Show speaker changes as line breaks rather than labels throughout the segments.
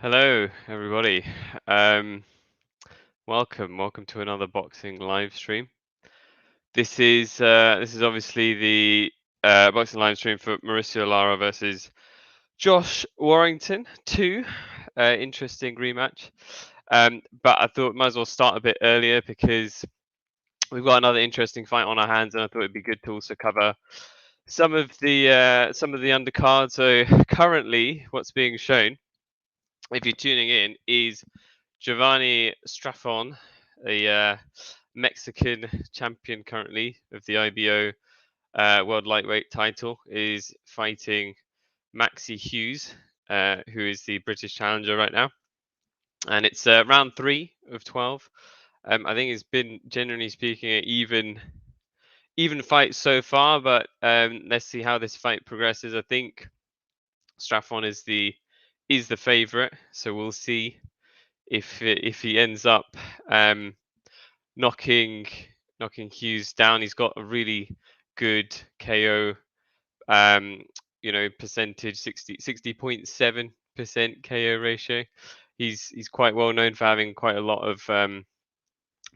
Hello, everybody. Um, welcome to another boxing live stream. This is obviously the boxing live stream for Mauricio Lara versus Josh Warrington. Interesting rematch. But I thought might as well start a bit earlier because we've got another interesting fight on our hands, and I thought it'd be good to also cover some of the undercard. So currently, what's being shown, if you're tuning in, is Jovanni Straffon, a Mexican champion currently of the IBO World Lightweight title, is fighting Maxi Hughes, who is the British challenger right now. And it's round 3 of 12. I think it's been, generally speaking, an even fight so far, but let's see how this fight progresses. I think Straffon is the favorite, so we'll see if he ends up knocking Hughes down. He's got a really good KO percentage, 60.7% KO ratio. He's quite well known for having quite a lot of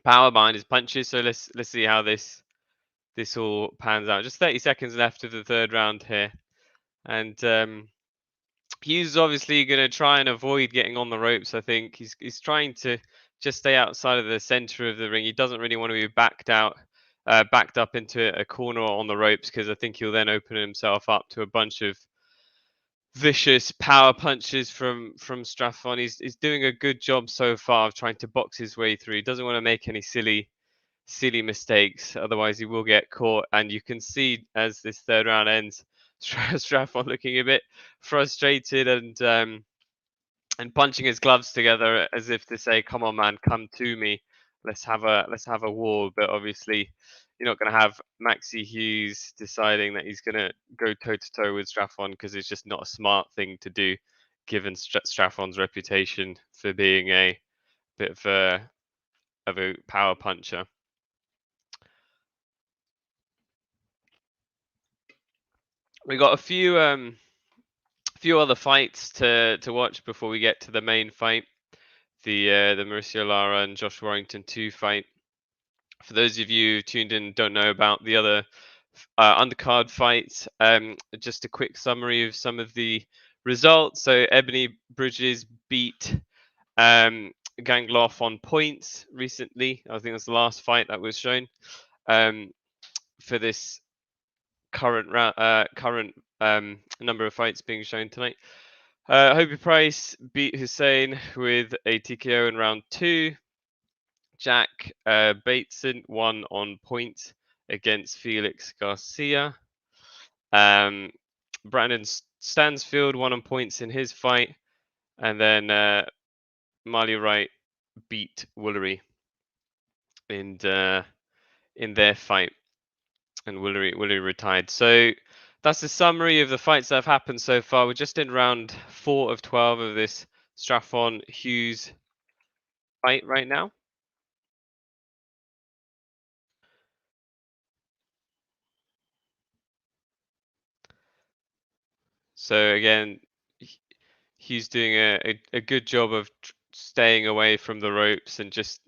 power behind his punches. So let's see how this all pans out. Just 30 seconds left of the third round here, and Hughes is obviously going to try and avoid getting on the ropes. I think he's trying to just stay outside of the center of the ring. He doesn't really want to be backed up into a corner on the ropes, because I think he'll then open himself up to a bunch of vicious power punches from Stratfon. He's doing a good job so far of trying to box his way through. He doesn't want to make any silly mistakes, otherwise he will get caught. And you can see as this third round ends, Stratfon looking a bit frustrated and punching his gloves together as if to say, "Come on, man, come to me. Let's have a war." But obviously, you're not going to have Maxi Hughes deciding that he's going to go toe to toe with Stratfon, because it's just not a smart thing to do, given Stratfon's reputation for being a bit of a power puncher. We got a few other fights to watch before we get to the main fight, the Mauricio Lara and Josh Warrington 2 fight. For those of you who tuned in and don't know about the other undercard fights, just a quick summary of some of the results. So Ebanie Bridges beat Gangloff on points recently. I think that's the last fight that was shown for this current number of fights being shown tonight. Hopey Price beat Hussein with a TKO in round 2. Jack Bateson won on points against Felix Garcia. Brandon Stansfield won on points in his fight. And then Marley Wright beat Woolery in their fight. And Woolery retired. So that's the summary of the fights that have happened so far. We're just in round 4 of 12 of this Straffon Hughes fight right now. So again, Hughes doing a good job of staying away from the ropes and just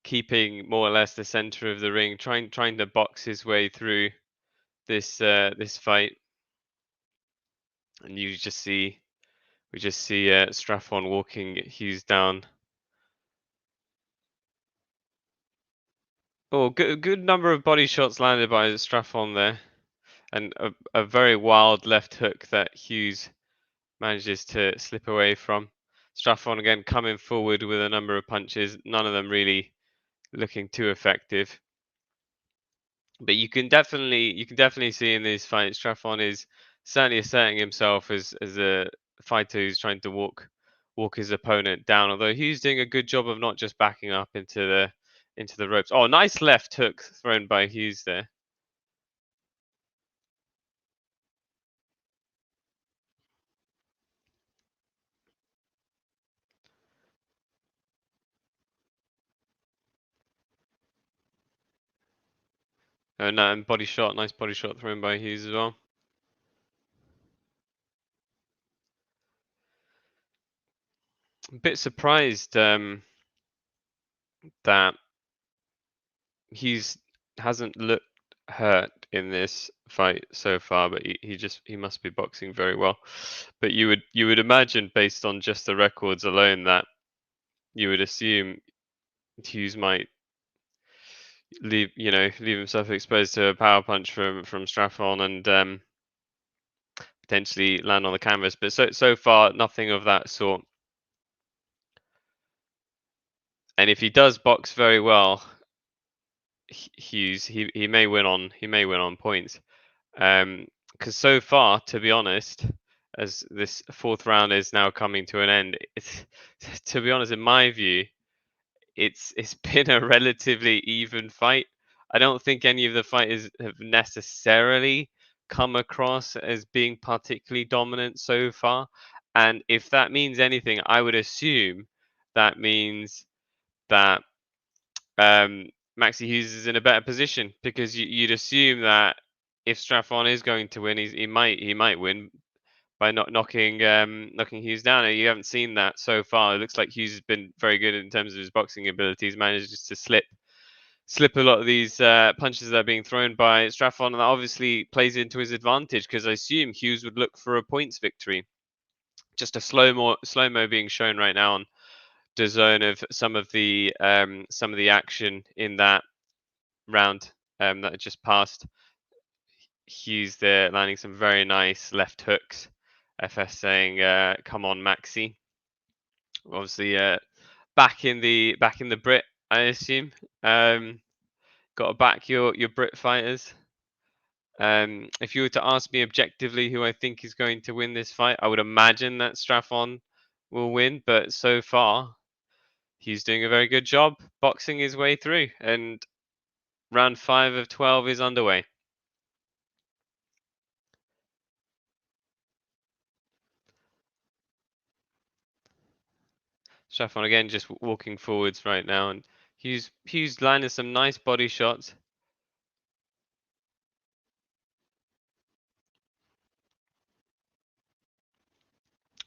keeping more or less the center of the ring, trying to box his way through this fight. And we just see Straffon walking Hughes down. Oh, good number of body shots landed by Straffon there, and a very wild left hook that Hughes manages to slip away from. Straffon again coming forward with a number of punches, none of them really looking too effective. But you can definitely see in these fights, Straffon is certainly asserting himself as a fighter who's trying to walk his opponent down. Although he's doing a good job of not just backing up into the ropes. Oh, nice left hook thrown by Hughes there. And nice body shot thrown by Hughes as well. a bit surprised that Hughes hasn't looked hurt in this fight so far, but he must be boxing very well. But you would imagine, based on just the records alone, that you would assume Hughes might leave himself exposed to a power punch from Straffon and potentially land on the canvas. But so far, nothing of that sort. And if he does box very well, Hughes he may win on points. Because so far, to be honest, as this fourth round is now coming to an end, to be honest, in my view, it's been a relatively even fight. I don't think any of the fighters have necessarily come across as being particularly dominant so far. And if that means anything, I would assume that means that Maxi Hughes is in a better position, because you'd assume that if Stratfon is going to win, he might win by not knocking Hughes down. You haven't seen that so far. It looks like Hughes has been very good in terms of his boxing abilities. Manages to slip a lot of these punches that are being thrown by Stratfon, and that obviously plays into his advantage, because I assume Hughes would look for a points victory. Just a slow-mo being shown right now on DAZN of some of the action in that round that just passed. Hughes there landing some very nice left hooks. FS saying, "Come on, Maxi." Obviously, back in the Brit, I assume. Got to back your Brit fighters. If you were to ask me objectively who I think is going to win this fight, I would imagine that Straffon will win. But so far, he's doing a very good job boxing his way through, and round 5 of 12 is underway. Stratfon again just walking forwards right now, and Hughes landed some nice body shots.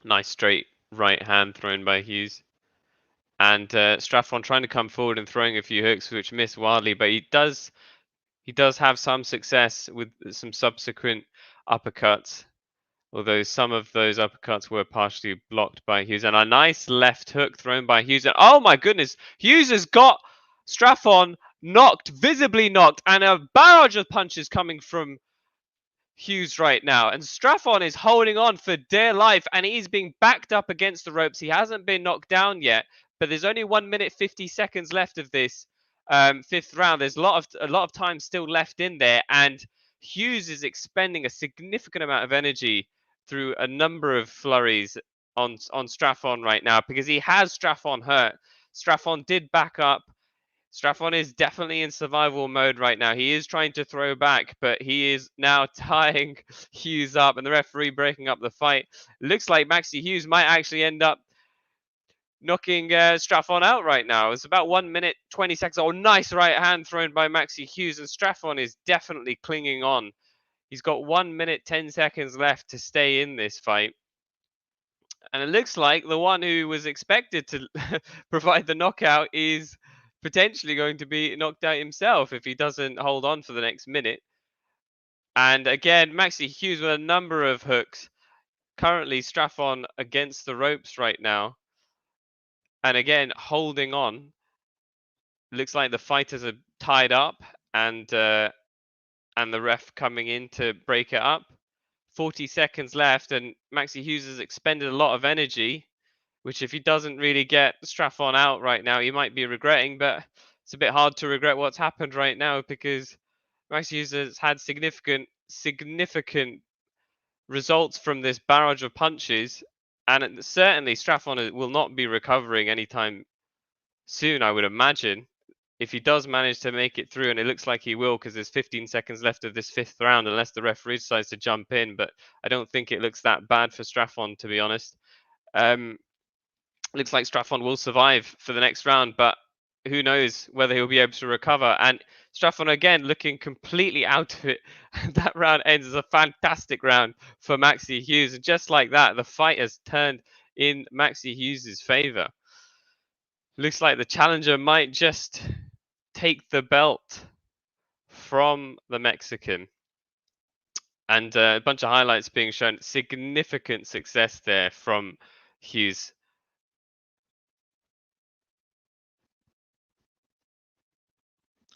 Nice straight right hand thrown by Hughes. And Stratfon trying to come forward and throwing a few hooks, which miss wildly, but he does have some success with some subsequent uppercuts, although some of those uppercuts were partially blocked by Hughes. And a nice left hook thrown by Hughes. And oh my goodness, Hughes has got Stratfon visibly knocked, and a barrage of punches coming from Hughes right now. And Stratfon is holding on for dear life, and he's being backed up against the ropes. He hasn't been knocked down yet, but there's only 1 minute 50 seconds left of this fifth round. There's a lot of time still left in there, and Hughes is expending a significant amount of energy through a number of flurries on Stratfon right now, because he has Stratfon hurt. Stratfon did back up. Stratfon is definitely in survival mode right now. He is trying to throw back, but he is now tying Hughes up, and the referee breaking up the fight. Looks like Maxi Hughes might actually end up knocking Stratfon out right now. It's about 1 minute 20 seconds. Oh, nice right hand thrown by Maxi Hughes, and Stratfon is definitely clinging on. He's got 1 minute 10 seconds left to stay in this fight. And it looks like the one who was expected to provide the knockout is potentially going to be knocked out himself if he doesn't hold on for the next minute. And again, Maxi Hughes with a number of hooks. Currently, Stratfon against the ropes right now. And again, holding on. Looks like the fighters are tied up, and the ref coming in to break it up. 40 seconds left, and Maxi Hughes has expended a lot of energy, which if he doesn't really get Stratfon out right now, he might be regretting. But it's a bit hard to regret what's happened right now, because Maxi Hughes has had significant results from this barrage of punches, and certainly Stratfon will not be recovering anytime soon, I would imagine, if he does manage to make it through, and it looks like he will, because there's 15 seconds left of this fifth round, unless the referee decides to jump in. But I don't think it looks that bad for Stratfon, to be honest. Looks like Stratfon will survive for the next round, but who knows whether he'll be able to recover. And Stratfon again looking completely out of it. That round ends as a fantastic round for Maxi Hughes, and just like that, the fight has turned in Maxi Hughes' favour. Looks like the challenger might just take the belt from the Mexican. And a bunch of highlights being shown. Significant success there from Hughes.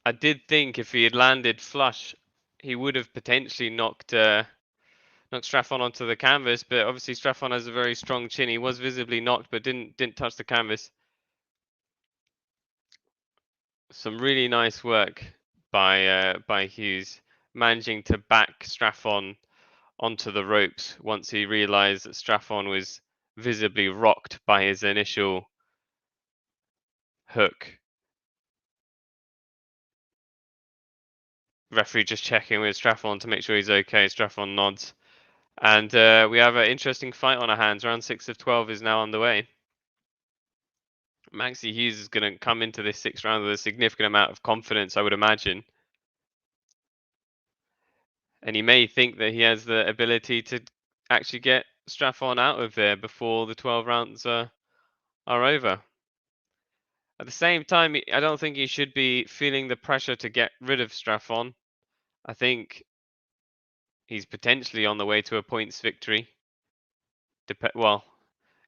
I did think if he had landed flush, he would have potentially knocked Straffon onto the canvas, but obviously Straffon has a very strong chin. He was visibly knocked, but didn't touch the canvas. Some really nice work by Hughes, managing to back Straffon onto the ropes once he realised that Straffon was visibly rocked by his initial hook. Referee just checking with Straffon to make sure he's okay. Straffon nods. And we have an interesting fight on our hands. Round 6 of 12 is now underway. Maxi Hughes is going to come into this 6th round with a significant amount of confidence, I would imagine. And he may think that he has the ability to actually get Straffon out of there before the 12 rounds are over. At the same time, I don't think he should be feeling the pressure to get rid of Straffon. I think he's potentially on the way to a points victory. Well,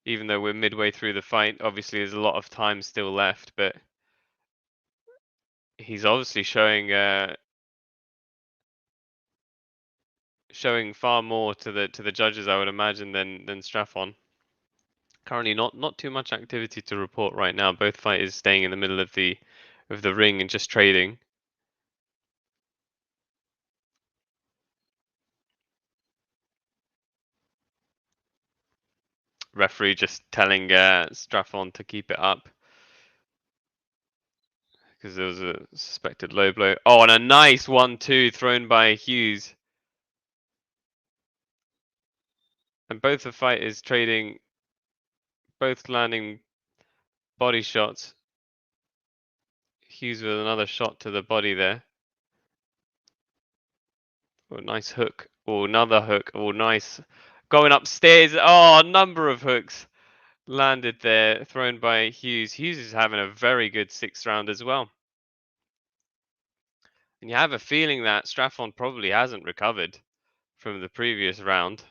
even though we're midway through the fight, obviously there's a lot of time still left, but he's obviously showing far more to the judges, I would imagine, than Straffon. Currently, not too much activity to report right now. Both fighters staying in the middle of the ring and just trading. Referee just telling Straffon to keep it up because there was a suspected low blow. Oh, and a nice 1-2 thrown by Hughes. And both the fighters trading, both landing body shots. Hughes with another shot to the body there. Oh, nice hook. Oh, another hook. Oh, nice. Going upstairs. Oh, a number of hooks landed there, thrown by Hughes. Hughes is having a very good 6th round as well. And you have a feeling that Stratfon probably hasn't recovered from the previous round.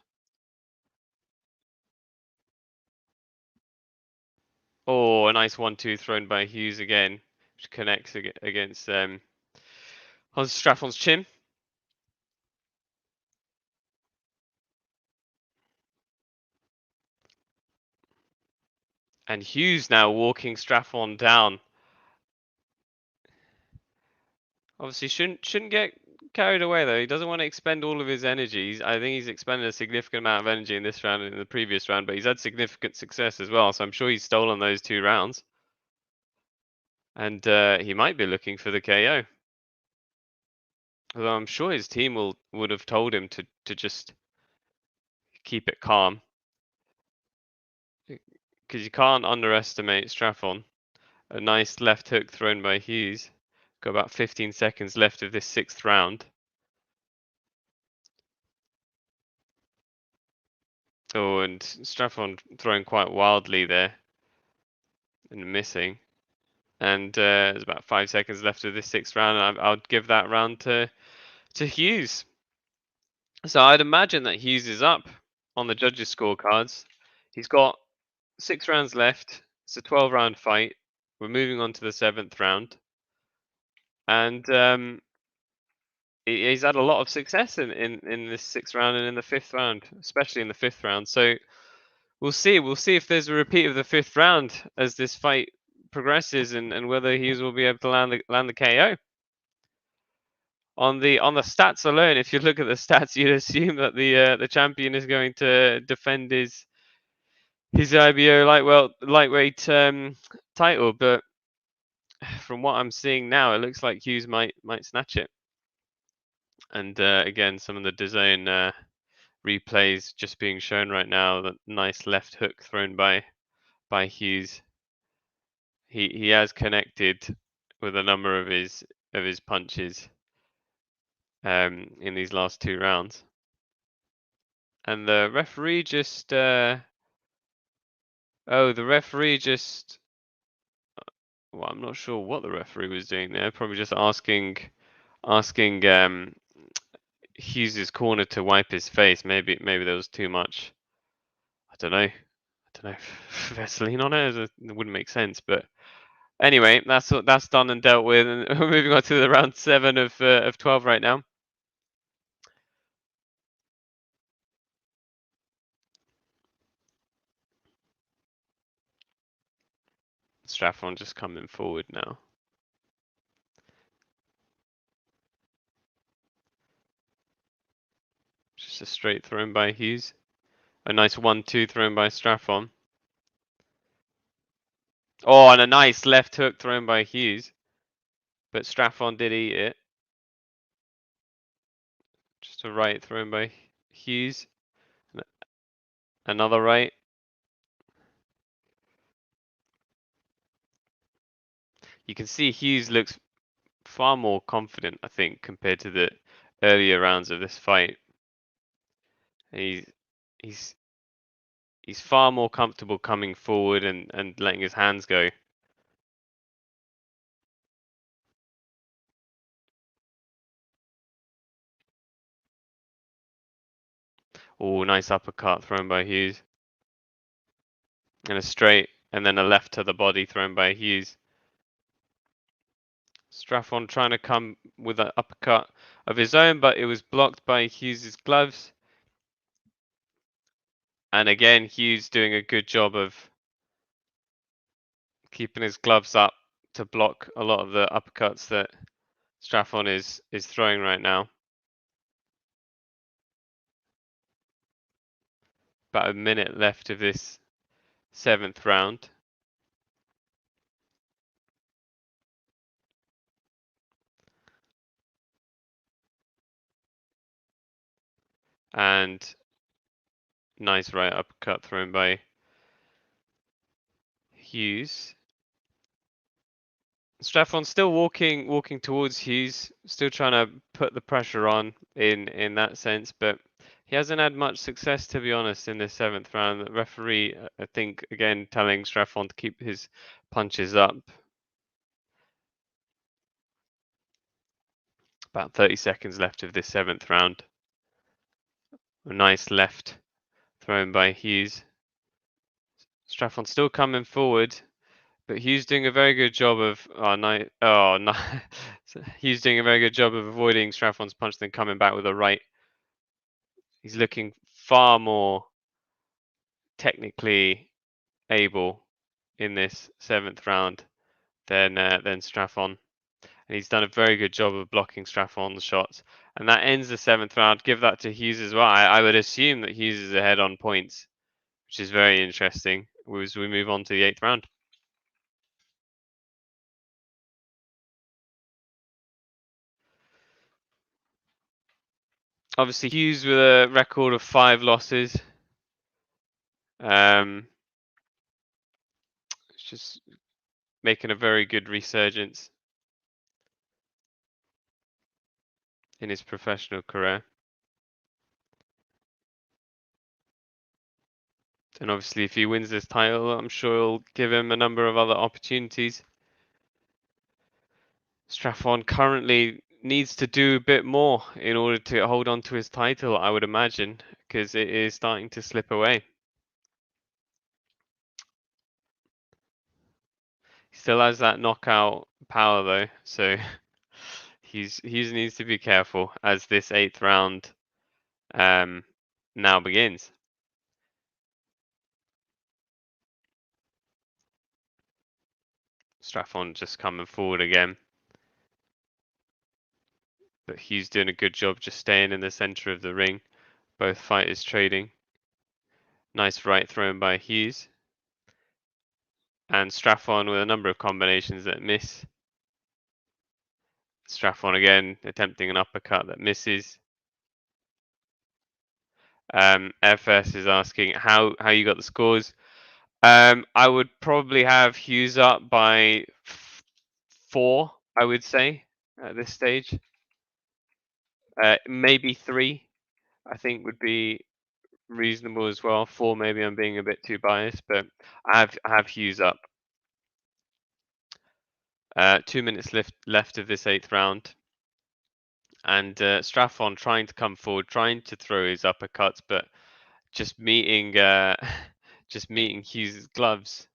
Oh, a nice 1-2 thrown by Hughes again, which connects against on Stratfon's chin. And Hughes now walking Stratfon down. Obviously, shouldn't get carried away though. He doesn't want to expend all of his energies. I think he's expended a significant amount of energy in this round and in the previous round, but he's had significant success as well. So I'm sure he's stolen those 2 rounds. And he might be looking for the KO. Although I'm sure his team would have told him to just keep it calm. Because you can't underestimate Stratfon. A nice left hook thrown by Hughes. Got about 15 seconds left of this 6th round. Oh, and Stratfon throwing quite wildly there and missing. And there's about 5 seconds left of this 6th round, and I'd give that round to Hughes. So I'd imagine that Hughes is up on the judges' scorecards. He's got 6 rounds left. It's a 12-round fight. We're moving on to the 7th round, and he's had a lot of success in this 6th round and in the 5th round, especially in the 5th round. So we'll see. We'll see if there's a repeat of the 5th round as this fight progresses, and whether Hughes will be able to land the KO. On the stats alone, if you look at the stats, you'd assume that the champion is going to defend his IBO lightweight title, but from what I'm seeing now, it looks like Hughes might snatch it. And again, some of the DAZN replays just being shown right now. That nice left hook thrown by Hughes. He has connected with a number of his punches in these last 2 rounds. And the referee just Oh, the referee just. Well, I'm not sure what the referee was doing there. Probably just asking Hughes's corner to wipe his face. Maybe there was too much. I don't know. Vaseline on it. It wouldn't make sense, but anyway, that's done and dealt with, and we're moving on to the round 7 of 12 right now. Stratfon just coming forward now. Just a straight thrown by Hughes. A nice 1-2 thrown by Stratfon. Oh, and a nice left hook thrown by Hughes. But Stratfon did eat it. Just a right thrown by Hughes. Another right. You can see Hughes looks far more confident, I think, compared to the earlier rounds of this fight. He's far more comfortable coming forward and letting his hands go. Oh, nice uppercut thrown by Hughes. And a straight, and then a left to the body thrown by Hughes. Straffon trying to come with an uppercut of his own, but it was blocked by Hughes's gloves. And again, Hughes doing a good job of keeping his gloves up to block a lot of the uppercuts that Straffon is throwing right now. About a minute left of this 7th round. And nice right uppercut thrown by Hughes. Stratfon's still walking towards Hughes, still trying to put the pressure on in that sense, but he hasn't had much success, to be honest, in this 7th round. The referee, I think, again telling Stratfon to keep his punches up. About 30 seconds left of this 7th round. A nice left thrown by Hughes. Stratfon still coming forward, but Hughes doing a very good job of Hughes doing a very good job of avoiding Stratfon's punch, then coming back with a right. He's looking far more technically able in this 7th round than Stratfon, and he's done a very good job of blocking Stratfon's shots. And that ends the 7th round. Give that to Hughes as well. I would assume that Hughes is ahead on points, which is very interesting as we move on to the 8th round. Obviously, Hughes with a record of 5 losses. It's just making a very good resurgence in his professional career. And obviously, if he wins this title, I'm sure it'll give him a number of other opportunities. Stratfon currently needs to do a bit more in order to hold on to his title, I would imagine, because it is starting to slip away. He still has that knockout power though, so he needs to be careful as this 8th round now begins. Stratfon just coming forward again. But Hughes doing a good job just staying in the center of the ring. Both fighters trading. Nice right thrown by Hughes. And Stratfon with a number of combinations that miss. Stratfon again attempting an uppercut that misses. FS is asking how you got the scores. I would probably have Hughes up by 4, I would say, at this stage. Maybe 3, I think would be reasonable as well. 4 maybe I'm being a bit too biased, but I have Hughes up. 2 minutes left of this 8th round, and Straffon trying to come forward, trying to throw his uppercuts, but just meeting just meeting Hughes' gloves.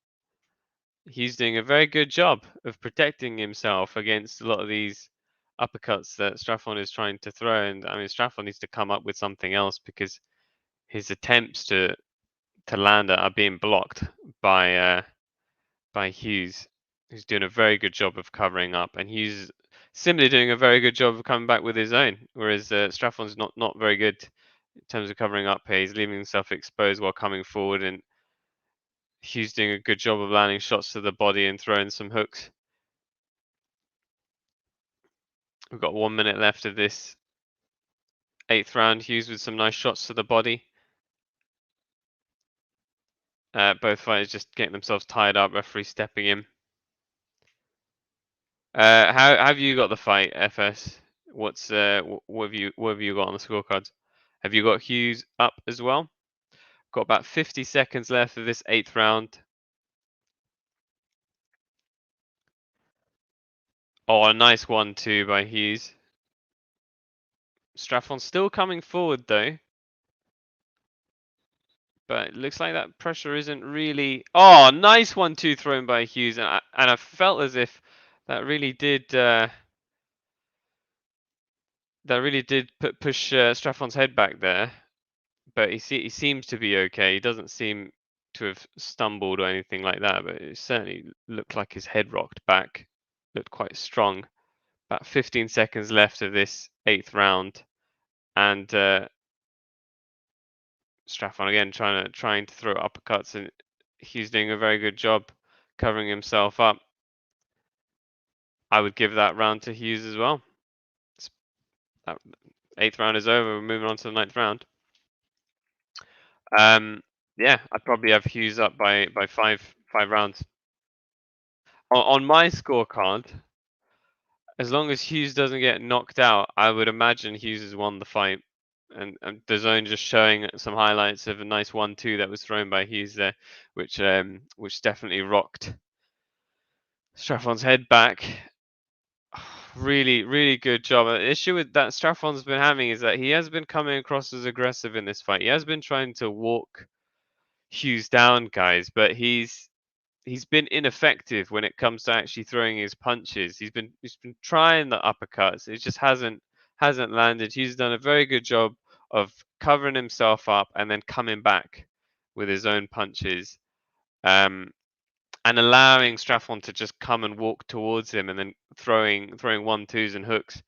He's doing a very good job of protecting himself against a lot of these uppercuts that Straffon is trying to throw. And I mean, Straffon needs to come up with something else, because his attempts to land it are being blocked by Hughes, who's doing a very good job of covering up, and Hughes similarly doing a very good job of coming back with his own. Whereas Straffon's not very good in terms of covering up here. He's leaving himself exposed while coming forward, and Hughes doing a good job of landing shots to the body and throwing some hooks. We've got 1 minute left of this 8th round. Hughes with some nice shots to the body. Both fighters just getting themselves tied up, referee stepping in. How have you got the fight, FS? What have you got on the scorecards? Have you got Hughes up as well? Got about 50 seconds left of this 8th round. Oh, a nice 1-2 by Hughes. Straffon still coming forward though, but it looks like that pressure isn't really. Oh, nice 1-2 thrown by Hughes, and I felt as if that really did push Straffon's head back there. But he seems to be okay. He doesn't seem to have stumbled or anything like that, but it certainly looked like his head rocked back. Looked quite strong. About 15 seconds left of this 8th round, and Stratfon again trying to throw uppercuts, and he's doing a very good job covering himself up. I would give that round to Hughes as well. That 8th round is over. We're moving on to the 9th round. Yeah, I'd probably have Hughes up by five rounds. On my scorecard, as long as Hughes doesn't get knocked out, I would imagine Hughes has won the fight. And DAZN just showing some highlights of a nice 1-2 that was thrown by Hughes there, which definitely rocked Straffon's head back. Really, really good job. The issue with that Straffon's been having is that he has been coming across as aggressive in this fight. He has been trying to walk Hughes down, guys, but he's been ineffective when it comes to actually throwing his punches. He's been trying the uppercuts. It just hasn't landed. He's done a very good job of covering himself up and then coming back with his own punches, and allowing Straffon to just come and walk towards him and then throwing 1-2s and hooks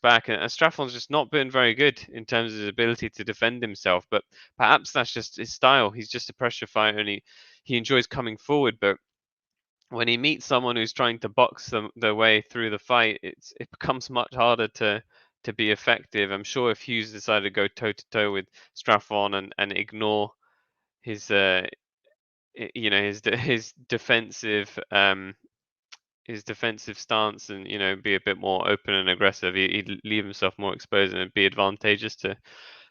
back. And Straffon's just not been very good in terms of his ability to defend himself. But perhaps that's just his style. He's just a pressure fighter, and he enjoys coming forward. But when he meets someone who's trying to box their way through the fight, it becomes much harder to be effective. I'm sure if Hughes decided to go toe to toe with Straffon and ignore his his defensive stance, and be a bit more open and aggressive, he'd leave himself more exposed, and it'd be advantageous to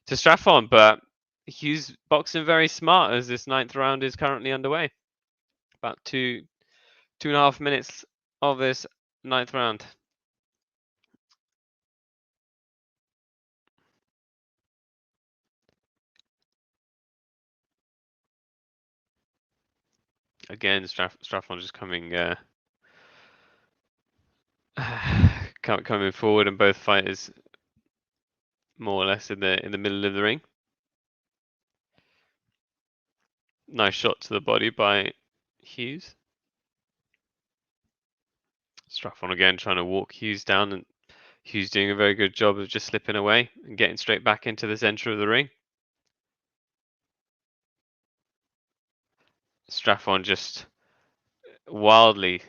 Straffon. But Hughes boxing very smart as this 9th round is currently underway. About 2.5 minutes of this 9th round. Again, Stratfon just coming coming forward, and both fighters more or less in the middle of the ring. Nice shot to the body by Hughes. Stratfon again trying to walk Hughes down, and Hughes doing a very good job of just slipping away and getting straight back into the center of the ring. Stratfon just wildly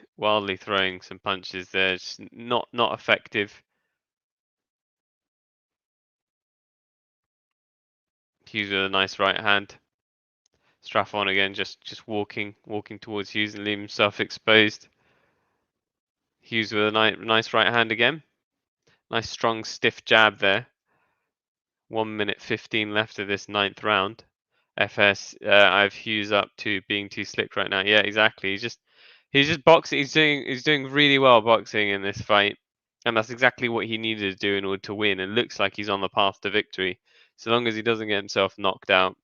throwing some punches there, just not effective. Hughes with a nice right hand. Stratfon again just walking towards Hughes and leaving himself exposed. Hughes with a nice right hand again. Nice strong stiff jab there. 1 minute 15 left of this 9th round. I have Hughes up to being too slick right now. Yeah, exactly. He's just boxing. He's doing really well boxing in this fight, and that's exactly what he needed to do in order to win. It looks like he's on the path to victory, so long as he doesn't get himself knocked out,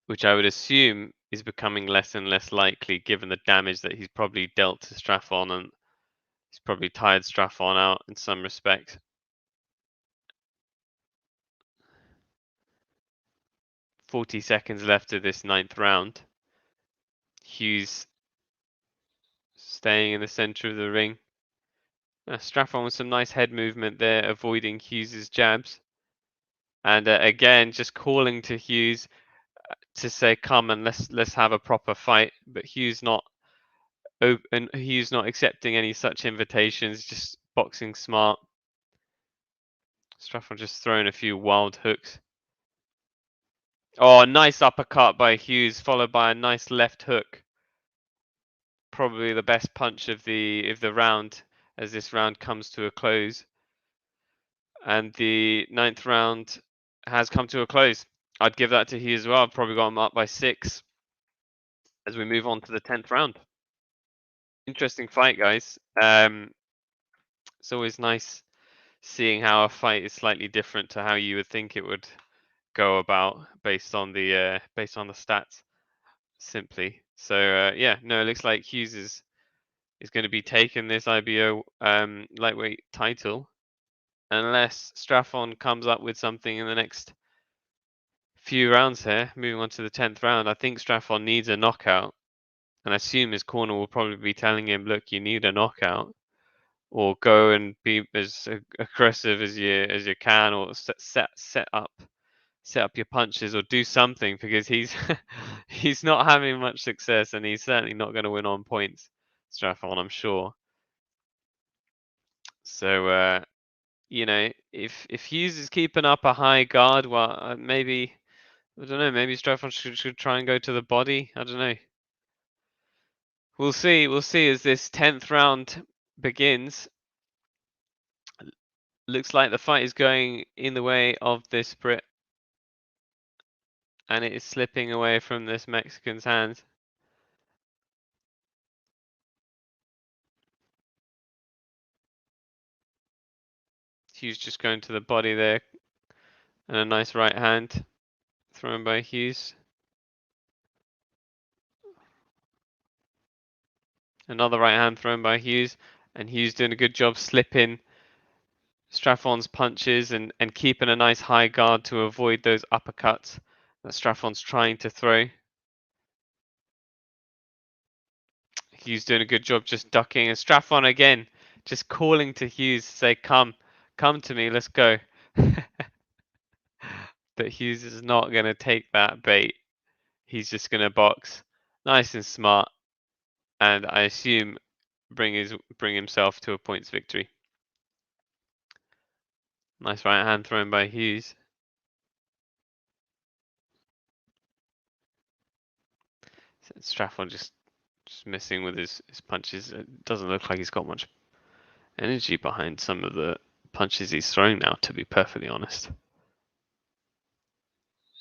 which I would assume is becoming less and less likely given the damage that he's probably dealt to Stratfon, and he's probably tired Stratfon out in some respects. 40 seconds left of this 9th round. Hughes staying in the center of the ring. Stratfon with some nice head movement there, avoiding Hughes's jabs. And again, just calling to Hughes to say, "Come and let's have a proper fight." But Hughes not open. Hughes not accepting any such invitations. Just boxing smart. Stratfon just throwing a few wild hooks. Oh, nice uppercut by Hughes, followed by a nice left hook. Probably the best punch of the round as this round comes to a close. And the 9th round has come to a close. I'd give that to Hughes as well. I've probably got him up by 6 as we move on to the 10th round. Interesting fight, guys. It's always nice seeing how a fight is slightly different to how you would think it would go about based on the stats simply. So yeah, no, it looks like Hughes is going to be taking this IBO lightweight title unless Stratfon comes up with something in the next few rounds here. Moving on to the 10th round, I think Stratfon needs a knockout, and I assume his corner will probably be telling him, "Look, you need a knockout, or go and be as aggressive as you can, or set up your punches, or do something," because he's he's not having much success, and he's certainly not going to win on points. Stratfon, I'm sure. So you know, if Hughes is keeping up a high guard, well, maybe I don't know. Maybe Stratfon should try and go to the body. I don't know. We'll see. We'll see as this 10th round begins. Looks like the fight is going in the way of this Brit, and it is slipping away from this Mexican's hands. Hughes just going to the body there, and a nice right hand thrown by Hughes. Another right hand thrown by Hughes, and Hughes doing a good job slipping Stratfon's punches and keeping a nice high guard to avoid those uppercuts that Stratfon's trying to throw. Hughes doing a good job just ducking, and Stratfon again just calling to Hughes to say, come to me, let's go. But Hughes is not going to take that bait. He's just going to box nice and smart, and I assume bring himself to a points victory. Nice right hand thrown by Hughes. Stratfon just missing with his punches. It doesn't look like he's got much energy behind some of the punches he's throwing now, to be perfectly honest.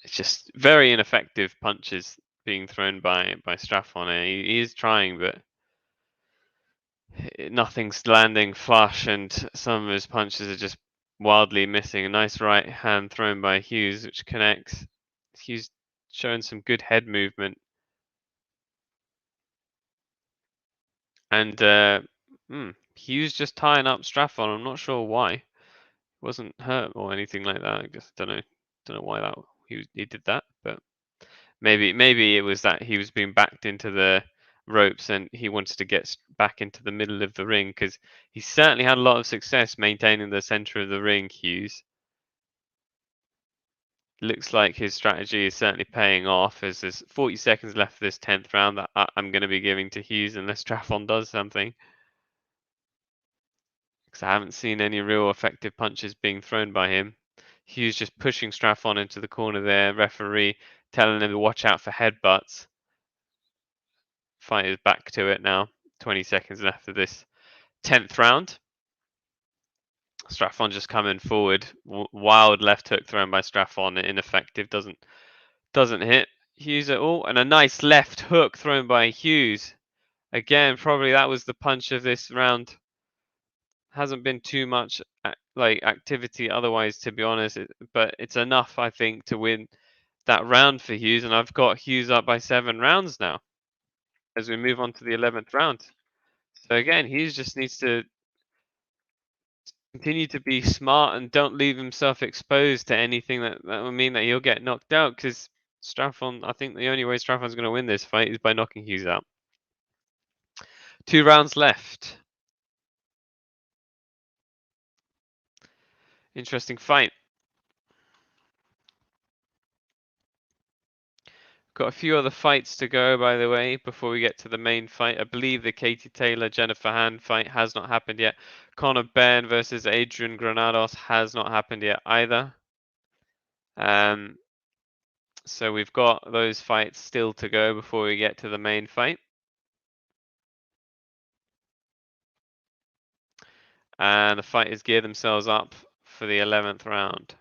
It's just very ineffective punches being thrown by Stratfon. He is trying, but nothing's landing flush, and some of his punches are just wildly missing. A nice right hand thrown by Hughes, which connects. Hughes showing some good head movement. And Hughes just tying up Stratfon. I'm not sure why. Wasn't hurt or anything like that. I just don't know why he did that, but maybe it was that he was being backed into the ropes and he wanted to get back into the middle of the ring, because he certainly had a lot of success maintaining the center of the ring. Hughes looks like his strategy is certainly paying off, as there's 40 seconds left of this 10th round that I'm going to be giving to Hughes unless Stratfon does something, because I haven't seen any real effective punches being thrown by him. Hughes just pushing Stratfon into the corner there. Referee telling him to watch out for headbutts. Fight is back to it now. 20 seconds left of this 10th round. Straffon just coming forward. Wild left hook thrown by Straffon, ineffective. Doesn't hit Hughes at all, and a nice left hook thrown by Hughes. Again, probably that was the punch of this round. Hasn't been too much like activity otherwise, to be honest, but it's enough, I think, to win that round for Hughes, and I've got Hughes up by 7 rounds now as we move on to the 11th round. So again, Hughes just needs to continue to be smart and don't leave himself exposed to anything that will mean that he'll get knocked out, because Stratfon, I think the only way Stratfon's going to win this fight is by knocking Hughes out. 2 rounds left. Interesting fight. Got a few other fights to go, by the way, before we get to the main fight. I believe the Katie Taylor Jennifer Han fight has not happened yet. Conor Benn versus Adrian Granados has not happened yet either. So we've got those fights still to go before we get to the main fight. And the fighters gear themselves up for the 11th round.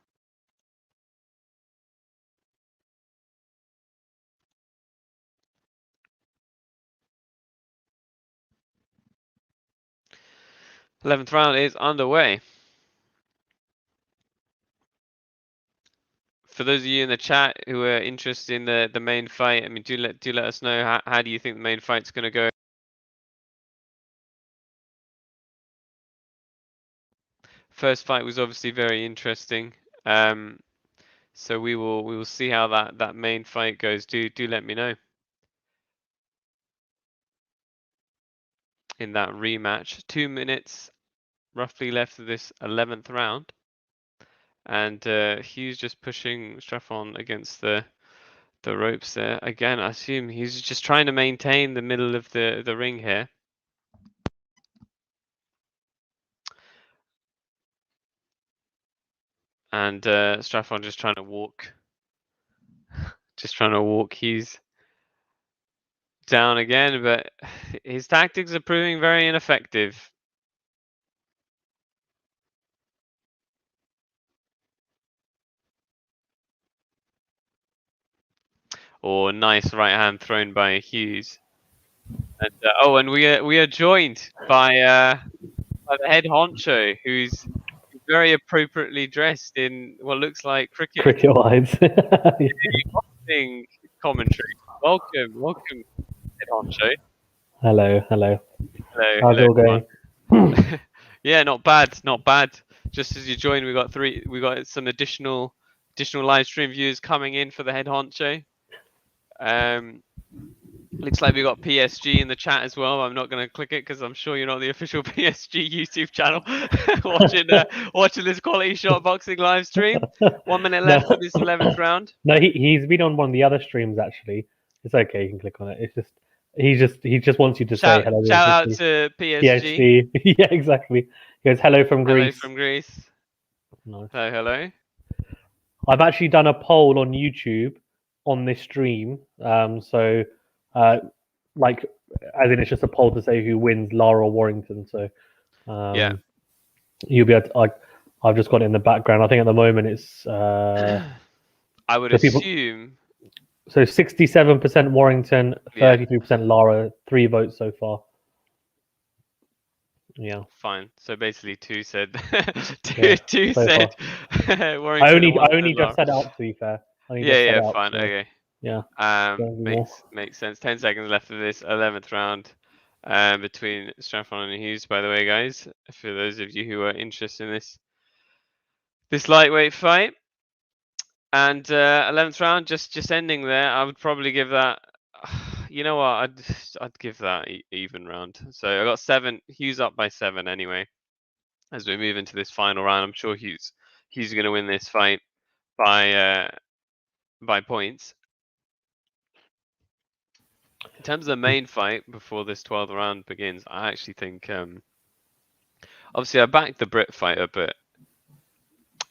'11th round is underway. For those of you in the chat who are interested in the main fight, I mean, do let us know how do you think the main fight's going to go. First fight was obviously very interesting. So we will see how that main fight goes. Do let me know in that rematch. 2 minutes roughly left of this 11th round, and Hughes just pushing Straffon against the ropes there. Again, I assume he's just trying to maintain the middle of the ring here. And Straffon just trying to walk Hughes down again, but his tactics are proving very ineffective. Or nice right hand thrown by Hughes. And and we are joined by the head honcho, who's very appropriately dressed in what looks like cricket
wives.
boxing commentary. Welcome, head honcho.
Hello.
Hello,
How's it all going?
Yeah, not bad. Just as you joined, we got some additional live stream viewers coming in for the head honcho. Looks like we got PSG in the chat as well. I'm not going to click it because I'm sure you're not the official PSG YouTube channel watching this quality shot boxing live stream. 1 minute left of this 11th round.
No, he's been on one of the other streams actually. It's okay, you can click on it. It's just he just wants you to say hello.
Shout out to PSG.
Yeah, exactly. He goes hello from Greece.
Hello from Greece.
Nice.
Hello.
I've actually done a poll on YouTube on this stream. Like, as in it's just a poll to say who wins, Lara or Warrington. So,
yeah,
you'll be able to, I've just got it in the background. I think at the moment it's.
I would assume.
So 67% Warrington, 33% Lara. 3 votes so far. Yeah.
Fine. So basically, two said.
two
so said.
Warrington I only just said out. To be fair.
Yeah. Fine. So, okay.
Yeah.
Makes sense. 10 seconds left of this 11th round between Stratfon and Hughes, by the way, guys, for those of you who are interested in this lightweight fight. And 11th round just ending there. I would probably give that, you know what, I'd give that even round. So I got 7, Hughes up by 7 anyway. As we move into this final round, I'm sure Hughes going to win this fight by points. In terms of the main fight before this 12th round begins, I actually think, obviously I backed the Brit fighter, but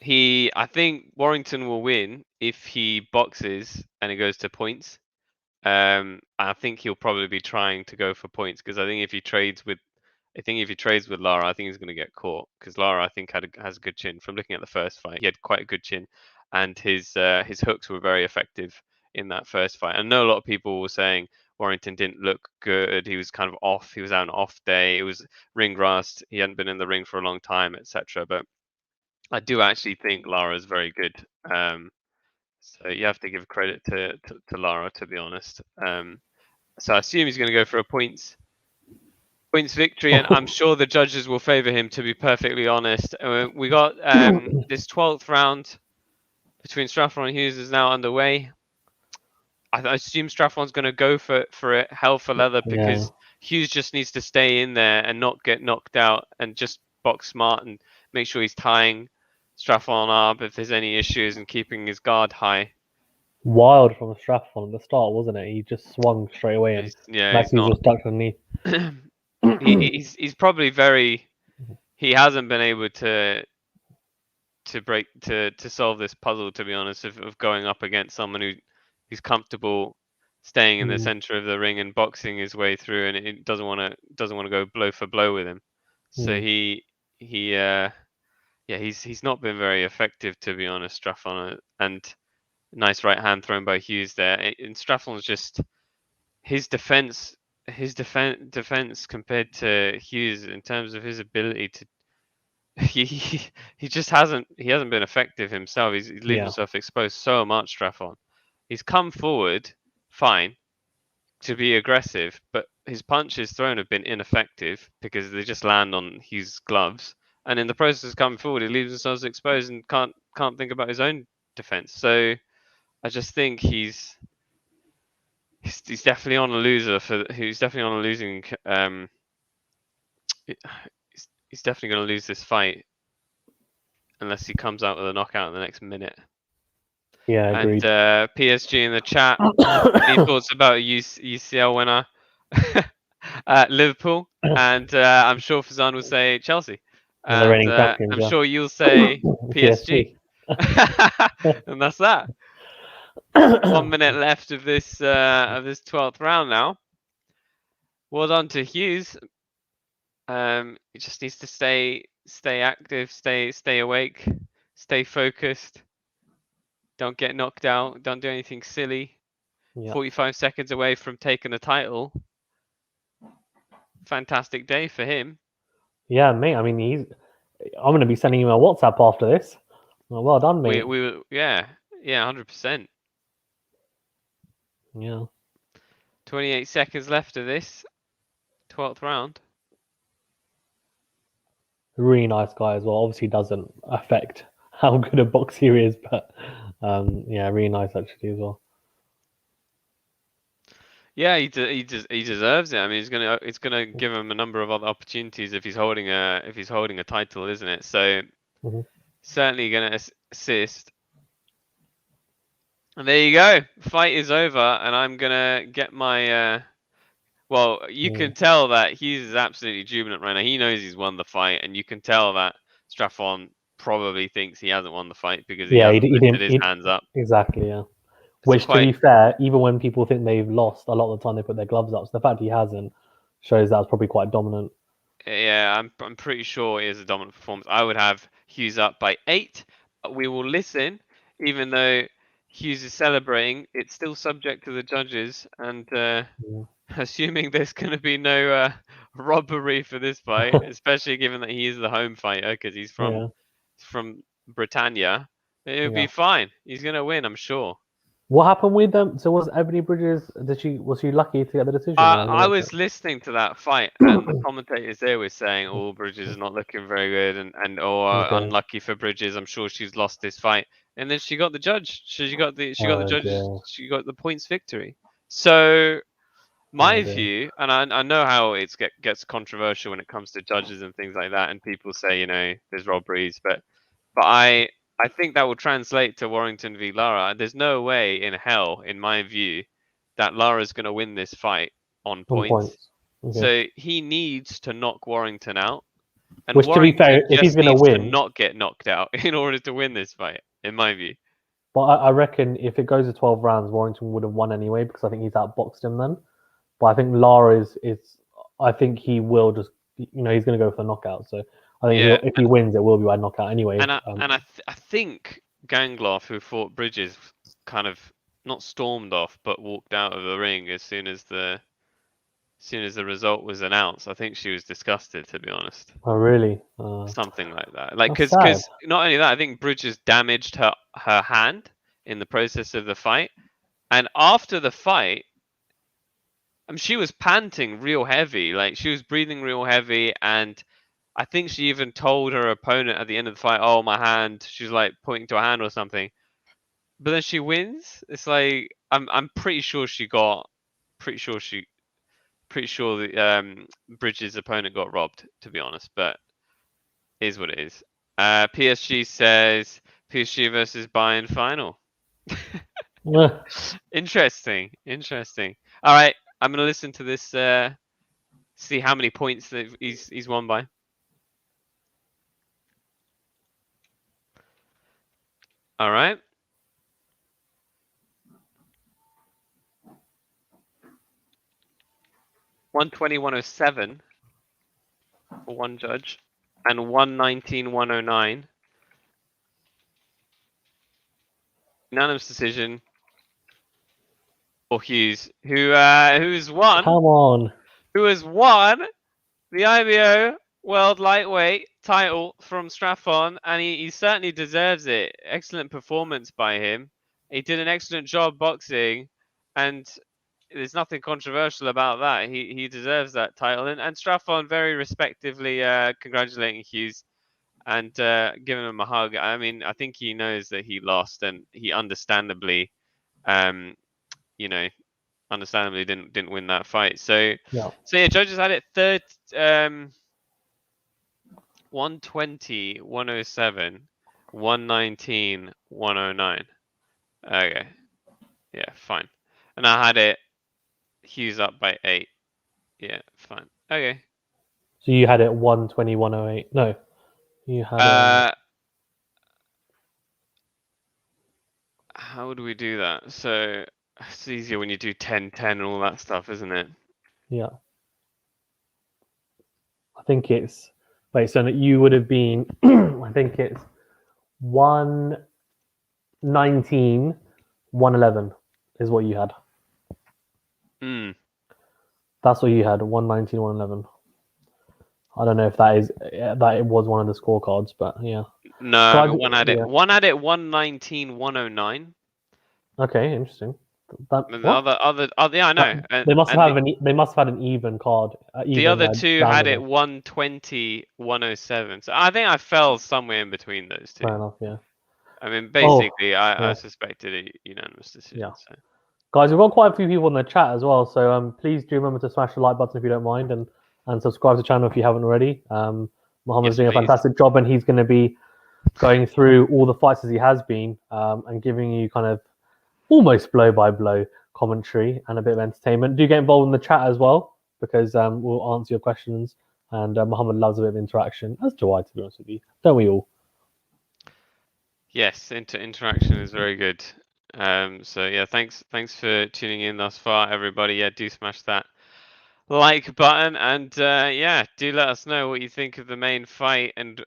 I think Warrington will win if he boxes and it goes to points. I think he'll probably be trying to go for points because I think if he trades with I think if he trades with Lara, I think he's going to get caught because Lara, I think, has a good chin. From looking at the first fight, he had quite a good chin, and his hooks were very effective in that first fight. I know a lot of people were saying Warrington didn't look good. He was kind of off. He was out on an off day. It was ring rust. He hadn't been in the ring for a long time, etc. But I do actually think Lara is very good. So you have to give credit to Lara, to be honest. So I assume he's going to go for a points victory, and I'm sure the judges will favour him. To be perfectly honest, we got this 12th round between Stratfon and Hughes is now underway. I assume Straffon's going to go for it, hell for leather, because Hughes just needs to stay in there and not get knocked out, and just box smart and make sure he's tying Stratfon up if there's any issues and keeping his guard high.
Wild from Stratfon at the start, wasn't it? He just swung straight away, and Maxi just ducked underneath.
He's probably he hasn't been able to solve this puzzle, to be honest, of going up against someone who's comfortable staying in the center of the ring and boxing his way through, and it doesn't want to go blow for blow with him. So he's not been very effective, to be honest, Stratfon, and nice right hand thrown by Hughes there. And Stratfon's just his defense compared to Hughes in terms of his ability to he just hasn't been effective himself. He's leaving himself exposed so much. Stratfon, he's come forward fine to be aggressive, but his punches thrown have been ineffective because they just land on Hughes' gloves, and in the process of coming forward, he leaves himself exposed and can't think about his own defense. So I just think he's definitely on a loser he's definitely on a losing he's definitely going to lose this fight unless he comes out with a knockout in the next minute.
Yeah, agreed.
And PSG in the chat, any thoughts about a UCL winner? Liverpool, and I'm sure Fazan will say Chelsea, and I'm sure you'll say PSG. And that's that. 1 minute left of this 12th round now. Well done to Hughes. He just needs to stay active, stay awake, stay focused. Don't get knocked out. Don't do anything silly. 45 seconds away from taking the title. Fantastic day for him.
Yeah, mate. I mean, I'm going to be sending him a WhatsApp after this. Well done, mate.
We 100%.
Yeah.
28 seconds left of this 12th round.
Really nice guy as well. Obviously doesn't affect how good a boxer he is, but really nice actually as well.
Yeah, he deserves it. I mean, it's gonna give him a number of other opportunities if he's holding a title, isn't it? So certainly gonna assist. And there you go. Fight is over, and I'm gonna get my. Well, you can tell that Hughes is absolutely jubilant right now. He knows he's won the fight, and you can tell that Stratfon probably thinks he hasn't won the fight because he hasn't lifted his hands up.
Exactly, yeah. Which, to be fair, even when people think they've lost, a lot of the time they put their gloves up. So the fact he hasn't shows that's probably quite dominant.
Yeah, I'm pretty sure it is a dominant performance. I would have Hughes up by 8. But we will listen, even though Hughes is celebrating. It's still subject to the judges, and assuming there's going to be no robbery for this fight, especially given that he is the home fighter because he's from Britannia, it'll be fine. He's going to win, I'm sure.
What happened with them? So was Ebanie Bridges? Was she lucky to get the decision?
I was listening to that fight, and the commentators there were saying, "Oh, Bridges is not looking very good," and unlucky for Bridges. I'm sure she's lost this fight, and then she got the judge. She got the judges. She got the points victory. So my view, and I know how it gets controversial when it comes to judges and things like that, and people say there's robberies, but I think that will translate to Warrington v Lara. There's no way in hell, in my view, that Lara's going to win this fight on points. Okay. So he needs to knock Warrington out. And
which,
Warrington,
to be fair, if he's going to win,
to not get knocked out in order to win this fight, in my view.
But I reckon if it goes to 12 rounds, Warrington would have won anyway because I think he's outboxed him then. But I think Lara is I think he will just he's going to go for the knockout. So I think if he wins, it will be by knockout anyway.
And I think Gangloff, who fought Bridges, kind of not stormed off, but walked out of the ring as soon as the result was announced. I think she was disgusted, to be honest.
Oh, really?
Something like that. Like, because not only that, I think Bridges damaged her hand in the process of the fight, and after the fight, she was panting real heavy. Like, she was breathing real heavy, and I think she even told her opponent at the end of the fight, "Oh, my hand." She's like pointing to her hand or something. But then she wins. It's like I'm pretty sure the Bridges' opponent got robbed, to be honest. But it is what it is. PSG says PSG versus Bayern final. Interesting. All right, I'm gonna listen to this. See how many points that he's won by. All right. $120-107 for one judge, and $119-109. Unanimous decision for Hughes, who's won.
Come on.
Who has won the IBO World Lightweight title from Stratfon, and he certainly deserves it. Excellent performance by him. He did an excellent job boxing, and there's nothing controversial about that. He deserves that title, and Stratfon very respectively congratulating Hughes and giving him a hug. I mean, I think he knows that he lost, and he understandably, understandably didn't win that fight. So judges had it 120, 107, 119, 109. Okay. Yeah, fine. And I had it Hughes up by 8. Yeah, fine. Okay.
So you had it 120, 108. No. You had
how do we do that? So it's easier when you do 10, 10 and all that stuff, isn't it?
Yeah. I think it's so you would have been I think it's 119, 111 is what you had. That's what you had, 119, 111. I don't know if that it was one of the scorecards, but yeah.
No, so one had it 119, 109.
Okay, interesting.
Other, yeah, I know.
They must have had an even card.
The other two had it 120, 107. So I think I fell somewhere in between those two.
Fair enough, yeah.
I mean, basically, I suspected a unanimous decision.
Yeah.
So.
Guys, we've got quite a few people in the chat as well, so please do remember to smash the like button if you don't mind, and subscribe to the channel if you haven't already. Mohammed's doing a fantastic job, and he's going to be going through all the fights as he has been, and giving you kind of almost blow-by-blow commentary and a bit of entertainment. Do get involved in the chat as well, because we'll answer your questions, and Mohammad loves a bit of interaction, as do I, to be honest with you. Don't we all?
Yes, interaction is very good. So yeah, thanks for tuning in thus far, everybody. Yeah, do smash that like button, and do let us know what you think of the main fight, and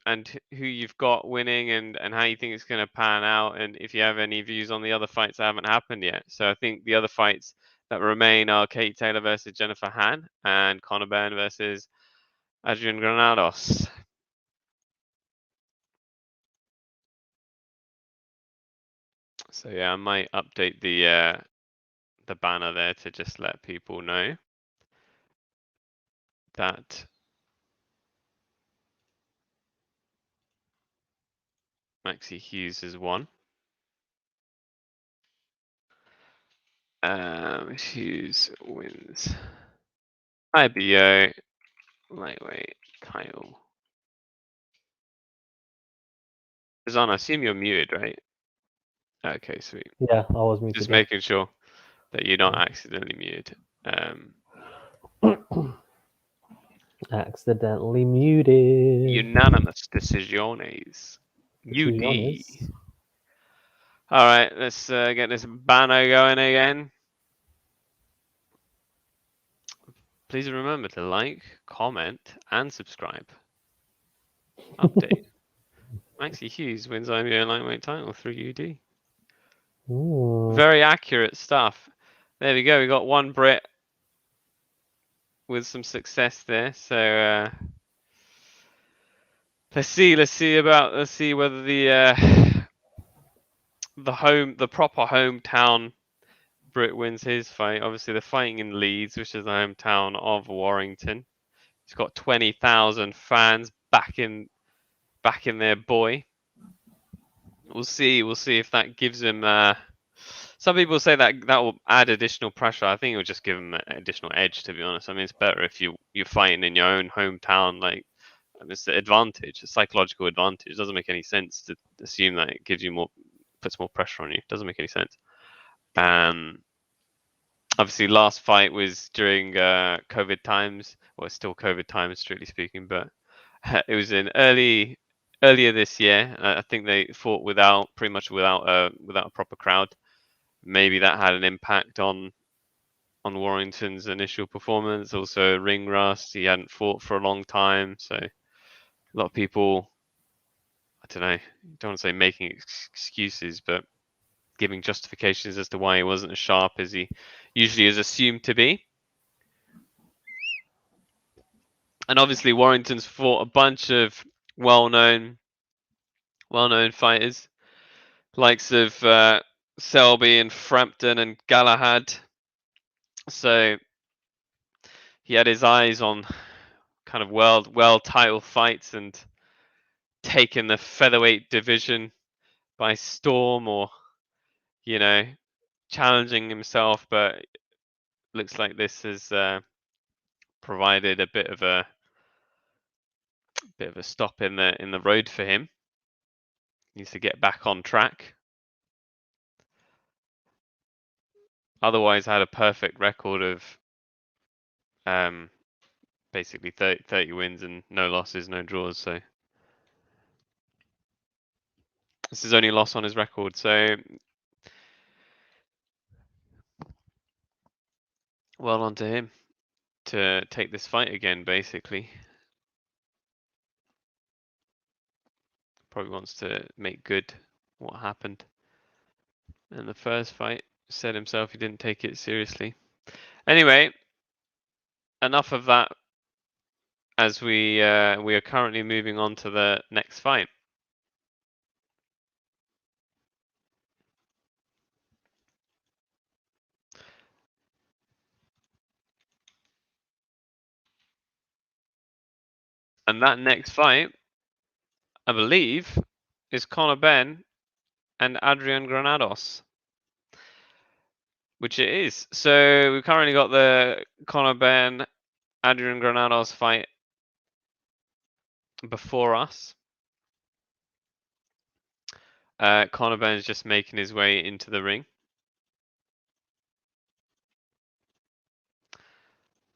who you've got winning, and how you think it's going to pan out, and if you have any views on the other fights that haven't happened yet. So I think the other fights that remain are Kate Taylor versus Jennifer Han, and Conor Benn versus Adrian Granados. So yeah, I might update the banner there to just let people know that Maxi Hughes has won. Hughes wins IBO lightweight title. DAZN, I assume you're muted, right? Okay, sweet.
Yeah, I was muted.
Just making sure that you're not accidentally muted.
Accidentally muted.
Unanimous decisiones. UD. All right, let's get this banner going again. Please remember to like, comment, and subscribe. Update. Maxi Hughes wins IBO lightweight title through UD.
Ooh.
Very accurate stuff. There we go. We got one Brit with some success there. So let's see whether the proper hometown Brit wins his fight. Obviously, they're fighting in Leeds, which is the hometown of Warrington. He's got 20,000 fans backing their boy. We'll see if that gives him. Some people say that will add additional pressure. I think it will just give him an additional edge. To be honest, I mean, it's better if you're fighting in your own hometown. Like, it's the advantage, a psychological advantage. It doesn't make any sense to assume that it gives you puts more pressure on you. It doesn't make any sense. Obviously, last fight was during COVID times. Well, it's still COVID times, strictly speaking, but it was in earlier this year. I think they fought pretty much without a proper crowd. Maybe that had an impact on Warrington's initial performance. Also, ring rust. He hadn't fought for a long time, so a lot of people, I don't want to say making excuses, but giving justifications as to why he wasn't as sharp as he usually is assumed to be. And obviously, Warrington's fought a bunch of well-known fighters, likes of Selby and Frampton and Galahad. So he had his eyes on kind of world title fights and taken the featherweight division by storm, or challenging himself. But looks like this has provided a bit of a stop in the road for him. He needs to get back on track. Otherwise, had a perfect record of basically 30 wins and no losses, no draws. So this is only loss on his record. So well on to him to take this fight again, basically. Probably wants to make good what happened in the first fight. Said himself he didn't take it seriously. Anyway, enough of that, as we are currently moving on to the next fight. And that next fight, I believe, is Conor Benn and Adrian Granados, which it is. So we've currently got the Conor Benn, Adrian Granados fight before us. Conor Benn is just making his way into the ring.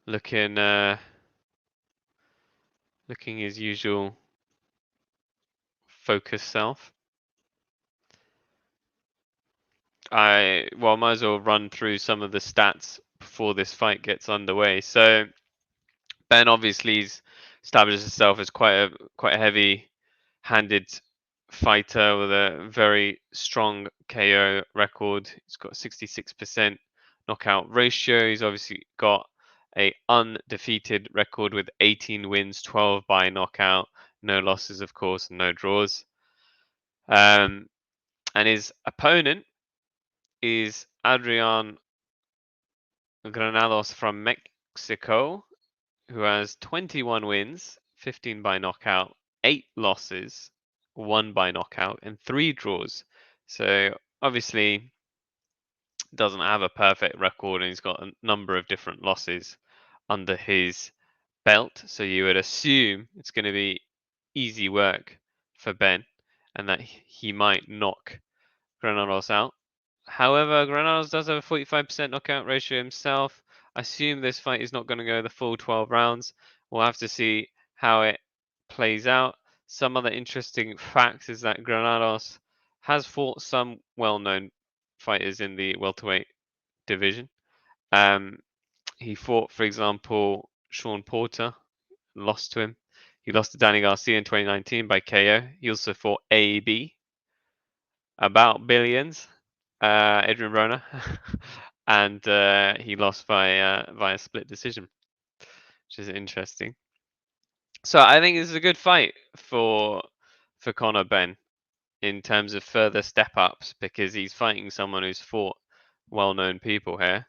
Looking his usual focused self. Might as well run through some of the stats before this fight gets underway. So Ben obviously established himself as quite a heavy-handed fighter with a very strong KO record. He's got 66% knockout ratio. He's obviously got a undefeated record with 18 wins, 12 by knockout, no losses, of course, and no draws. And his opponent is Adrian Granados from Mexico, who has 21 wins, 15 by knockout, 8 losses, 1 by knockout, and 3 draws. So obviously doesn't have a perfect record, and he's got a number of different losses under his belt. So you would assume it's going to be easy work for Ben, and that he might knock Granados out. However, Granados does have a 45% knockout ratio himself. I assume this fight is not going to go the full 12 rounds. We'll have to see how it plays out. Some other interesting facts is that Granados has fought some well-known fighters in the welterweight division. he fought, for example, Sean Porter, lost to him. He lost to Danny Garcia in 2019 by KO. He also fought AB, about billions, Adrian Broner, and he lost via split decision, which is interesting. So I think this is a good fight for Conor Benn in terms of further step ups, because he's fighting someone who's fought well-known people here.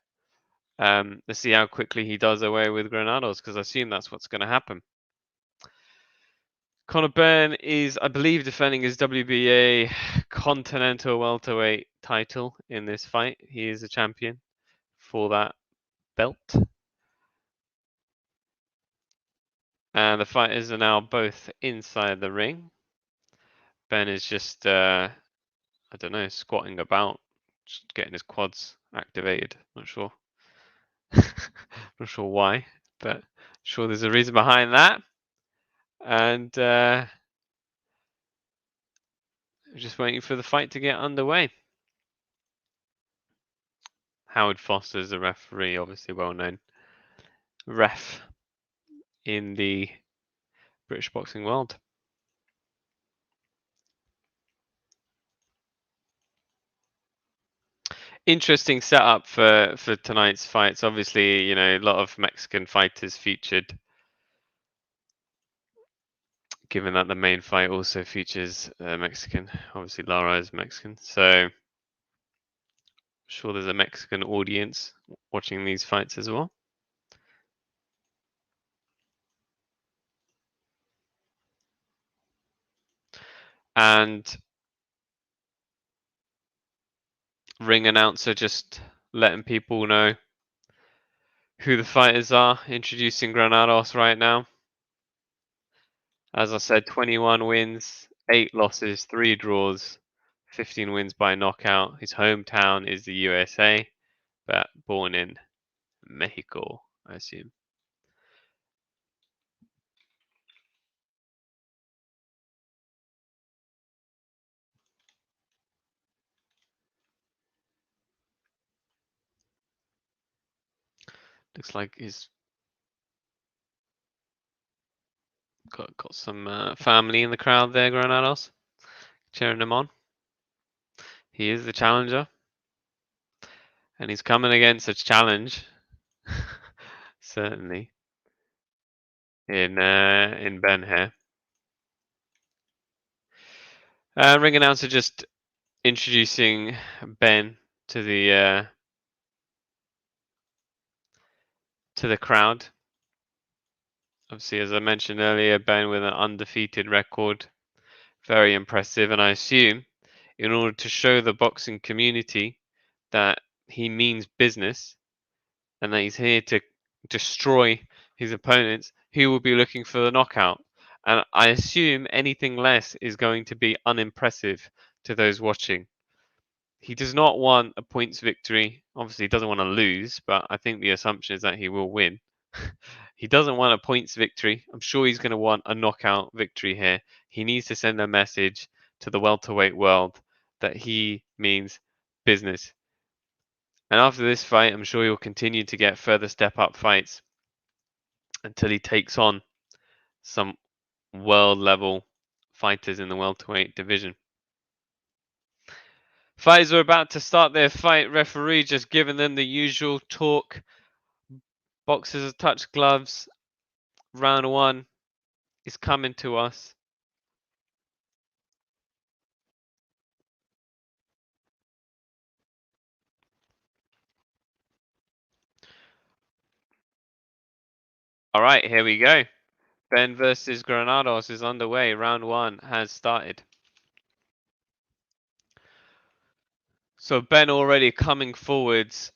Let's see how quickly he does away with Granados, because I assume that's what's going to happen. Conor Benn is, I believe, defending his WBA Continental Welterweight title in this fight. He is a champion for that belt. And the fighters are now both inside the ring. Ben is just, I don't know, squatting about, just getting his quads activated. Not sure. Not sure why, but I'm sure there's a reason behind that. And just waiting for the fight to get underway. Howard Foster is the referee, obviously well-known ref in the British boxing world. Interesting setup for tonight's fights. Obviously, you know, a lot of Mexican fighters featured, given that the main fight also features Mexican. Obviously, Lara is Mexican, so I'm sure there's a Mexican audience watching these fights as well. And ring announcer just letting people know who the fighters are, introducing Granados right now. As I said, 21 wins, 8 losses, 3 draws, 15 wins by knockout. His hometown is the USA, but born in Mexico, I assume. Looks like he's got some family in the crowd there, Granados, cheering him on. He is the challenger, and he's coming against a challenge, certainly, in Ben here. Ring announcer just introducing Ben to the crowd. Obviously, as I mentioned earlier, Ben with an undefeated record, very impressive. And I assume, in order to show the boxing community that he means business and that he's here to destroy his opponents, he will be looking for the knockout. And I assume anything less is going to be unimpressive to those watching. He does not want a points victory. Obviously, he doesn't want to lose, but I think the assumption is that he will win. He doesn't want a points victory. I'm sure he's going to want a knockout victory here. He needs to send a message to the welterweight world that he means business. And after this fight, I'm sure he'll continue to get further step-up fights until he takes on some world-level fighters in the welterweight division. Fighters are about to start their fight. Referee just giving them the usual talk. Boxers touch gloves. Round 1 is coming to us. All right, here we go. Ben versus Granados is underway. Round 1 has started. So Ben already coming forwards.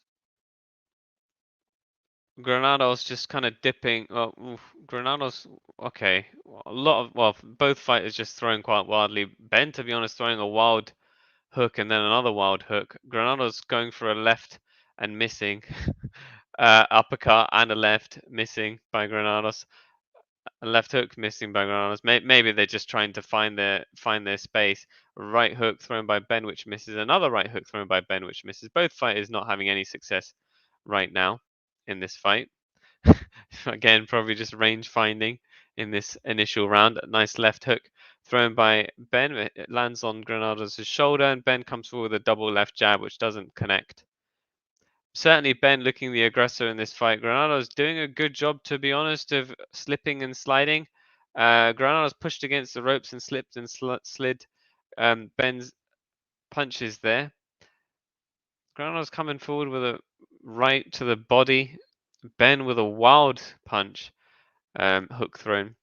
Granados just kind of dipping. Oh, Granados, okay. Both fighters just throwing quite wildly. Ben, to be honest, throwing a wild hook and then another wild hook. Granados going for a left and missing. Uppercut and a left missing by Granados. A left hook missing by Granados. Maybe they're just trying to find their space. Right hook thrown by Ben, which misses. Another right hook thrown by Ben, which misses. Both fighters not having any success right now. in this fight. Again, probably just range finding in this initial round. A nice left hook thrown by Ben. It lands on Granados' shoulder, and Ben comes forward with a double left jab, which doesn't connect. Certainly Ben looking the aggressor in this fight. Granados doing a good job, to be honest, of slipping and sliding. Granados pushed against the ropes and slipped and slid Ben's punches there. Granados coming forward with a right to the body. Ben with a wild punch, hook thrown.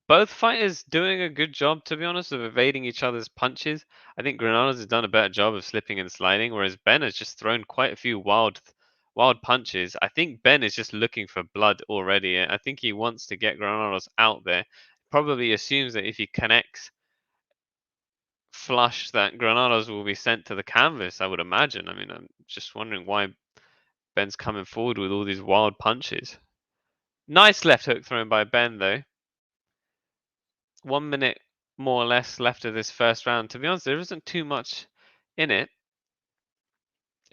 Both fighters doing a good job, to be honest, of evading each other's punches. I think Granados has done a better job of slipping and sliding, whereas Ben has just thrown quite a few wild punches. I think Ben is just looking for blood already. I think he wants to get Granados out there. Probably assumes that if he connects flush, that Granados will be sent to the canvas, I would imagine. I mean, I'm just wondering why Ben's coming forward with all these wild punches. Nice left hook thrown by Ben, though. 1 minute more or less left of this first round. To be honest, there isn't too much in it.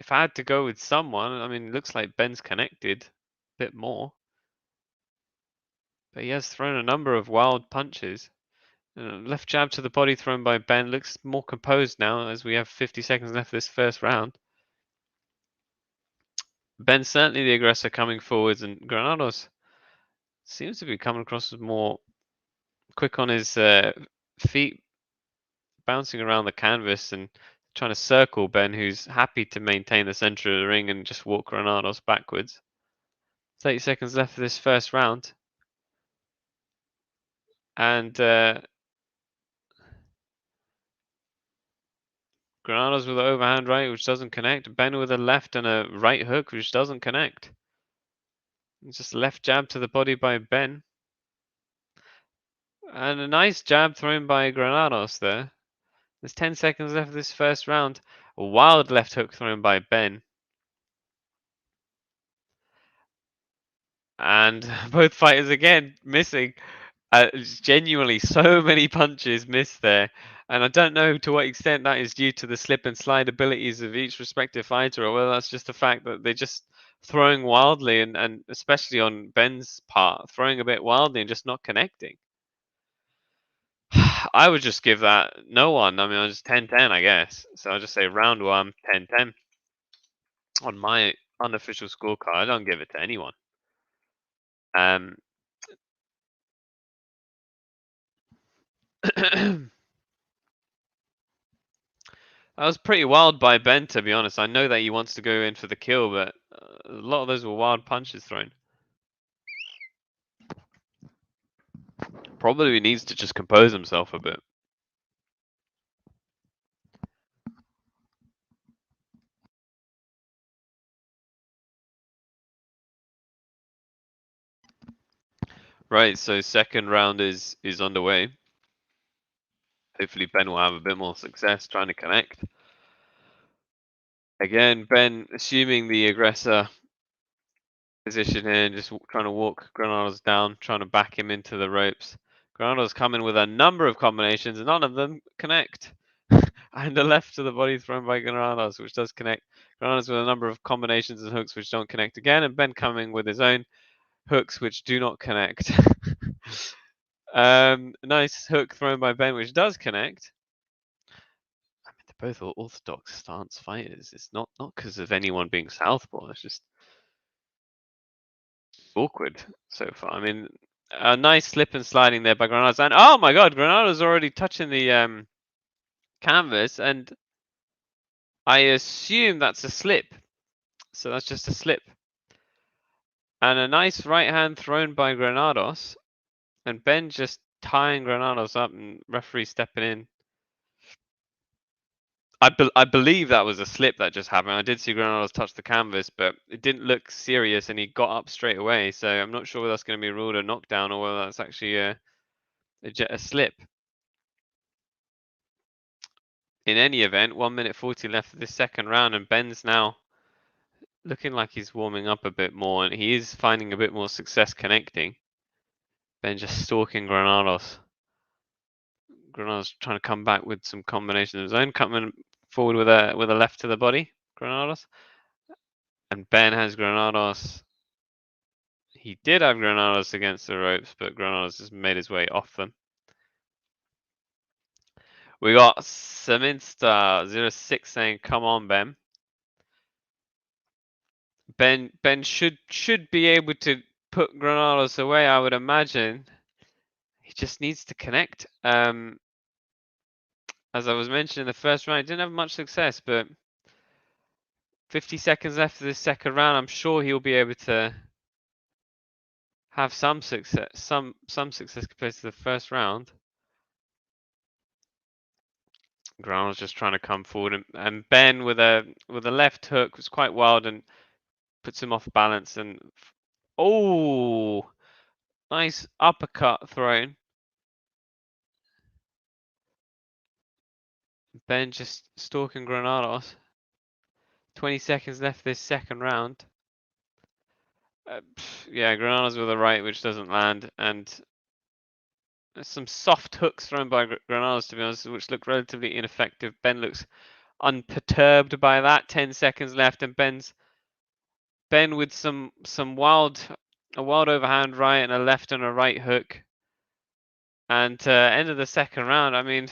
If I had to go with someone, I mean, it looks like Ben's connected a bit more. But he has thrown a number of wild punches. Left jab to the body thrown by Ben. Looks more composed now as we have 50 seconds left of this first round. Ben's certainly the aggressor coming forwards, and Granados seems to be coming across as more quick on his feet, bouncing around the canvas and trying to circle Ben, who's happy to maintain the center of the ring and just walk Granados backwards. 30 seconds left of this first round. And Granados with an overhand right, which doesn't connect. Ben with a left and a right hook, which doesn't connect. It's just left jab to the body by Ben. And a nice jab thrown by Granados there. There's 10 seconds left of this first round. A wild left hook thrown by Ben. And both fighters again missing. Genuinely, so many punches missed there. And I don't know to what extent that is due to the slip and slide abilities of each respective fighter, or whether that's just the fact that they're just throwing wildly, and especially on Ben's part, throwing a bit wildly and just not connecting. I would just give that no one. I mean, I'll just 10-10, I guess. So I'll just say round 1, 10-10. On my unofficial scorecard, I don't give it to anyone. That was pretty wild by Ben, to be honest. I know that he wants to go in for the kill, but a lot of those were wild punches thrown. Probably needs to just compose himself a bit. Right, so second round is underway. Hopefully Ben will have a bit more success trying to connect. Again, Ben assuming the aggressor position here and just trying to walk Granados down, trying to back him into the ropes. Granados coming with a number of combinations, and none of them connect. And a left to the body thrown by Granados, which does connect. Granados with a number of combinations and hooks which don't connect again, and Ben coming with his own hooks which do not connect. Nice hook thrown by Ben, which does connect. I mean, they're both orthodox stance fighters. It's not because of anyone being southpaw. It's just awkward so far. I mean, a nice slip and sliding there by Granados, and oh my God, Granados already touching the canvas, and I assume that's a slip. So that's just a slip. And a nice right hand thrown by Granados, and Ben just tying Granados up, and referee stepping in. I believe that was a slip that just happened. I did see Granados touch the canvas, but it didn't look serious, and he got up straight away. So I'm not sure whether that's going to be ruled a knockdown or whether that's actually a slip. In any event, 1 minute 40 left of this second round, and Ben's now looking like he's warming up a bit more, and he is finding a bit more success connecting. Ben just stalking Granados. Granados trying to come back with some combination of his own, coming forward with a left to the body, Granados. And Ben has Granados. He did have Granados against the ropes, but Granados has made his way off them. We got Seminster06 saying, "Come on, Ben." Ben should be able to put Granados away, I would imagine. He just needs to connect. As I was mentioning in the first round, he didn't have much success, but 50 seconds left of this second round, I'm sure he'll be able to have some success, some success compared to the first round. Granados just trying to come forward, and Ben with a left hook was quite wild and puts him off balance. And oh, nice uppercut thrown. Ben just stalking Granados. 20 seconds left this second round. Yeah, Granados with a right, which doesn't land, and there's some soft hooks thrown by Granados, to be honest, which look relatively ineffective. Ben looks unperturbed by that. 10 seconds left, and Ben with a wild overhand right and a left and a right hook. And end of the second round, I mean,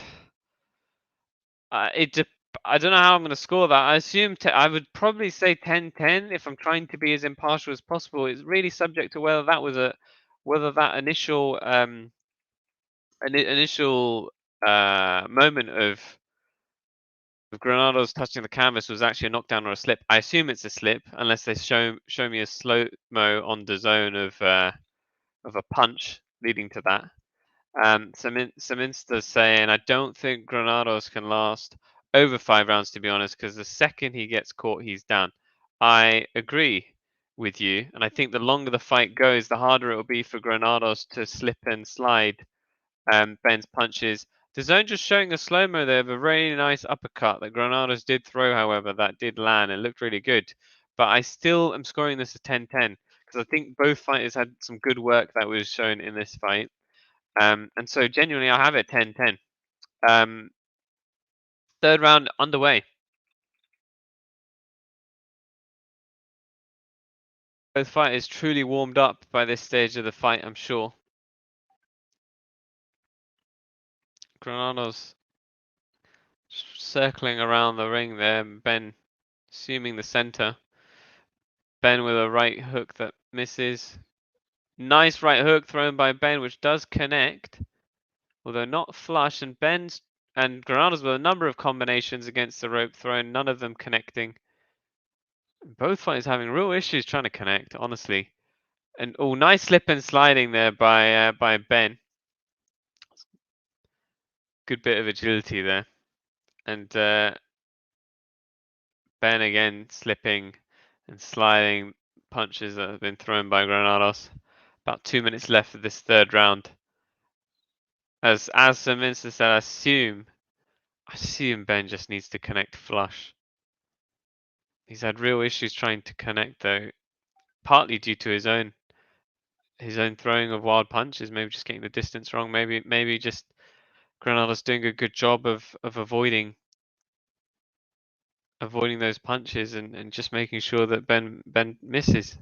I don't know how I'm going to score that. I assume I would probably say 10-10 if I'm trying to be as impartial as possible. It's really subject to whether that was whether that initial moment of Granados touching the canvas was actually a knockdown or a slip. I assume it's a slip unless they show me a slow-mo on DAZN of a punch leading to that. Seminster's saying, I don't think Granados can last over 5 rounds, to be honest, because the second he gets caught, he's down. I agree with you, and I think the longer the fight goes, the harder it will be for Granados to slip and slide Ben's punches. DAZN just showing a slow-mo there of a very nice uppercut that Granados did throw, however, that did land. It looked really good. But I still am scoring this a 10-10, because I think both fighters had some good work that was shown in this fight. And so genuinely, I have it 10-10. Third round underway. Both fighters truly warmed up by this stage of the fight, I'm sure. Granados circling around the ring there. Ben assuming the center. Ben with a right hook that misses. Nice right hook thrown by Ben, which does connect, although not flush. And Granados with a number of combinations against the rope thrown, none of them connecting. Both fighters having real issues trying to connect, honestly. And oh, nice slip and sliding there by Ben. Good bit of agility there. And Ben again slipping and sliding punches that have been thrown by Granados. About 2 minutes left of this third round. As Sir Minster said, I assume Ben just needs to connect flush. He's had real issues trying to connect though, partly due to his own throwing of wild punches, maybe just getting the distance wrong, maybe just Granados doing a good job of avoiding those punches and just making sure that Ben misses.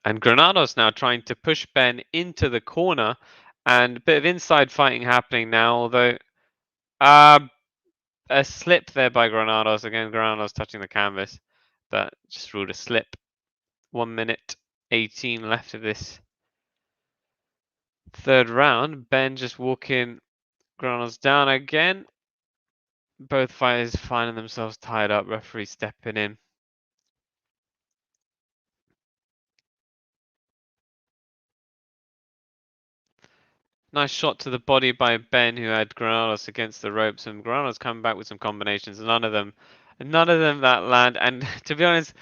And Granados now trying to push Ben into the corner, and a bit of inside fighting happening now, although a slip there by Granados. Again, Granados touching the canvas, but just ruled a slip. 1 minute 18 left of this third round. Ben just walking Granados down again. Both fighters finding themselves tied up, referee stepping in. Nice shot to the body by Ben, who had Granados against the ropes, and Granados coming back with some combinations. None of them that land. And to be honest,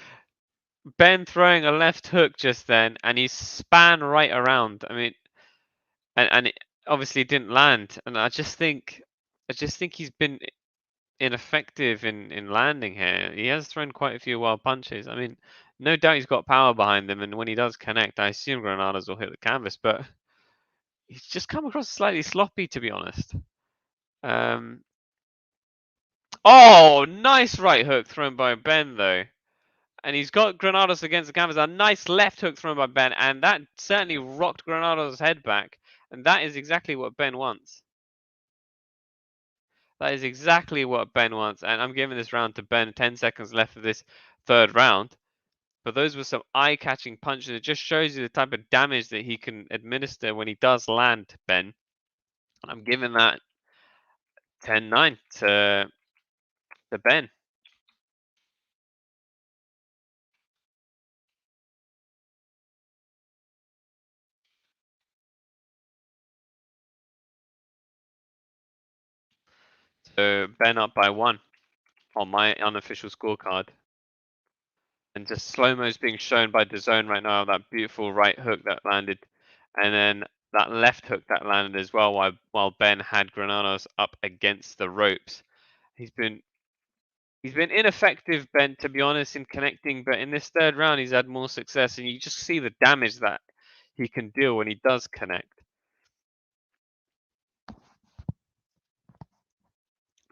Ben throwing a left hook just then, and he span right around. I mean, and it obviously didn't land. And I just think he's been ineffective in landing here. He has thrown quite a few wild punches. I mean, no doubt he's got power behind him, and when he does connect, I assume Granados will hit the canvas, but he's just come across slightly sloppy, to be honest. Oh, nice right hook thrown by Ben though. And he's got Granados against the canvas. A nice left hook thrown by Ben, and that certainly rocked Granados' head back. And that is exactly what Ben wants. That is exactly what Ben wants. And I'm giving this round to Ben. 10 seconds left of this third round. But those were some eye-catching punches. It just shows you the type of damage that he can administer when he does land, Ben. And I'm giving that 10-9 to Ben. So Ben up by 1 on my unofficial scorecard. And just slow-mo's being shown by DAZN right now, that beautiful right hook that landed. And then that left hook that landed as well while Ben had Granados up against the ropes. He's been ineffective, Ben, to be honest, in connecting, but in this third round he's had more success, and you just see the damage that he can deal when he does connect.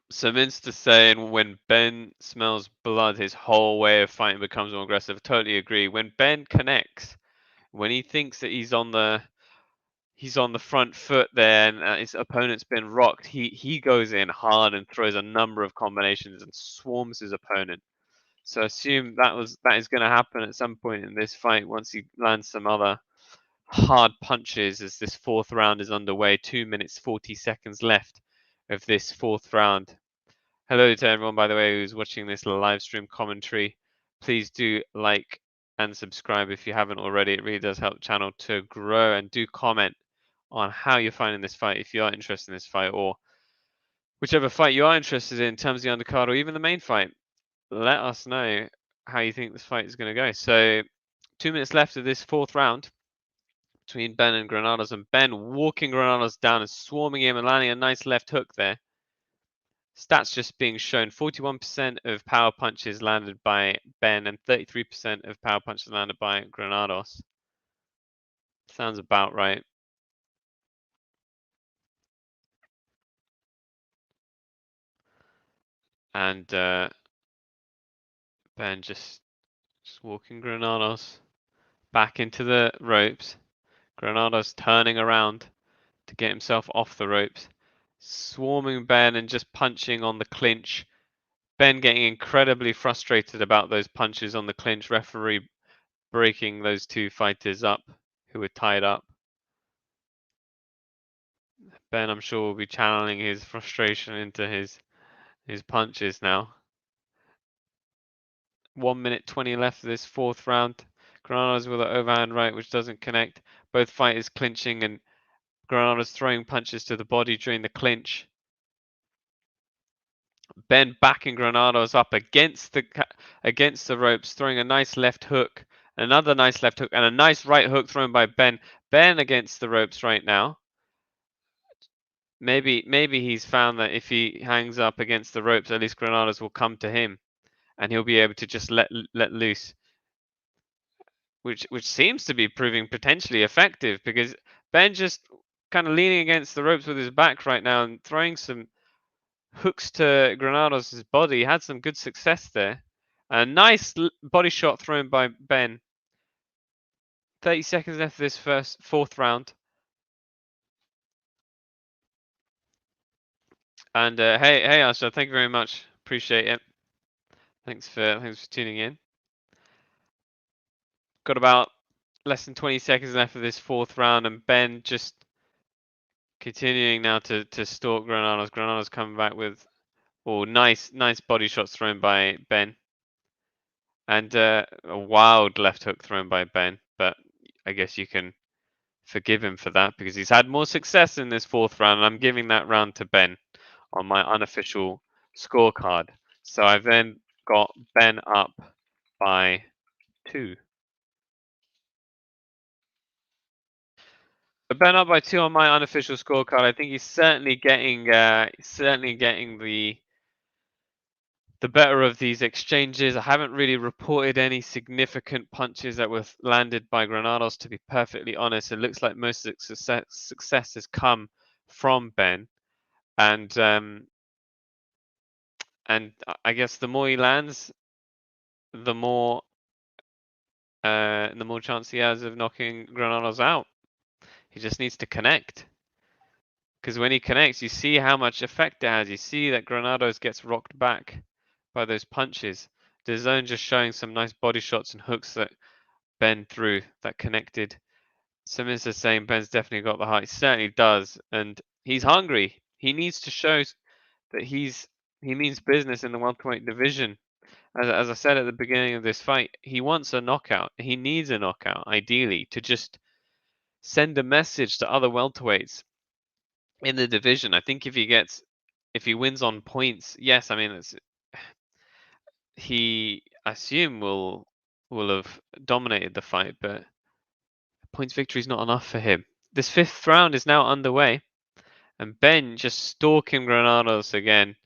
So Minster saying when Ben smells blood, his whole way of fighting becomes more aggressive. Totally agree. When Ben connects, when he thinks that he's on the front foot there and his opponent's been rocked, he goes in hard and throws a number of combinations and swarms his opponent. So assume that is going to happen at some point in this fight once he lands some other hard punches as this fourth round is underway. 2 minutes 40 seconds left of this fourth round. Hello to everyone, by the way, who's watching this live stream commentary. Please do like and subscribe if you haven't already. It really does help the channel to grow, and do comment on how you're finding this fight if you are interested in this fight, or whichever fight you are interested in terms of the undercard or even the main fight. Let us know how you think this fight is going to go. So 2 minutes left of this fourth round between Ben and Granados, and Ben walking Granados down and swarming him and landing a nice left hook there. Stats just being shown: 41% of power punches landed by Ben and 33% of power punches landed by Granados. Sounds about right. And Ben just walking Granados back into the ropes. Granados turning around to get himself off the ropes, swarming Ben and just punching on the clinch. Ben getting incredibly frustrated about those punches on the clinch. Referee breaking those two fighters up who were tied up. Ben, I'm sure, will be channeling his frustration into his punches now. 1 minute 20 left of this fourth round. Granados with an overhand right, which doesn't connect. Both fighters clinching, and Granados throwing punches to the body during the clinch. Ben backing Granados up against the ropes, throwing a nice left hook, another nice left hook, and a nice right hook thrown by Ben. Ben against the ropes right now. Maybe he's found that if he hangs up against the ropes, at least Granados will come to him, and he'll be able to just let loose, which seems to be proving potentially effective, because Ben just kind of leaning against the ropes with his back right now and throwing some hooks to Granados' body. Had some good success there. A nice body shot thrown by Ben. 30 seconds left of this fourth round. And hey Asha, thank you very much. Appreciate it. Thanks for tuning in. Got about less than 20 seconds left of this fourth round, and Ben just continuing now to stalk Granados. Granados coming back with nice body shots thrown by Ben. And a wild left hook thrown by Ben, but I guess you can forgive him for that because he's had more success in this fourth round, and I'm giving that round to Ben on my unofficial scorecard. So I've then got Ben up by 2. But Ben up by 2 on my unofficial scorecard. I think he's certainly getting the better of these exchanges. I haven't really reported any significant punches that were landed by Granados, to be perfectly honest. It looks like most of the success has come from Ben. And And I guess the more he lands, the more chance he has of knocking Granados out. He just needs to connect. Because when he connects, you see how much effect it has. You see that Granados gets rocked back by those punches. DAZN just showing some nice body shots and hooks that Benn threw that connected. Simmons is saying Ben's definitely got the height. He certainly does. And he's hungry. He needs to show that he means business in the welterweight division. As I said at the beginning of this fight, he wants a knockout. He needs a knockout, ideally, to just send a message to other welterweights in the division. I think if he wins on points, yes, I mean I assume will have dominated the fight, but points victory is not enough for him. This 5th round is now underway, and Benn just stalking Granados again.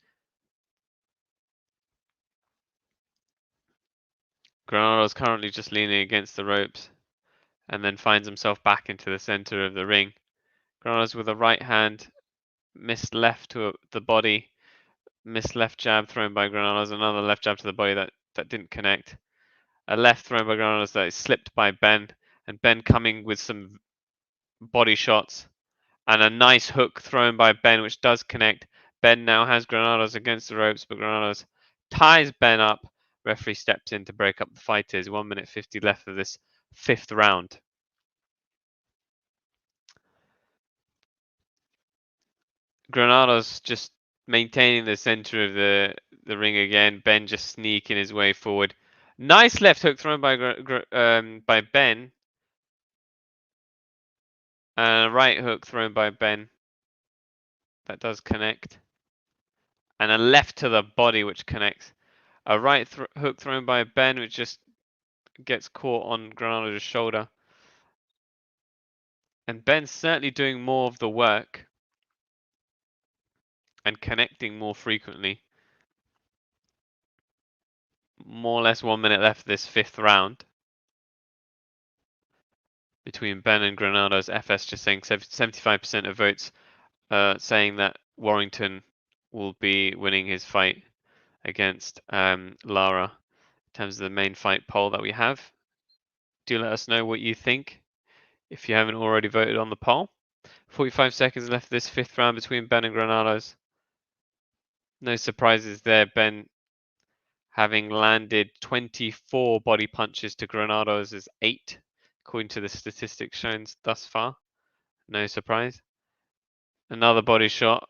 Granados currently just leaning against the ropes, and then finds himself back into the center of the ring. Granados with a right hand, missed left to the body, missed left jab thrown by Granados, another left jab to the body that didn't connect. A left thrown by Granados that is slipped by Benn, and Benn coming with some body shots, and a nice hook thrown by Benn, which does connect. Benn now has Granados against the ropes, but Granados ties Benn up. Referee steps in to break up the fighters. 1 minute 50 left of this 5th round. Granados just maintaining the center of the ring again. Benn just sneaking his way forward. Nice left hook thrown by Benn. And a right hook thrown by Benn. That does connect. And a left to the body which connects. A right hook thrown by Benn which just gets caught on Granados' shoulder. And Benn's certainly doing more of the work and connecting more frequently. More or less 1 minute left of this 5th round between Benn and Granados. FS just saying 75% of votes saying that Warrington will be winning his fight against Lara in terms of the main fight poll that we have. Do let us know what you think if you haven't already voted on the poll. 45 seconds left of this 5th round between Benn and Granados. No surprises there. Benn having landed 24 body punches to Granados' 8, according to the statistics shown thus far. No surprise. Another body shot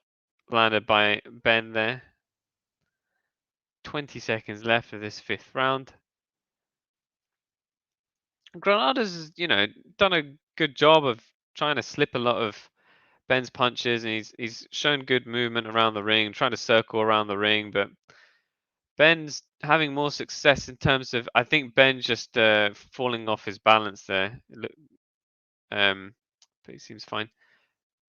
landed by Benn there. 20 seconds left of this 5th round. Granados has, done a good job of trying to slip a lot of Benn's punches, and he's shown good movement around the ring, trying to circle around the ring, but Benn's having more success in terms of, I think Benn just falling off his balance there. But he seems fine.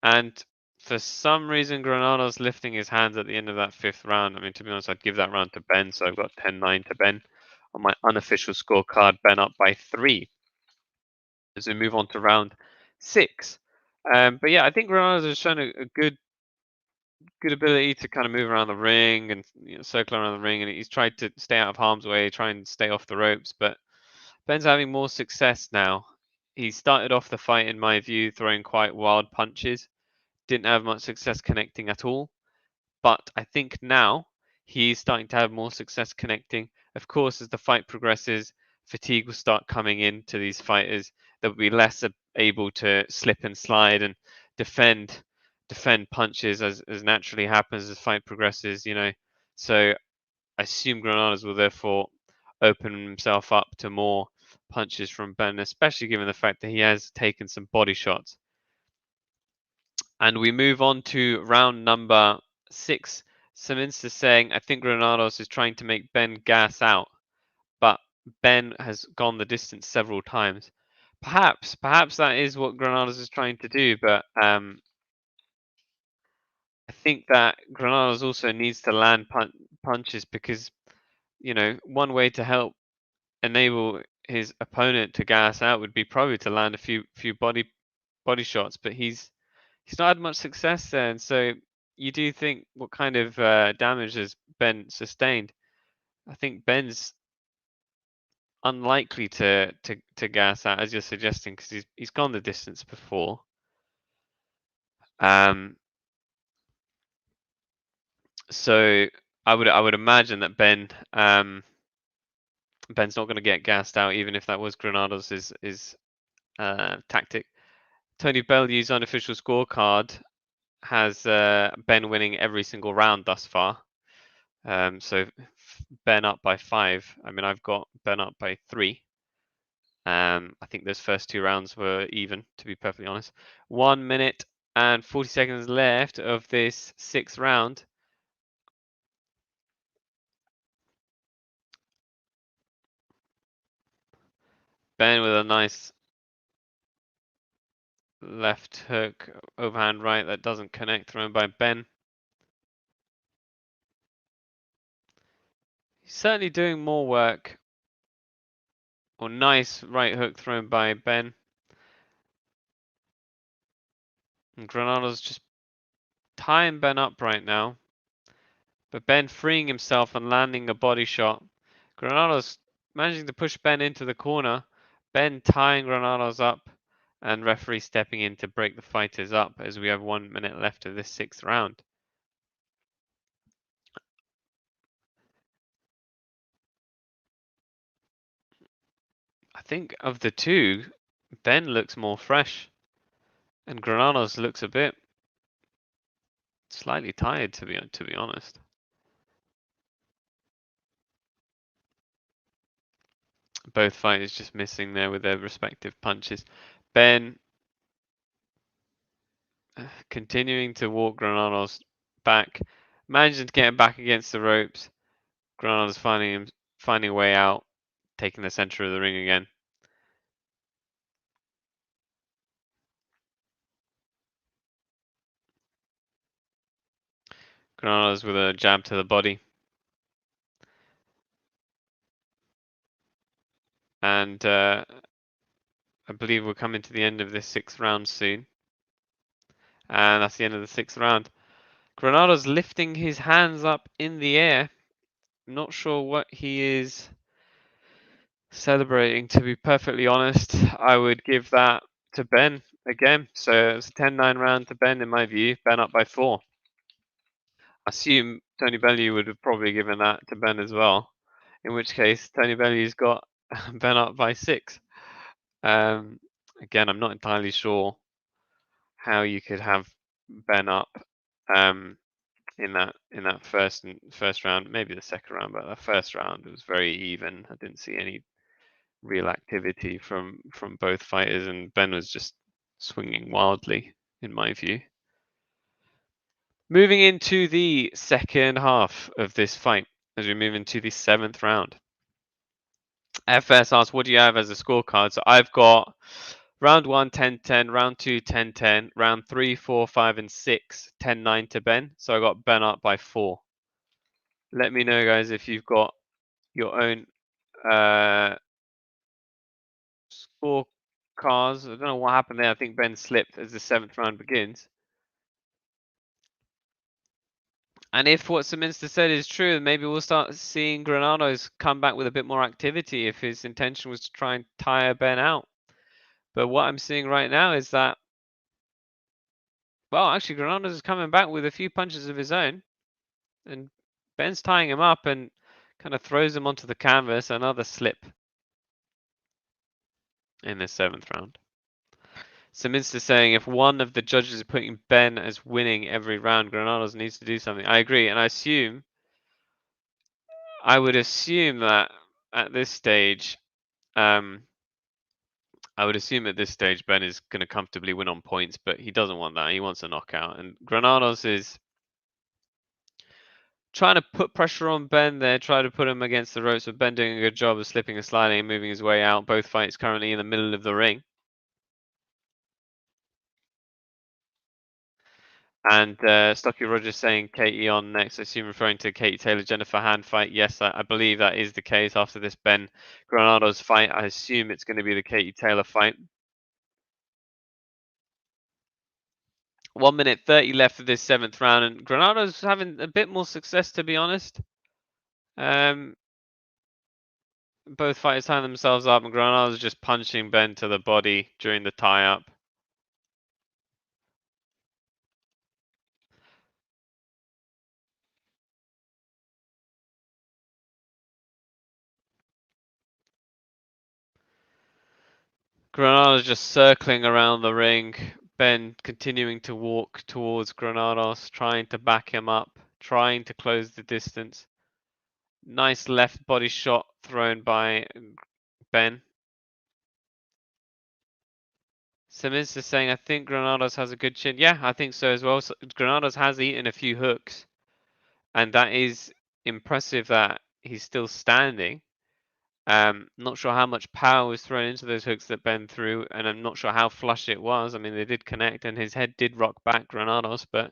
And for some reason, Granados lifting his hands at the end of that 5th round. I mean, to be honest, I'd give that round to Benn, so I've got 10-9 to Benn. On my unofficial scorecard, Benn up by 3. As we move on to round 6. But yeah, I think Granados has shown a good ability to kind of move around the ring and circle around the ring, and he's tried to stay out of harm's way, try and stay off the ropes. But Benn's having more success now. He started off the fight, in my view, throwing quite wild punches. Didn't have much success connecting at all. But I think now he's starting to have more success connecting. Of course, as the fight progresses, fatigue will start coming into these fighters. They'll be less able to slip and slide and defend punches as naturally happens as fight progresses, So I assume Granados will therefore open himself up to more punches from Benn, especially given the fact that he has taken some body shots. And we move on to round number 6. Simmons is saying, I think Granados is trying to make Benn gas out, but Benn has gone the distance several times. Perhaps that is what Granados is trying to do, but I think that Granados also needs to land punches because, one way to help enable his opponent to gas out would be probably to land a few body shots, but he's not had much success there, and so you do think, what kind of damage has Benn sustained? I think Benn's unlikely to gas out, as you're suggesting, because he's gone the distance before. So I would imagine that Benn Ben's not going to get gassed out, even if that was Granados' tactic. Tony Bellew's unofficial scorecard has Benn winning every single round thus far. So Benn up by 5. I mean, I've got Benn up by 3. I think those first 2 rounds were even, to be perfectly honest. 1 minute and 40 seconds left of this 6th round. Benn with a nice left hook, overhand right that doesn't connect, thrown by Benn. He's certainly doing more work. Or nice right hook thrown by Benn. And Granados just tying Benn up right now. But Benn freeing himself and landing a body shot. Granados managing to push Benn into the corner. Benn tying Granados up. And referee stepping in to break the fighters up as we have 1 minute left of this 6th round. I think of the two, Benn looks more fresh. And Granados looks a bit slightly tired, to be honest. Both fighters just missing there with their respective punches. Benn continuing to walk Granados back, managing to get him back against the ropes. Granados finding a way out, taking the center of the ring again. Granados with a jab to the body. And I believe we're coming to the end of this 6th round soon. And that's the end of the 6th round. Granados lifting his hands up in the air. Not sure what he is celebrating, to be perfectly honest. I would give that to Benn again. So it's a 10-9 round to Benn in my view. Benn up by 4. I assume Tony Bellew would have probably given that to Benn as well. In which case, Tony Bellew's got Benn up by 6. Again, I'm not entirely sure how you could have Benn up in that first round, maybe the second round, but the first round it was very even. I didn't see any real activity from both fighters, and Benn was just swinging wildly, in my view. Moving into the second half of this fight, as we move into the 7th round. FS asks, what do you have as a scorecard? So I've got round 1, 10-10, round 2, 10-10, round 3, 4, 5, and 6, 10-9 to Benn. So I got Benn up by 4. Let me know, guys, if you've got your own scorecards. I don't know what happened there. I think Benn slipped as the 7th round begins. And if what Seminster said is true, maybe we'll start seeing Granados come back with a bit more activity if his intention was to try and tire Benn out. But what I'm seeing right now is that, well, actually Granados is coming back with a few punches of his own. And Benn's tying him up and kind of throws him onto the canvas. Another slip in the 7th round. Seminster saying if one of the judges is putting Benn as winning every round, Granados needs to do something. I agree, and I would assume that at this stage, Benn is going to comfortably win on points, but he doesn't want that. He wants a knockout, and Granados is trying to put pressure on Benn there, try to put him against the ropes, but Benn doing a good job of slipping and sliding and moving his way out. Both fights currently in the middle of the ring. And Stocky Rogers saying Katie on next. I assume referring to Katie Taylor Jennifer Hand fight. Yes, I believe that is the case after this Benn Granados fight. I assume it's going to be the Katie Taylor fight. 1 minute 30 left of this 7th round, and Granados having a bit more success, to be honest. Both fighters tying themselves up, and Granados just punching Benn to the body during the tie-up. Granados just circling around the ring. Benn continuing to walk towards Granados, trying to back him up, trying to close the distance. Nice left body shot thrown by Benn. Simmons is saying, I think Granados has a good chin. Yeah, I think so as well. So Granados has eaten a few hooks, and that is impressive that he's still standing. Not sure how much power was thrown into those hooks that Benn threw, and I'm not sure how flush it was. I mean, they did connect, and his head did rock back Granados, but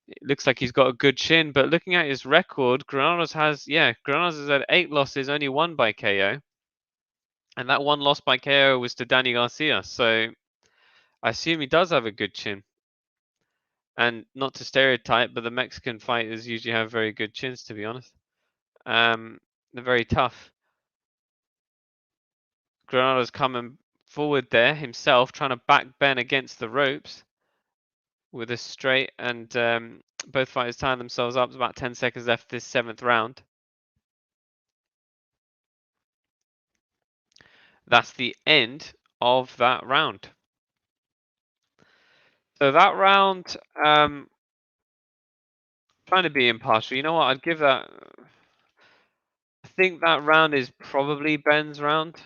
it looks like he's got a good chin. But looking at his record, Granados has had 8 losses, only 1 by KO. And that 1 loss by KO was to Danny Garcia, so I assume he does have a good chin. And not to stereotype, but the Mexican fighters usually have very good chins, to be honest. They're very tough. Granados coming forward there himself, trying to back Benn against the ropes with a straight, and both fighters tying themselves up. There's about 10 seconds left this 7th round. That's the end of that round. So that round, trying to be impartial. You know what? I'd give that. I think that round is probably Benn's round,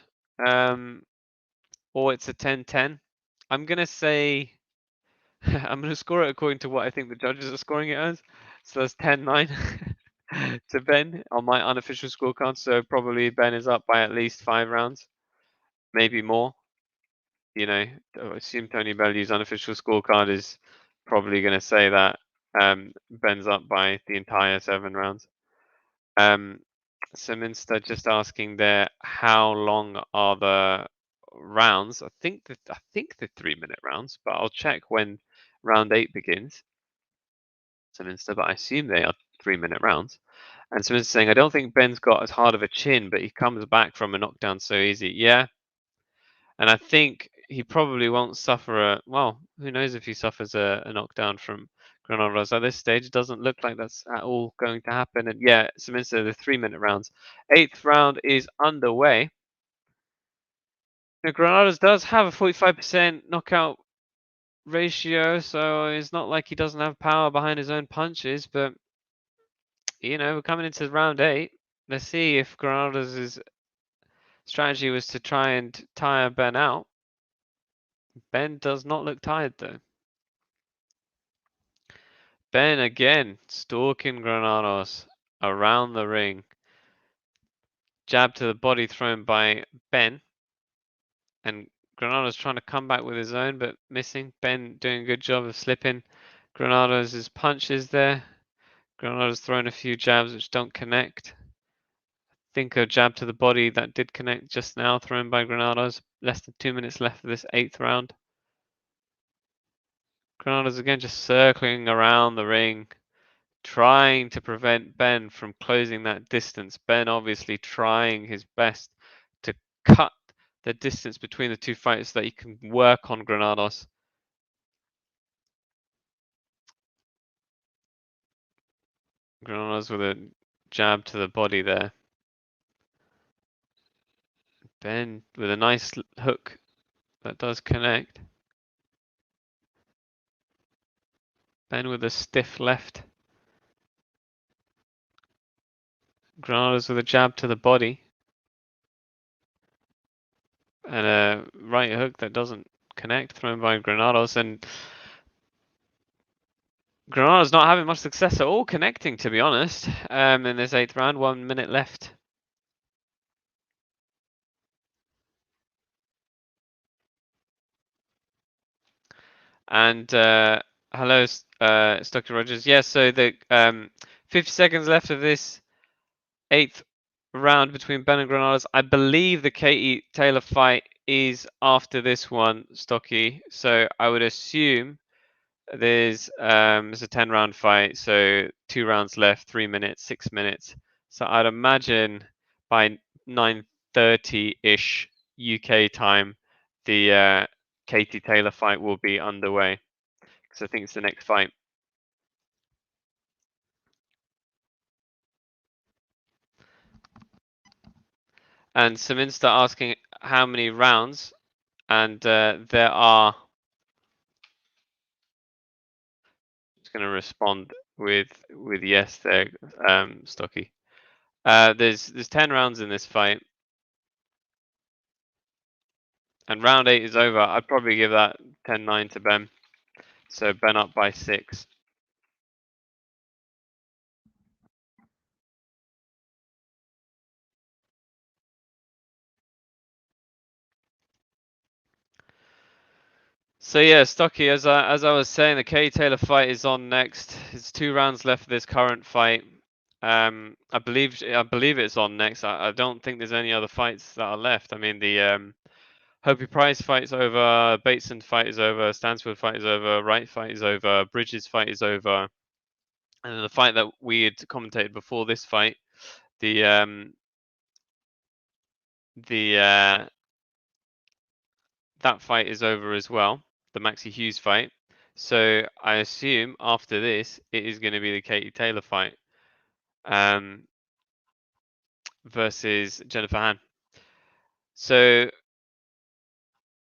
or it's a 10-10. I'm gonna say. I'm going to score it according to what I think the judges are scoring it as. So that's 10-9 to Benn on my unofficial scorecard. So probably Benn is up by at least 5 rounds, maybe more. You know, I assume Tony Bellew's unofficial scorecard is probably going to say that Benn's up by the entire 7 rounds. Siminster just asking there, how long are the rounds? I think the 3-minute rounds, but I'll check when round 8 begins. Siminster, but I assume they are 3-minute rounds. And Siminster saying, I don't think Benn's got as hard of a chin, but he comes back from a knockdown so easy. Yeah. And I think he probably won't suffer a, well, who knows if he suffers a knockdown from Granados at this stage. It doesn't look like that's at all going to happen. And yeah, Siminster, the 3-minute rounds. 8th round is underway. Now, Granados does have a 45% knockout ratio, so it's not like he doesn't have power behind his own punches, but you know, we're coming into round 8. Let's see if Granados' strategy was to try and tire Benn out. Benn does not look tired though. Benn again stalking Granados around the ring. Jab to the body thrown by Benn. And Granados trying to come back with his own, but missing. Benn doing a good job of slipping Granados' punches there. Granados throwing a few jabs which don't connect. I think a jab to the body that did connect just now, thrown by Granados. Less than 2 minutes left of this 8th round. Granados again just circling around the ring, trying to prevent Benn from closing that distance. Benn obviously trying his best to cut the distance between the two fighters so that he can work on Granados. Granados with a jab to the body there. Benn with a nice hook that does connect. Benn with a stiff left. Granados with a jab to the body. And a right hook that doesn't connect, thrown by Granados. And Granados not having much success at all connecting, to be honest, in this 8th round. 1 minute left. And hello, Stockton Rogers. Yeah, so the 50 seconds left of this 8th round between Benn and Granados. I believe the Katie Taylor fight is after this one, Stocky. So I would assume There's it's a 10-round fight, so 2 rounds left, 3 minutes, 6 minutes. So I'd imagine by 9:30-ish UK time, the Katie Taylor fight will be underway, because I think it's the next fight. And Saminsta asking how many rounds, and there are. Just going to respond with yes there, Stocky. There's 10 rounds in this fight, and round 8 is over. I'd probably give that 10-9 to Ben. So Ben up by 6. So yeah, Stocky, as I was saying, the Katie Taylor fight is on next. It's 2 rounds left for this current fight. I believe it's on next. I don't think there's any other fights that are left. I mean, the Hopey Price fight's over, Bateson fight is over, Stansfield fight is over, Wright fight is over, Bridges fight is over, and then the fight that we had commentated before this fight, the that fight is over as well, the Maxi Hughes fight. So I assume after this, it is going to be the Katie Taylor fight versus Jennifer Han. So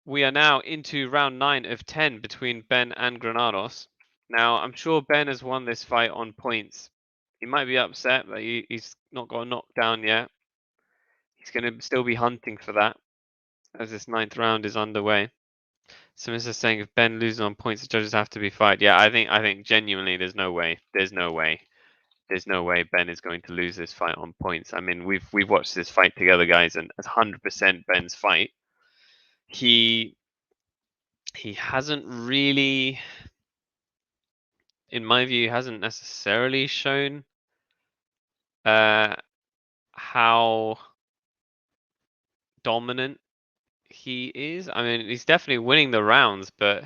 we are now into round 9 of 10 between Ben and Granados. Now, I'm sure Ben has won this fight on points. He might be upset that he's not got a knockdown yet. He's going to still be hunting for that as this 9th round is underway. So Mr. saying if Ben loses on points, the judges have to be fired. Yeah, I think genuinely there's no way. There's no way Ben is going to lose this fight on points. I mean, we've watched this fight together, guys, and it's 100% Ben's fight. He hasn't really, in my view, hasn't necessarily shown how dominant he is. I mean, he's definitely winning the rounds, but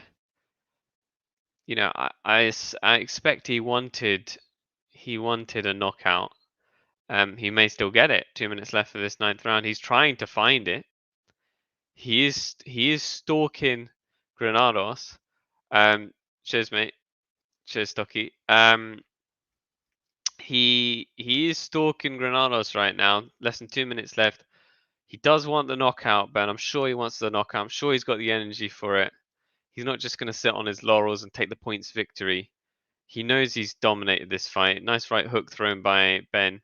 you know, I expect he wanted a knockout. He may still get it. 2 minutes left for this 9th round. He's trying to find it. He is stalking Granados. Cheers, mate. Cheers, Stocky. He is stalking Granados right now. Less than 2 minutes left. He does want the knockout, Ben. I'm sure he wants the knockout. I'm sure he's got the energy for it. He's not just going to sit on his laurels and take the points victory. He knows he's dominated this fight. Nice right hook thrown by Ben.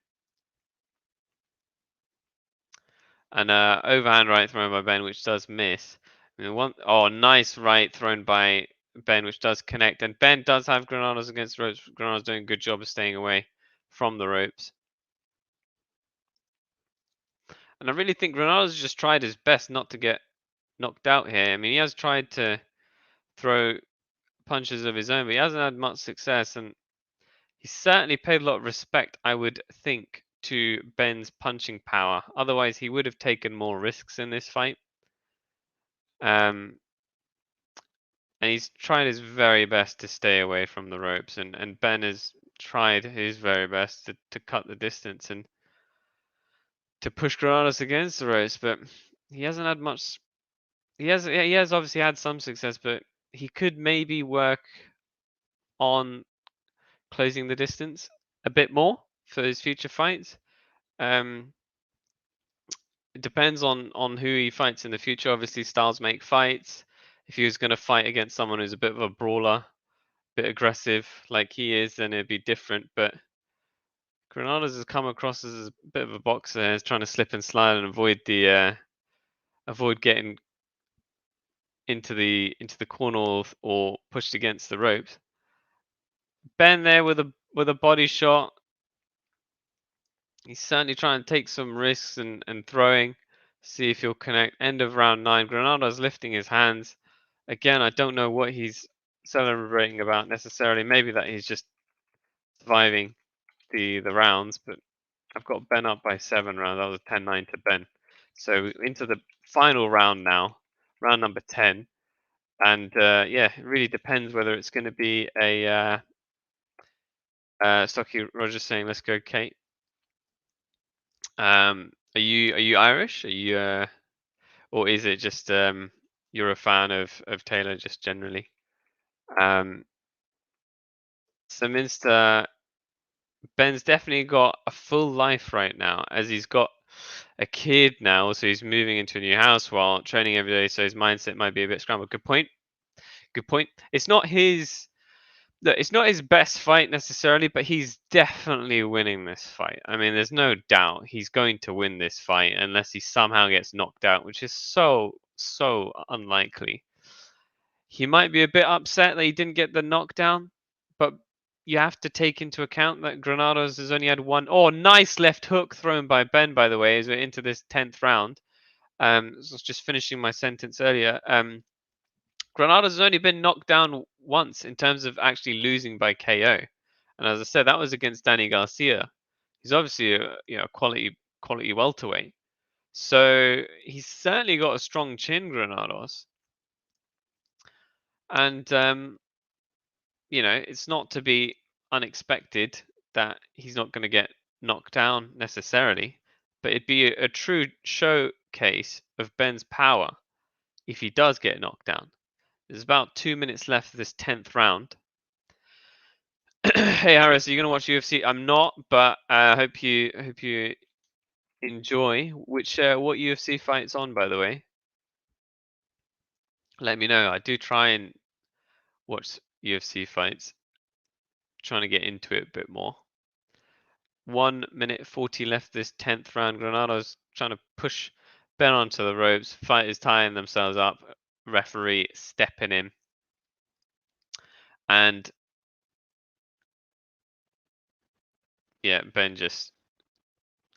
And overhand right thrown by Ben, which does miss. I mean, nice right thrown by Ben, which does connect. And Ben does have Granados against ropes. Granados doing a good job of staying away from the ropes. And I really think Granados just tried his best not to get knocked out here. I mean, he has tried to throw punches of his own, but he hasn't had much success. And he certainly paid a lot of respect, I would think, to Ben's punching power. Otherwise, he would have taken more risks in this fight. And he's tried his very best to stay away from the ropes. And Ben has tried his very best to cut the distance and to push Granados against the ropes. But he hasn't had much. He has obviously had some success, but he could maybe work on closing the distance a bit more for his future fights. It depends on who he fights in the future. Obviously, styles make fights. If he was going to fight against someone who's a bit of a brawler, a bit aggressive like he is, then it'd be different. But Granados has come across as a bit of a boxer. He's trying to slip and slide and avoid getting into the corner or pushed against the ropes. Ben there with a body shot. He's certainly trying to take some risks and throwing. See if he'll connect. End of round 9. Granados lifting his hands. Again, I don't know what he's celebrating about necessarily. Maybe that he's just surviving the rounds, but I've got Ben up by 7 rounds. That was a 10-9 to Ben. So into the final round now, round number 10. And yeah, it really depends whether it's going to be a Stocky Rogers saying, "Let's go, Kate." Are you Irish? Are you or is it just you're a fan of Taylor just generally? So Minster, Ben's definitely got a full life right now, as he's got a kid now, so he's moving into a new house while training every day. So his mindset might be a bit scrambled. Good point. Good point. It's not his. Look, it's not his best fight necessarily, but he's definitely winning this fight. I mean, there's no doubt he's going to win this fight unless he somehow gets knocked out, which is so unlikely. He might be a bit upset that he didn't get the knockdown, but you have to take into account that Granados has only had one. Oh, nice left hook thrown by Ben, by the way, as we're into this 10th round. I was just finishing my sentence earlier. Granados has only been knocked down once in terms of actually losing by KO, and as I said, that was against Danny Garcia. He's obviously a quality welterweight, so he's certainly got a strong chin, Granados, and it's not to be unexpected that he's not going to get knocked down necessarily, but it'd be a true showcase of Ben's power if he does get knocked down. There's about 2 minutes left of this 10th round. Hey Harris, are you gonna watch UFC? I'm not, but I hope you enjoy. Which what UFC fight's on, by the way? Let me know. I do try and watch UFC fights, trying to get into it a bit more. 1 minute 40 left this 10th round. Granados trying to push Ben onto the ropes. Fighters tying themselves up. Referee stepping in. And yeah, Ben just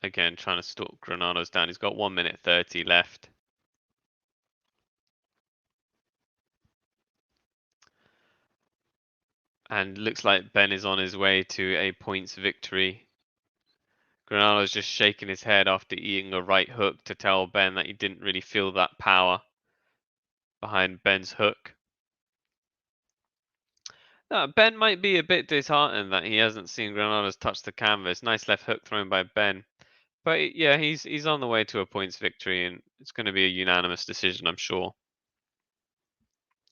again trying to stalk Granados down. He's got 1 minute 30 left. And looks like Ben is on his way to a points victory. Granados just shaking his head after eating a right hook to tell Ben that he didn't really feel that power behind Ben's hook. No, Ben might be a bit disheartened that he hasn't seen Granados touch the canvas. Nice left hook thrown by Ben. But yeah, he's on the way to a points victory, and it's going to be a unanimous decision, I'm sure.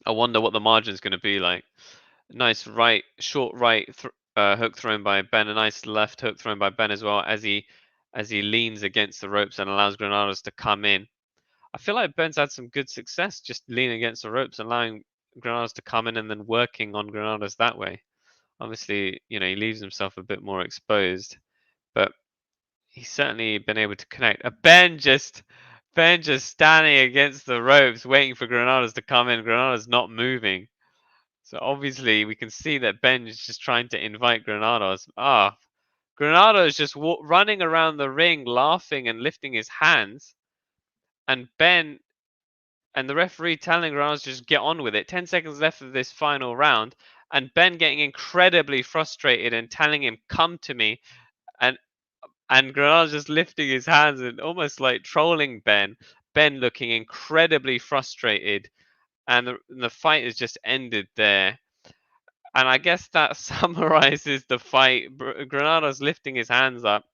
I wonder what the margin is going to be like. Nice right, short right hook thrown by Ben. A nice left hook thrown by Ben as well as he leans against the ropes and allows Granados to come in. I feel like Ben's had some good success just leaning against the ropes, allowing Granados to come in and then working on Granados that way. Obviously, he leaves himself a bit more exposed, but he's certainly been able to connect. Ben just standing against the ropes, waiting for Granados to come in. Granados not moving. So obviously we can see that Ben is just trying to invite Granados. Granados just running around the ring, laughing and lifting his hands, and Ben and the referee telling Granados to just get on with it. 10 seconds left of this final round, and Ben getting incredibly frustrated and telling him, "Come to me," and Granados just lifting his hands and almost like trolling Ben. Ben looking incredibly frustrated, and the fight has just ended there. And I guess that summarizes the fight. Granados lifting his hands up.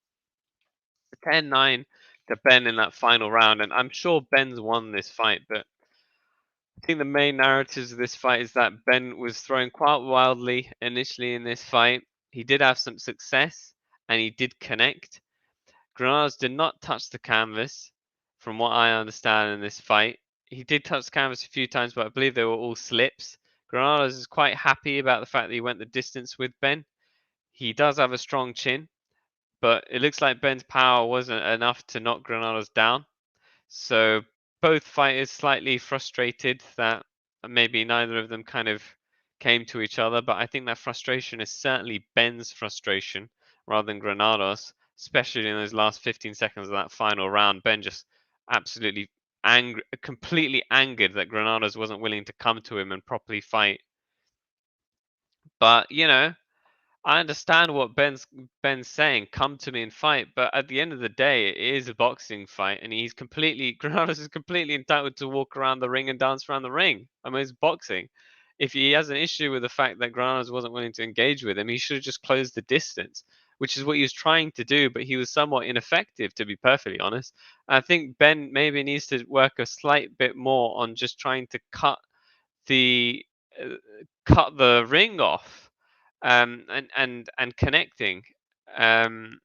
10-9 to Ben in that final round. And I'm sure Ben's won this fight, but I think the main narratives of this fight is that Ben was throwing quite wildly initially in this fight. He did have some success and he did connect. Granados did not touch the canvas, from what I understand in this fight. He did touch the canvas a few times, but I believe they were all slips. Granados is quite happy about the fact that he went the distance with Ben. He does have a strong chin, but it looks like Ben's power wasn't enough to knock Granados down. So both fighters slightly frustrated that maybe neither of them kind of came to each other, but I think that frustration is certainly Ben's frustration rather than Granados, especially in those last 15 seconds of that final round. Ben just absolutely angry, completely angered that Granados wasn't willing to come to him and properly fight. But I understand what Ben's saying. Come to me and fight, but at the end of the day, it is a boxing fight, and Granados is completely entitled to walk around the ring and dance around the ring. I mean, it's boxing. If he has an issue with the fact that Granados wasn't willing to engage with him, he should have just closed the distance, which is what he was trying to do, but he was somewhat ineffective, to be perfectly honest. I think Ben maybe needs to work a slight bit more on just trying to the uh, cut the ring off, and connecting. And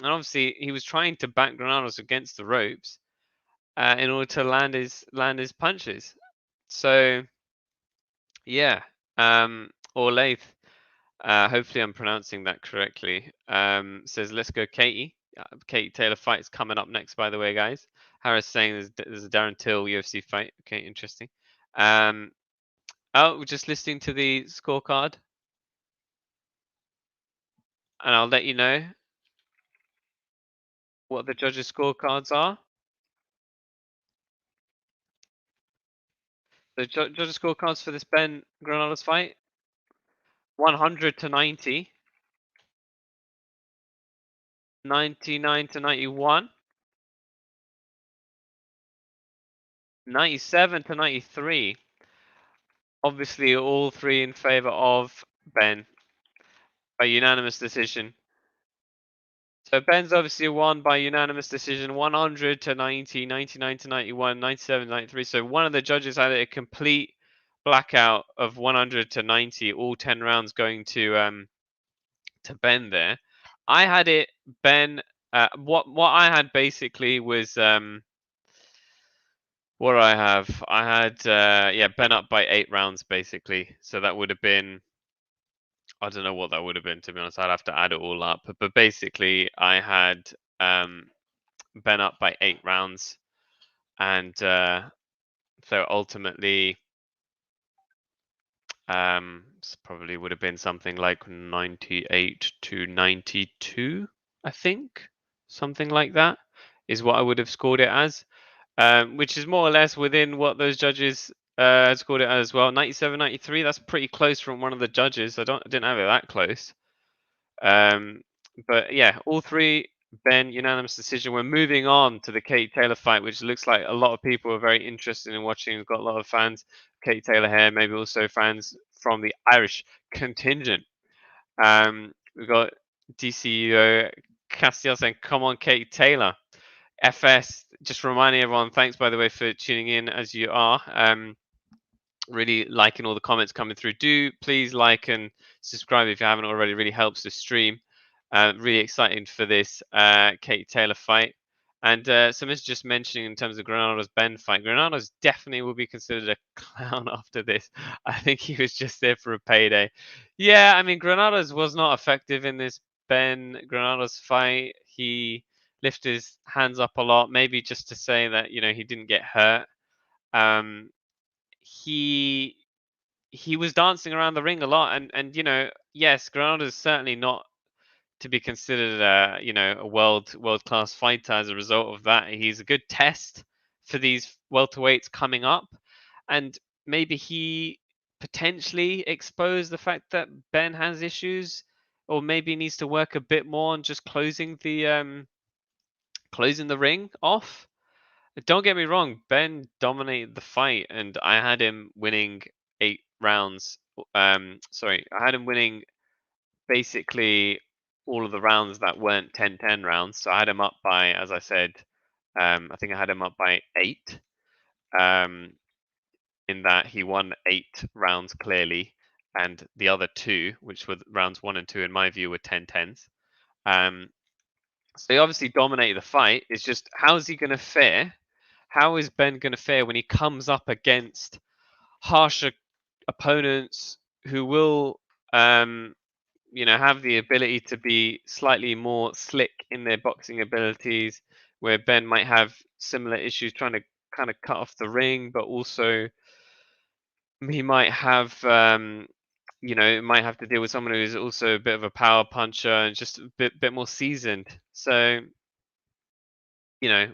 obviously, he was trying to back Granados against the ropes in order to land his punches. So yeah, Orlaith. Hopefully, I'm pronouncing that correctly. Says, "Let's go, Katie." Katie Taylor fight's coming up next, by the way, guys. Harris saying there's a Darren Till UFC fight. Okay, interesting. Oh, we're just listening to the scorecard, and I'll let you know what the judges' scorecards are. The judges' scorecards for this Ben Granados fight: 100 to 90, 99 to 91, 97 to 93. Obviously, all three in favor of Ben by unanimous decision. So Ben's obviously won by unanimous decision, 100 to 90, 99 to 91, 97 to 93. So one of the judges had a complete blackout of 100 to 90, all 10 rounds going to Ben there. I had it Ben. What I had basically was what do I have? I had Ben up by 8 rounds basically. So that would have been, I don't know what that would have been, to be honest. I'd have to add it all up. But basically, I had Ben up by 8 rounds, and so ultimately, probably would have been something like 98 to 92, I think, something like that is what I would have scored it as, which is more or less within what those judges scored it as well. 97, 93. That's pretty close from one of the judges. I didn't have it that close. But yeah, all three Ben unanimous decision. We're moving on to the Kate Taylor fight, which looks like a lot of people are very interested in watching. We've got a lot of fans, Kate Taylor here, maybe also fans from the Irish contingent. We've got DCO Castiel saying, "Come on, Kate Taylor." FS just reminding everyone. Thanks, by the way, for tuning in as you are. Really liking all the comments coming through. Do please like and subscribe if you haven't already. Really helps the stream. Really excited for this Kate Taylor fight. And someone's just mentioning in terms of Granados Ben fight. Granados definitely will be considered a clown after this. I think he was just there for a payday. Yeah, I mean Granados was not effective in this Ben Granados fight. He lifted his hands up a lot, maybe just to say that he didn't get hurt. He was dancing around the ring a lot, and yes, Granados is certainly not to be considered a world class fighter as a result of that. He's a good test for these welterweights coming up, and maybe he potentially exposed the fact that Ben has issues, or maybe needs to work a bit more on just closing the ring off. Don't get me wrong, Ben dominated the fight, and I had him winning 8 rounds. Sorry, I had him winning basically all of the rounds that weren't 10-10 rounds. So I had him up by, as I said, I think I had him up by 8. In that he won 8 rounds clearly, and the other 2, which were rounds 1 and 2, in my view, were 10-10s. So he obviously dominated the fight. It's just, how is he going to fare? How is Ben going to fare when he comes up against harsher opponents who will, have the ability to be slightly more slick in their boxing abilities, where Ben might have similar issues trying to kind of cut off the ring, but also he might have, might have to deal with someone who is also a bit of a power puncher and just a bit more seasoned. So,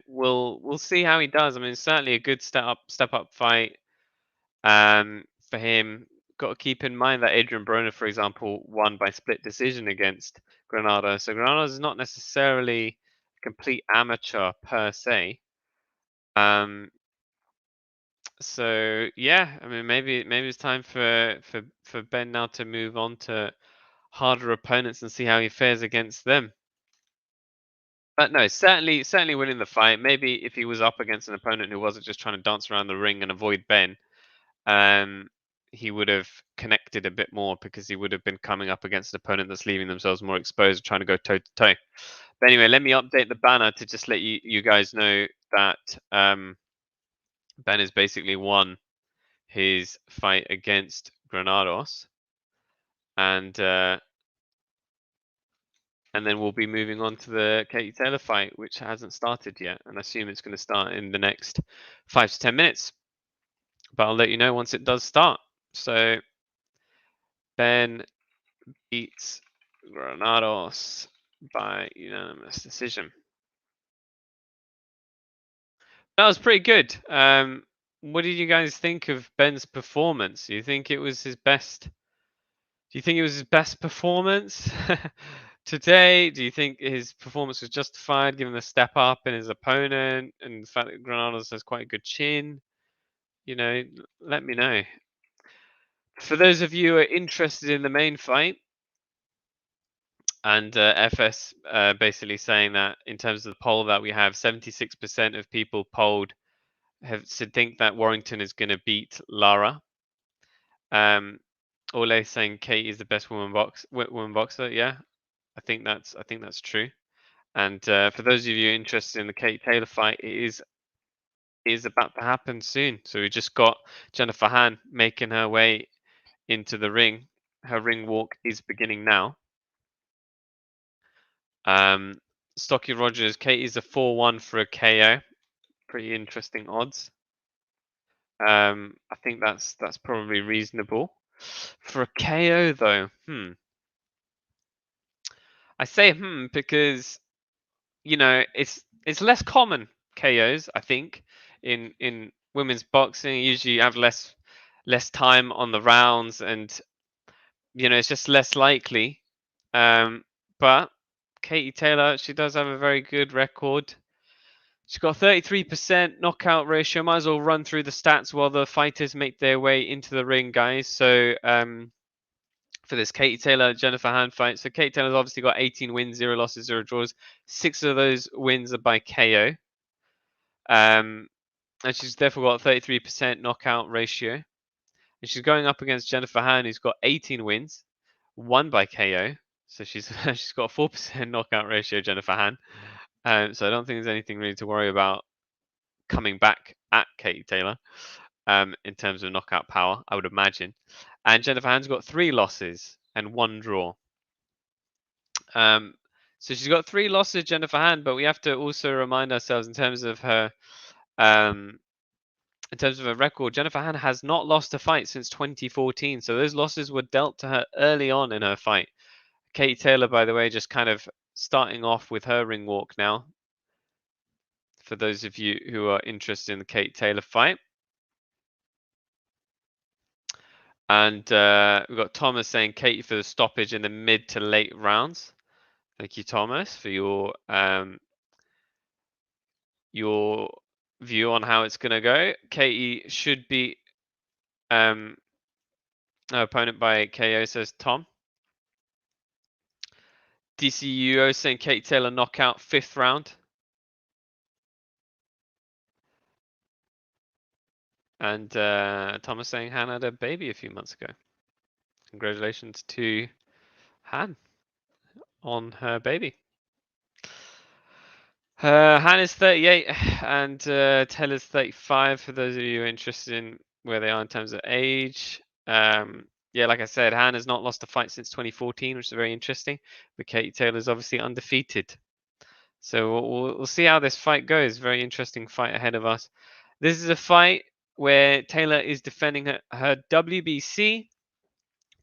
we'll see how he does. I mean, certainly a good step up fight for him. got to keep in mind that Adrian Broner, for example, won by split decision against Granados. So Granados is not necessarily a complete amateur per se. So yeah, I mean, maybe it's time for Ben now to move on to harder opponents and see how he fares against them. But no, certainly winning the fight. Maybe if he was up against an opponent who wasn't just trying to dance around the ring and avoid Ben, he would have connected a bit more because he would have been coming up against an opponent that's leaving themselves more exposed, trying to go toe to toe. But anyway, let me update the banner to just let you guys know that Ben has basically won his fight against Granados, and then we'll be moving on to the Katie Taylor fight, which hasn't started yet, and I assume it's going to start in the next 5 to 10 minutes. But I'll let you know once it does start. So Ben beats Granados by unanimous decision. That was pretty good. What did you guys think of Ben's performance? Do you think it was his best? Do you think it was his best performance today? Do you think his performance was justified given the step up in his opponent and the fact that Granados has quite a good chin? Let me know. For those of you who are interested in the main fight, and FS basically saying that in terms of the poll that we have, 76% of people polled think that Warrington is going to beat Lara. Ole saying Kate is the best woman boxer. Yeah, I think that's true. And for those of you interested in the Kate Taylor fight, it is about to happen soon. So we just got Jennifer Han making her way into the ring. Her ring walk is beginning now. Stocky Rogers, Kate is a 4-1 for a KO. Pretty interesting odds. I think that's probably reasonable. For a KO though, I say because it's less common KOs, I think, in women's boxing. Usually you have less time on the rounds, and it's just less likely. But Katie Taylor, she does have a very good record. She's got 33% knockout ratio. Might as well run through the stats while the fighters make their way into the ring, guys. So for this Katie Taylor Jennifer Han fight, so Katie Taylor's obviously got 18 wins, 0 losses, 0 draws. 6 of those wins are by KO. And she's therefore got 33% knockout ratio. And she's going up against Jennifer Han, who's got 18 wins, 1 by KO. So she's got a 4% knockout ratio, Jennifer Han. So I don't think there's anything really to worry about coming back at Katie Taylor in terms of knockout power, I would imagine. And Jennifer Han's got 3 losses and 1 draw. So she's got 3 losses, Jennifer Han, but we have to also remind ourselves in terms of her record, Jennifer Han has not lost a fight since 2014. So those losses were dealt to her early on in her fight. Katie Taylor, by the way, just kind of starting off with her ring walk now. For those of you who are interested in the Katie Taylor fight. And we've got Thomas saying Katie for the stoppage in the mid to late rounds. Thank you, Thomas, for your view on how it's going to go. Katie should beat her opponent by KO, says Tom. DCUO saying Katie Taylor knockout 5th round. And Thomas saying Han had a baby a few months ago. Congratulations to Han on her baby. Han is 38 and Taylor's 35 for those of you interested in where they are in terms of age. Yeah, like I said, Han has not lost a fight since 2014, which is very interesting. But Katie Taylor is obviously undefeated. So we'll see how this fight goes. Very interesting fight ahead of us. This is a fight where Taylor is defending her WBC,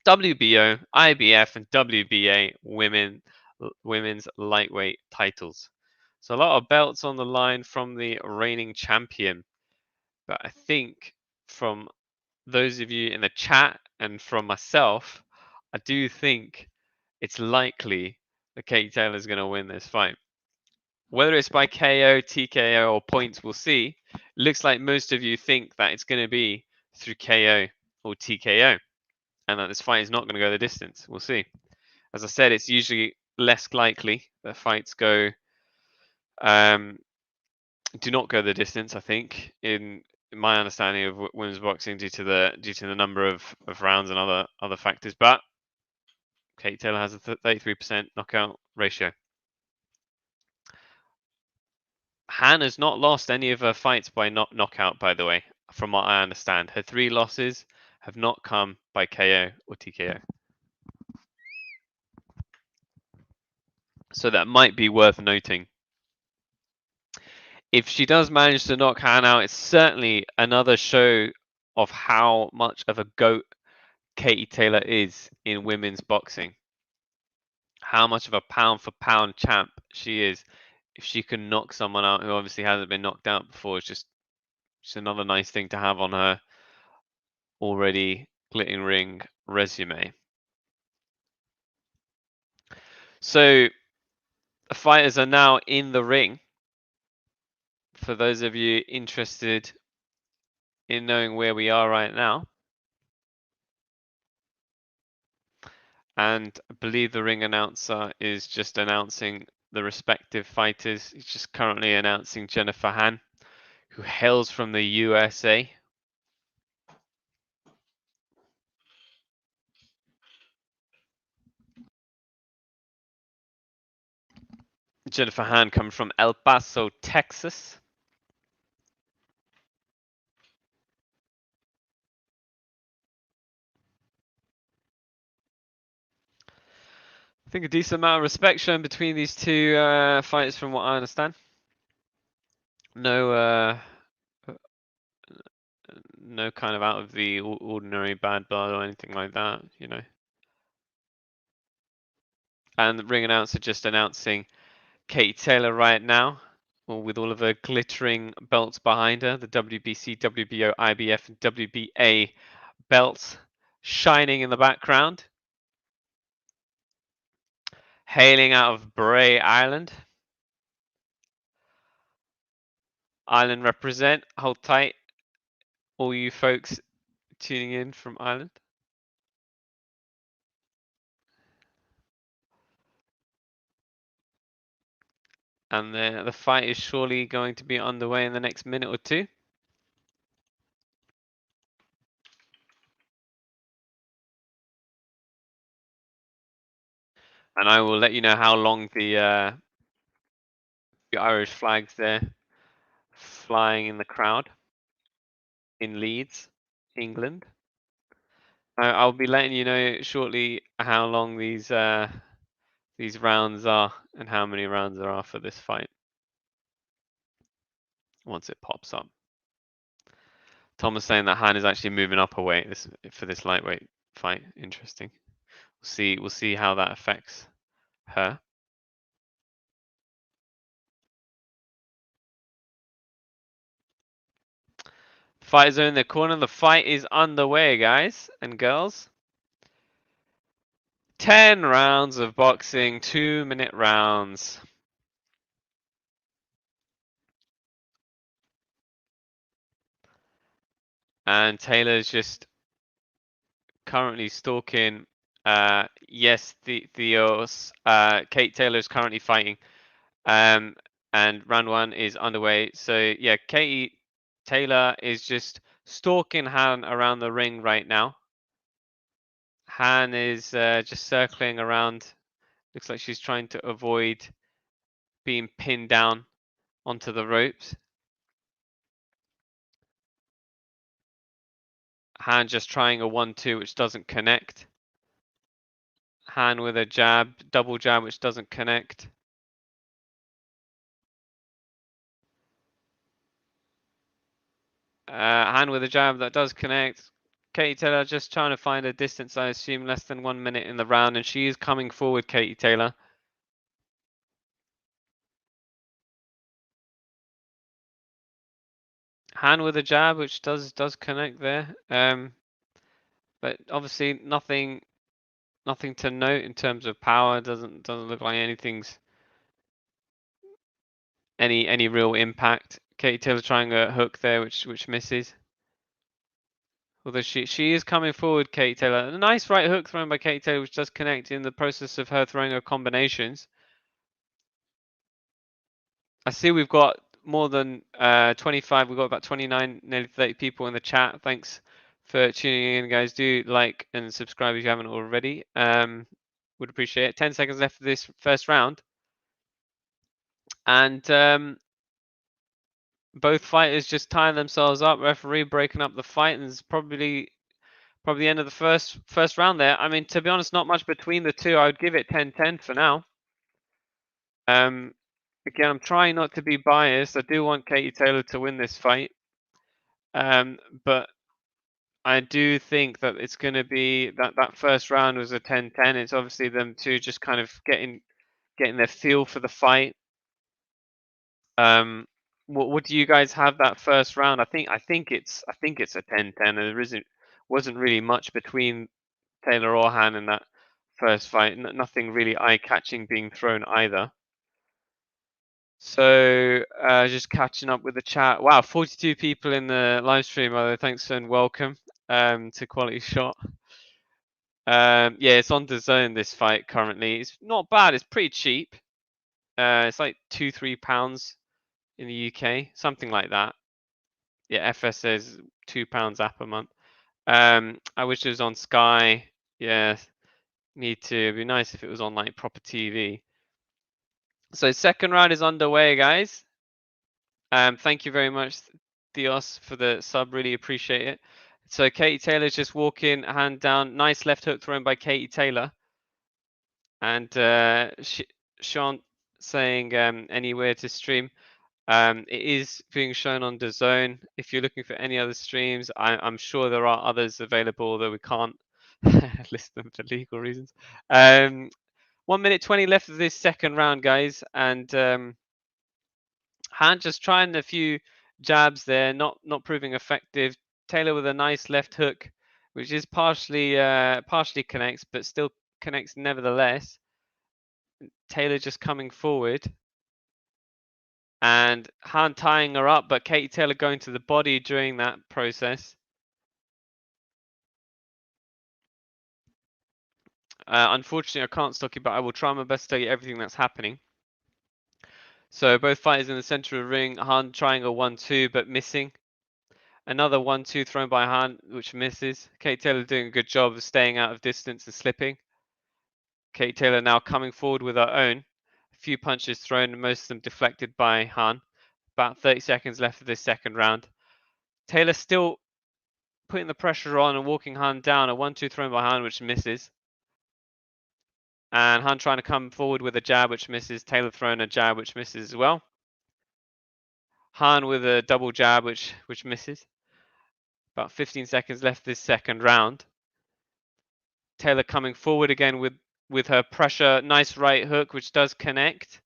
WBO, IBF, and WBA women's lightweight titles. So a lot of belts on the line from the reigning champion. But I think from those of you in the chat and from myself, I do think it's likely that Katie Taylor is going to win this fight. Whether it's by KO, TKO, or points, we'll see. It looks like most of you think that it's going to be through KO or TKO, and that this fight is not going to go the distance. We'll see. As I said, it's usually less likely that fights do not go the distance. I think, in my understanding of women's boxing, due to the number of rounds and other factors. But Katie Taylor has a 33% knockout ratio. Han has not lost any of her fights by knockout, by the way, from what I understand. Her 3 losses have not come by KO or TKO. So that might be worth noting. If she does manage to knock Han out, it's certainly another show of how much of a GOAT Katie Taylor is in women's boxing. How much of a pound-for-pound champ she is. If she can knock someone out who obviously hasn't been knocked out before, it's just another nice thing to have on her already glittering resume. So the fighters are now in the ring. For those of you interested in knowing where we are right now, and I believe the ring announcer is just announcing the respective fighters. He's just currently announcing Jennifer Han, who hails from the USA. Jennifer Han comes from El Paso, Texas. I think a decent amount of respect shown between these two fighters, from what I understand. No kind of out of the ordinary bad blood or anything like that, you know. And the ring announcer just announcing Katie Taylor right now, with all of her glittering belts behind her, the WBC, WBO, IBF, and WBA belts shining in the background. Hailing out of Bray Island. Ireland represent, hold tight, all you folks tuning in from Ireland. And the fight is surely going to be underway in the next minute or two. And I will let you know how long the Irish flag's there flying in the crowd in Leeds, England. I'll be letting you know shortly how long these rounds are and how many rounds there are for this fight once it pops up. Tom was saying that Han is actually moving up a weight for this lightweight fight. Interesting. We'll see how that affects her. Fighters are in the corner. The fight is underway, guys and girls. 10 rounds of boxing, 2-minute rounds. And Taylor's just currently stalking. Yes, Theos. Kate Taylor is currently fighting. And round 1 is underway. So yeah, Katie Taylor is just stalking Han around the ring right now. Han is just circling around. Looks like she's trying to avoid being pinned down onto the ropes. Han just trying a 1-2, which doesn't connect. Han with a jab, double jab, which doesn't connect. Han with a jab that does connect. Katie Taylor just trying to find a distance, I assume less than 1 minute in the round, and she is coming forward, Katie Taylor. Han with a jab, which does connect there. But obviously nothing to note in terms of power. Doesn't look like anything's any real impact. Katie Taylor trying a hook there, which misses. Although she is coming forward, Katie Taylor. A nice right hook thrown by Katie Taylor, which does connect in the process of her throwing her combinations. I see we've got more than 25. We've got about 29, nearly 30 people in the chat. Thanks for tuning in, guys. Do like and subscribe if you haven't already. Would appreciate it. 10 seconds left of this first round. And both fighters just tying themselves up. Referee breaking up the fight, and it's probably the end of the first round there. I mean, to be honest, not much between the two. I would give it 10-10 for now. Again, I'm trying not to be biased. I do want Katie Taylor to win this fight. But I do think that it's going to be that first round was a 10-10. It's obviously them two just kind of getting their feel for the fight. What do you guys have that first round? I think it's a 10-10. And there wasn't really much between Taylor or Hearn in that first fight. Nothing really eye-catching being thrown either. So just catching up with the chat. Wow, 42 people in the live stream. Thanks and welcome to Quality Shot. Yeah, it's on DAZN this fight currently. It's not bad. It's pretty cheap. It's like £2-3 in the UK, something like that. Yeah, FS says £2 app a month. I wish it was on Sky. Yeah, me too. It'd be nice if it was on like proper TV. So second round is underway, guys. Thank you very much, Dios, for the sub. Really appreciate it. So Katie Taylor's just walking, hand down. Nice left hook thrown by Katie Taylor. And Sean saying anywhere to stream. It is being shown on DAZN. If you're looking for any other streams, I'm sure there are others available, although we can't list them for legal reasons. 1 minute 20 left of this second round, guys, and Hearn just trying a few jabs there, not proving effective. Taylor with a nice left hook, which is partially connects, but still connects nevertheless. Taylor just coming forward. And Hearn tying her up, but Katie Taylor going to the body during that process. Unfortunately, I can't stock you, but I will try my best to tell you everything that's happening. So both fighters in the center of the ring. Hearn trying a 1-2, but missing. Another 1-2 thrown by Hearn, which misses. Katie Taylor doing a good job of staying out of distance and slipping. Katie Taylor now coming forward with her own. A few punches thrown, most of them deflected by Hearn. About 30 seconds left of this second round. Taylor still putting the pressure on and walking Hearn down. A 1-2 thrown by Hearn, which misses. And Hearn trying to come forward with a jab, which misses. Taylor throwing a jab, which misses as well. Hearn with a double jab, which misses. About 15 seconds left this second round. Taylor coming forward again with her pressure. Nice right hook, which does connect.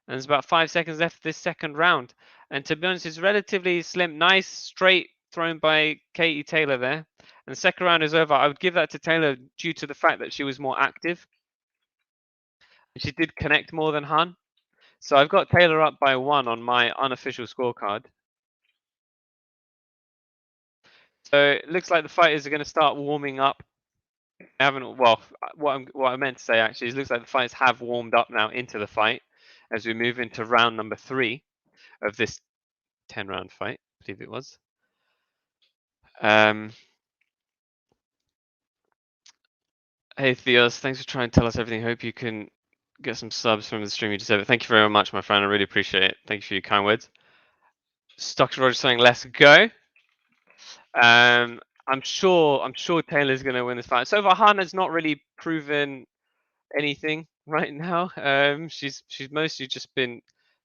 And there's about 5 seconds left this second round. And to be honest, it's relatively slim. Nice straight thrown by Katie Taylor there. And the second round is over. I would give that to Taylor due to the fact that she was more active. And she did connect more than Hearn. So I've got Taylor up by 1 on my unofficial scorecard. So it looks like the fighters are going to start warming up. Well, what I meant to say actually is it looks like the fighters have warmed up now into the fight as we move into round number 3 of this 10-round fight, I believe it was. Hey Theos, thanks for trying to tell us everything. Hope you can get some subs from the stream you just said. Thank you very much, my friend. I really appreciate it. Thank you for your kind words. Stocks Roger saying let's go. I'm sure Taylor's going to win this fight. So far, Hearn has not really proven anything right now. She's mostly just been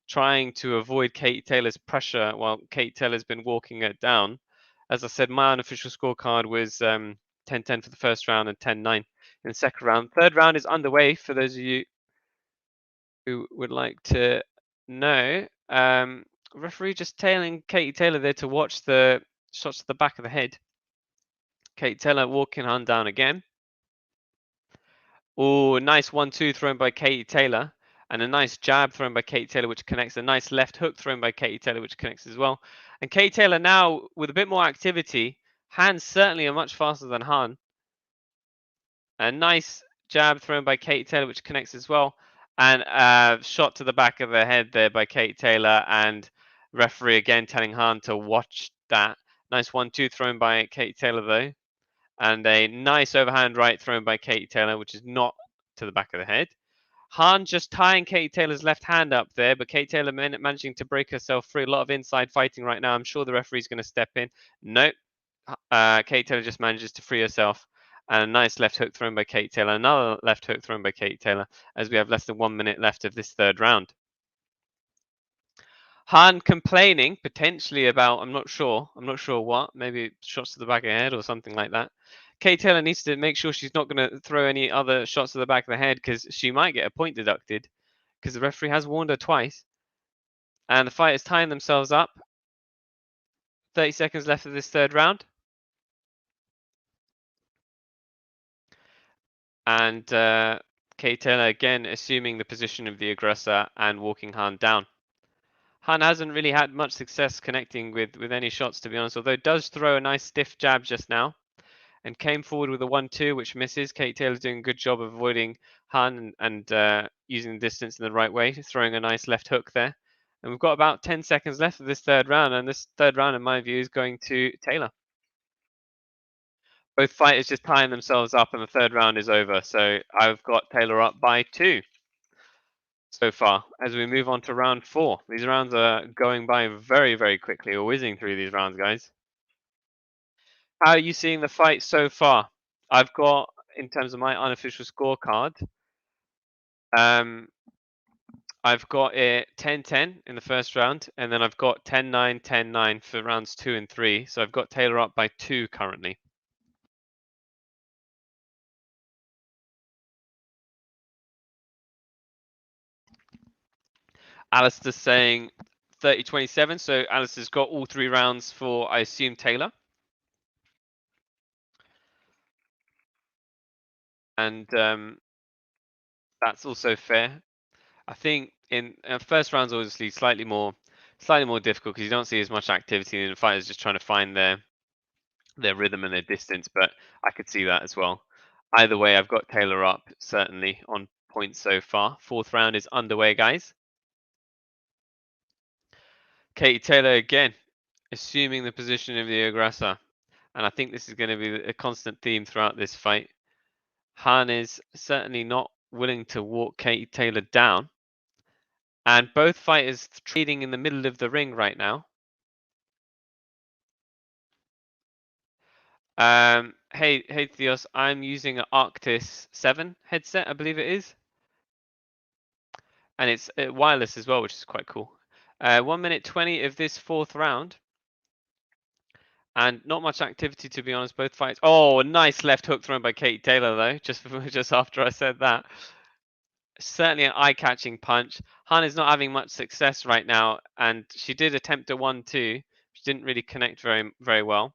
trying to avoid Katie Taylor's pressure while Katie Taylor's been walking it down. As I said, my unofficial scorecard was 10-10 for the first round and 10-9 in the second round. Third round is underway for those of you who would like to know. Referee just tailing Katie Taylor there to watch the shots to the back of the head. Katie Taylor walking Hearn down again. Oh, nice 1-2 thrown by Katie Taylor. And a nice jab thrown by Katie Taylor, which connects. A nice left hook thrown by Katie Taylor, which connects as well. And Katie Taylor now, with a bit more activity, hands certainly are much faster than Hearn. A nice jab thrown by Katie Taylor, which connects as well. And a shot to the back of the head there by Katie Taylor. And referee again telling Hearn to watch that. Nice 1-2 thrown by Katie Taylor, though. And a nice overhand right thrown by Katie Taylor, which is not to the back of the head. Hearn just tying Katie Taylor's left hand up there, but Katie Taylor managing to break herself free. A lot of inside fighting right now. I'm sure the referee's going to step in. Nope. Katie Taylor just manages to free herself. And a nice left hook thrown by Katie Taylor. Another left hook thrown by Katie Taylor as we have less than 1 minute left of this third round. Hearn complaining potentially about, I'm not sure what, maybe shots to the back of the head or something like that. Katie Taylor needs to make sure she's not going to throw any other shots to the back of the head because she might get a point deducted because the referee has warned her twice. And the fighters tying themselves up. 30 seconds left of this third round. And Katie Taylor again assuming the position of the aggressor and walking Hearn down. Hearn hasn't really had much success connecting with any shots, to be honest, although does throw a nice stiff jab just now and came forward with a 1-2, which misses. Katie Taylor's doing a good job of avoiding Hearn and using the distance in the right way, throwing a nice left hook there. And we've got about 10 seconds left of this third round, and this third round, in my view, is going to Taylor. Both fighters just tying themselves up, and the third round is over. So I've got Taylor up by 2 so far as we move on to round 4. These rounds are going by very, very quickly. We're whizzing through these rounds, guys. How are you seeing the fight so far? I've got, in terms of my unofficial scorecard, I've got it 10-10 in the first round, and then I've got 10-9, 10-9 for rounds 2 and 3. So I've got Taylor up by 2 currently. Alistair's saying 30-27, so Alistair's got all 3 rounds for, I assume, Taylor. And that's also fair. I think in first round's obviously slightly more difficult because you don't see as much activity and the fighters just trying to find their rhythm and their distance, but I could see that as well. Either way, I've got Taylor up certainly on points so far. Fourth round is underway, guys. Katie Taylor again, assuming the position of the aggressor. And I think this is going to be a constant theme throughout this fight. Hearn is certainly not willing to walk Katie Taylor down. And both fighters trading in the middle of the ring right now. Hey Theos, I'm using an Arctis 7 headset, I believe it is. And it's wireless as well, which is quite cool. 1 minute 20 of this fourth round. And not much activity, to be honest, both fights. Oh, a nice left hook thrown by Katie Taylor, though, just after I said that. Certainly an eye-catching punch. Hearn is not having much success right now, and she did attempt a 1-2. She didn't really connect very, very well.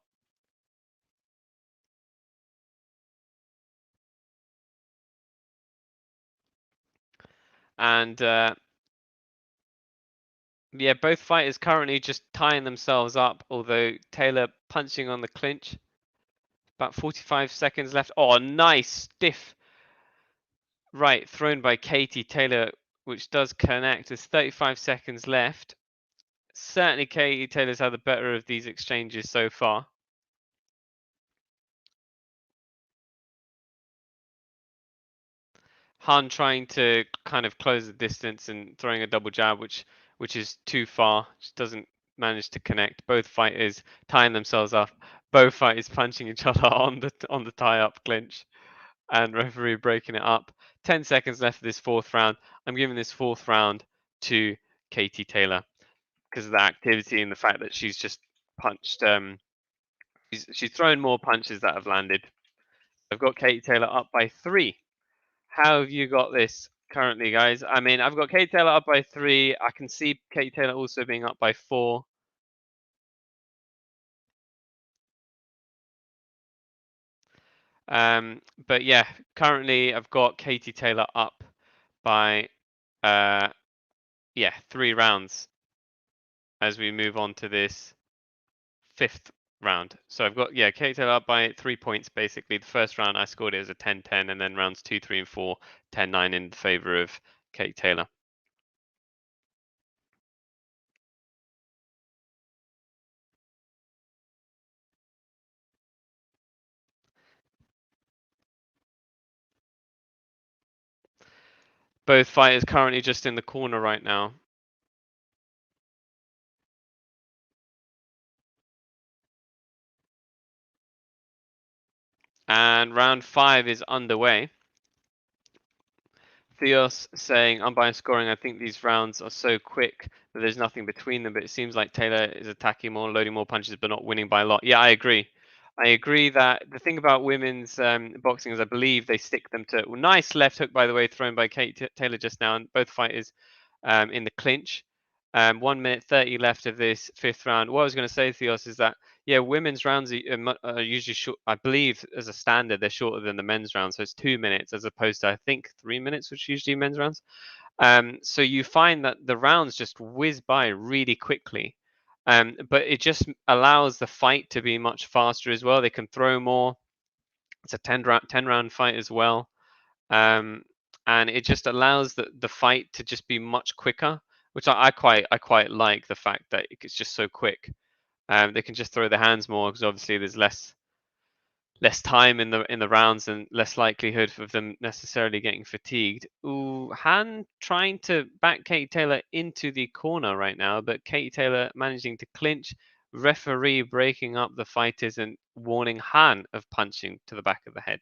And yeah, both fighters currently just tying themselves up, although Taylor punching on the clinch. About 45 seconds left. Oh, nice stiff right thrown by Katie Taylor, which does connect. There's 35 seconds left. Certainly Katie Taylor's had the better of these exchanges so far. Hearn trying to kind of close the distance and throwing a double jab, which is too far. Just doesn't manage to connect. Both fighters tying themselves up. Both fighters punching each other on the tie-up clinch, and referee breaking it up. 10 seconds left of this fourth round. I'm giving this fourth round to Katie Taylor because of the activity and the fact that she's just punched. She's thrown more punches that have landed. I've got Katie Taylor up by 3. How have you got this currently, guys? I mean, I've got Katie Taylor up by 3. I can see Katie Taylor also being up by 4. But yeah, currently I've got Katie Taylor up by 3 rounds as we move on to this 5th round. So I've got Katie Taylor up by 3 points basically. The first round I scored it as a 10-10, and then rounds 2, 3, and 4 10-9 in favor of Katie Taylor. Both fighters currently just in the corner right now. And round 5 is underway. Theos saying, unbiased scoring, I think these rounds are so quick that there's nothing between them, but it seems like Taylor is attacking more, loading more punches, but not winning by a lot. Yeah, I agree. I agree that the thing about women's boxing is I believe they stick them to... Well, nice left hook, by the way, thrown by Taylor just now, and both fighters in the clinch. 1 minute 30 left of this 5th round. What I was going to say, Theos, is that women's rounds are usually short. I believe as a standard they're shorter than the men's rounds, so it's 2 minutes as opposed to I think 3 minutes, which usually men's rounds. So you find that the rounds just whiz by really quickly, but it just allows the fight to be much faster as well. They can throw more. It's a 10 round fight as well, and it just allows the fight to just be much quicker, which I quite like the fact that it's just so quick. They can just throw their hands more because obviously there's less time in the rounds and less likelihood of them necessarily getting fatigued. Ooh, Han trying to back Katie Taylor into the corner right now, but Katie Taylor managing to clinch. Referee breaking up the fighters and warning Han of punching to the back of the head.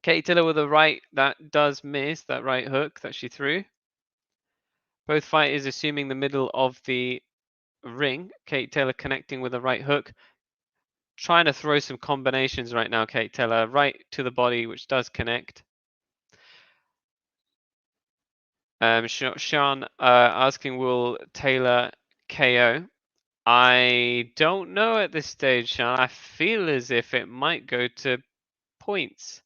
Katie Taylor with a right that does miss, that right hook that she threw. Both fighters assuming the middle of the ring. Katie Taylor connecting with a right hook. Trying to throw some combinations right now, Katie Taylor. Right to the body, which does connect. Sean asking, will Taylor KO? I don't know at this stage, Sean. I feel as if it might go to points.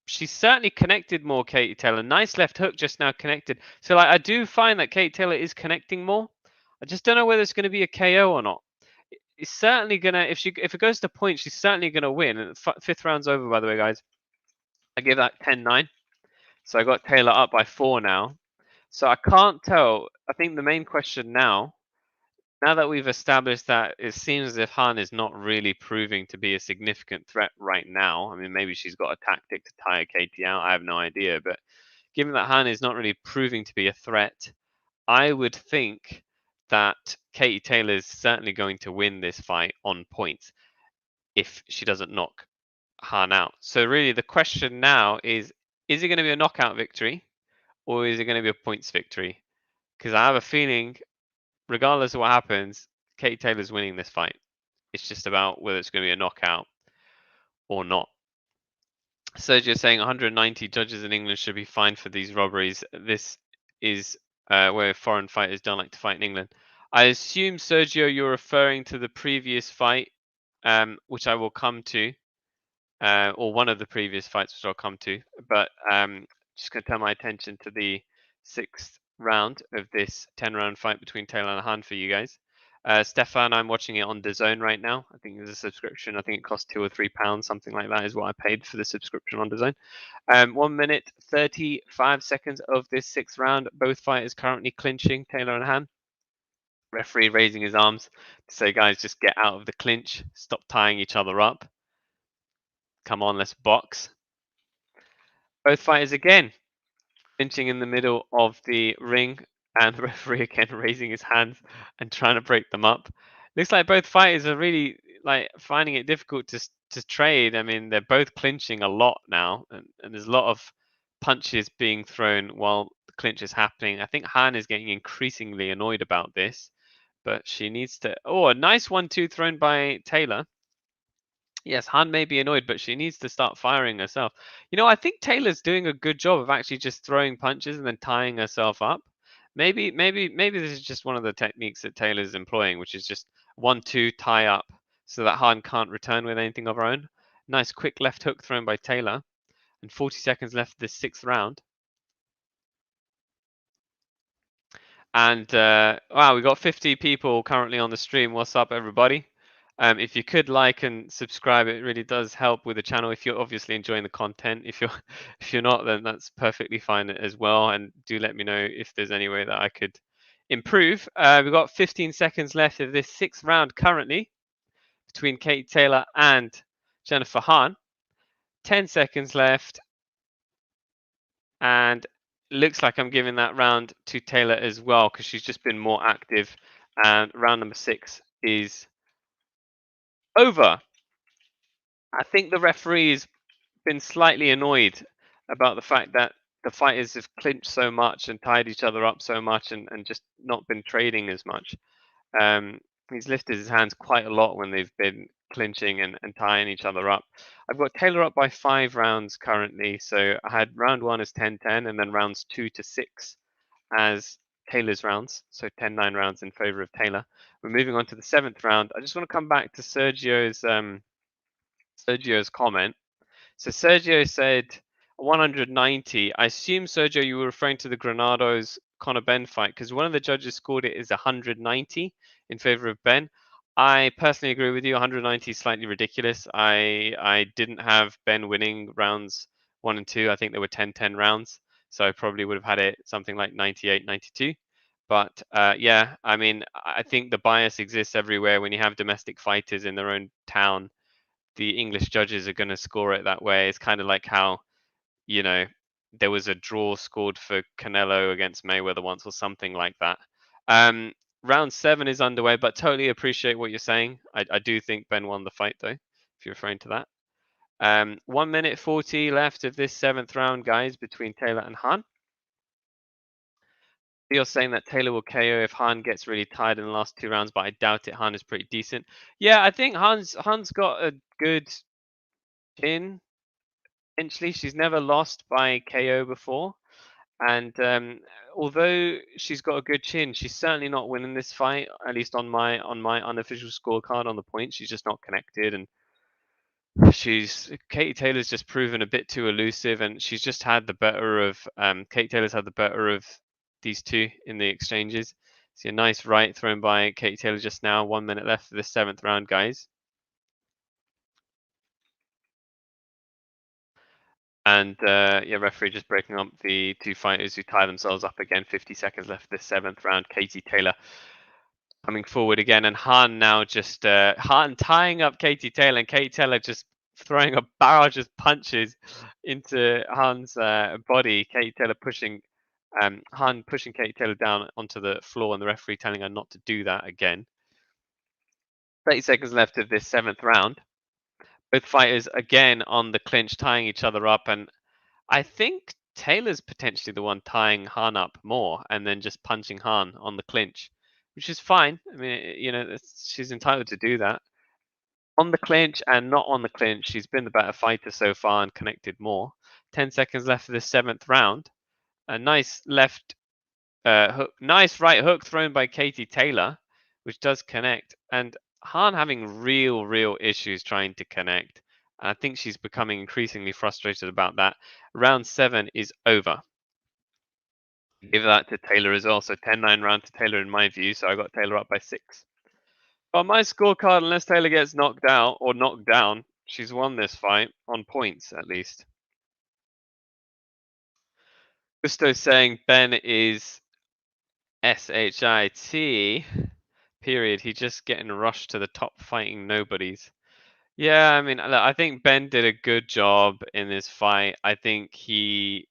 She's certainly connected more, Katie Taylor. Nice left hook just now connected. So like, I do find that Katie Taylor is connecting more. I just don't know whether it's going to be a KO or not. It's certainly gonna, if it goes to points, she's certainly gonna win. And 5th round's over, by the way, guys. I give that 10-9. So I got Taylor up by 4 now. So I can't tell. I think the main question now that we've established that it seems as if Han is not really proving to be a significant threat right now. I mean, maybe she's got a tactic to tire Katie out. I have no idea. But given that Han is not really proving to be a threat, I would think that Katie Taylor is certainly going to win this fight on points if she doesn't knock Han out. So really the question now is it going to be a knockout victory or is it going to be a points victory? Because I have a feeling, regardless of what happens, Katie Taylor's winning this fight. It's just about whether it's going to be a knockout or not. Sergio's saying 190 judges in England should be fined for these robberies. This is where foreign fighters don't like to fight in England. I assume, Sergio, you're referring to the previous fight, which I will come to, or one of the previous fights, which I'll come to. But just going to turn my attention to the 6th round of this 10-round fight between Taylor and Han for you guys. Stratfon, I'm watching it on DAZN right now. I think there's a subscription. I think it costs £2 or £3, something like that is what I paid for the subscription on DAZN. 1 minute 35 seconds of this 6th round. Both fighters currently clinching, Taylor and Han. Referee raising his arms to say, guys, just get out of the clinch. Stop tying each other up. Come on, let's box. Both fighters again clinching in the middle of the ring, and the referee again raising his hands and trying to break them up. Looks like both fighters are really like finding it difficult to trade. I mean, they're both clinching a lot now, and there's a lot of punches being thrown while the clinch is happening. I think Han is getting increasingly annoyed about this, but she needs to... Oh, a nice 1-2 thrown by Taylor. Yes, Han may be annoyed, but she needs to start firing herself. You know, I think Taylor's doing a good job of actually just throwing punches and then tying herself up. Maybe this is just one of the techniques that Taylor's employing, which is just 1-2 tie up. so that Hearn can't return with anything of her own. Nice quick left hook thrown by Taylor. And 40 seconds left of this 6th round. And wow, we've got 50 people currently on the stream. What's up, everybody? If you could like and subscribe, it really does help with the channel. If you're obviously enjoying the content, if you're not, then that's perfectly fine as well. And do let me know if there's any way that I could improve. We've got 15 seconds left of this 6th round currently between Katie Taylor and Jennifer Hearn. 10 seconds left, and looks like I'm giving that round to Taylor as well because she's just been more active. And round number 6 is over. I think the referee's been slightly annoyed about the fact that the fighters have clinched so much and tied each other up so much and just not been trading as much. He's lifted his hands quite a lot when they've been clinching and tying each other up. I've got Taylor up by 5 rounds currently. So I had round 1 as 10-10 and then rounds 2 to 6 as Taylor's rounds. So 10-9 rounds in favor of Taylor. We're moving on to the 7th round. I just want to come back to Sergio's comment. So Sergio said 190. I assume, Sergio, you were referring to the Granados Conor Benn fight because one of the judges scored it as 190 in favor of Benn. I personally agree with you. 190 is slightly ridiculous. I didn't have Benn winning rounds 1 and 2. I think there were 10-10 rounds, so I probably would have had it something like 98-92. But yeah, I mean, I think the bias exists everywhere when you have domestic fighters in their own town. The English judges are going to score it that way. It's kind of like how, you know, there was a draw scored for Canelo against Mayweather once or something like that. Round 7 is underway, but totally appreciate what you're saying. I do think Ben won the fight, though, if you're referring to that. 1 minute 40 left of this 7th round, guys, between Taylor and Hearn. You're saying that Taylor will KO if Hearn gets really tired in the last 2 rounds, but I doubt it. Hearn is pretty decent. Yeah, I think Hearn's got a good chin. Essentially, she's never lost by KO before. And although she's got a good chin, she's certainly not winning this fight. At least on my unofficial scorecard on the points, she's just not connected. And Katie Taylor's just proven a bit too elusive, and she's just had the better of Katie Taylor's had the better of these two in the exchanges. See a nice right thrown by Katie Taylor just now. 1 minute left for the 7th round, guys. And yeah, referee just breaking up the 2 fighters who tie themselves up again. 50 seconds left for the 7th round. Katie Taylor coming forward again, and Hearn now just Hearn tying up Katie Taylor, and Katie Taylor just throwing a barrage of punches into Hearn's body. Katie Taylor pushing Hearn pushing Katie Taylor down onto the floor, and the referee telling her not to do that again. 30 seconds left of this 7th round. Both fighters again on the clinch, tying each other up, and I think Taylor's potentially the one tying Hearn up more and then just punching Hearn on the clinch, which is fine. I mean, you know, she's entitled to do that. On the clinch and not on the clinch, she's been the better fighter so far and connected more. 10 seconds left of the 7th round. A nice left hook, nice right hook thrown by Katie Taylor, which does connect. And Hearn having real issues trying to connect. I think she's becoming increasingly frustrated about that. Round 7 is over. Give that to Taylor as well. So 10-9 round to Taylor in my view. So I got Taylor up by 6. On my scorecard, unless Taylor gets knocked out or knocked down, she's won this fight on points at least. Gusto saying Ben is SHIT. Period. He's just getting rushed to the top fighting nobodies. Yeah, I mean, I think Ben did a good job in this fight. I think he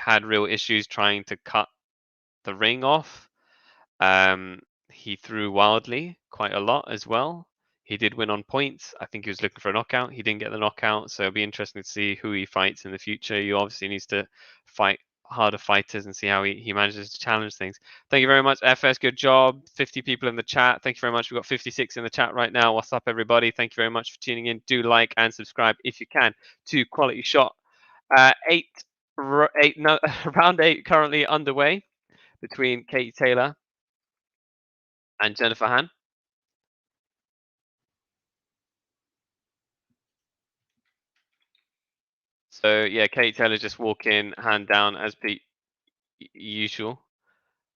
had real issues trying to cut the ring off. He threw wildly quite a lot as well. He did win on points. I think he was looking for a knockout. He didn't get the knockout, so it'll be interesting to see who he fights in the future. He obviously needs to fight harder fighters and see how he manages to challenge things. Thank you very much, FS. Good job. 50 people in the chat. Thank you very much. We've got 56 in the chat right now. What's up, everybody? Thank you very much for tuning in. Do like and subscribe if you can to Quality Shot. Round 8 currently underway between Katie Taylor and Jennifer Hearn. So yeah, Katie Taylor just walking hand down as per usual.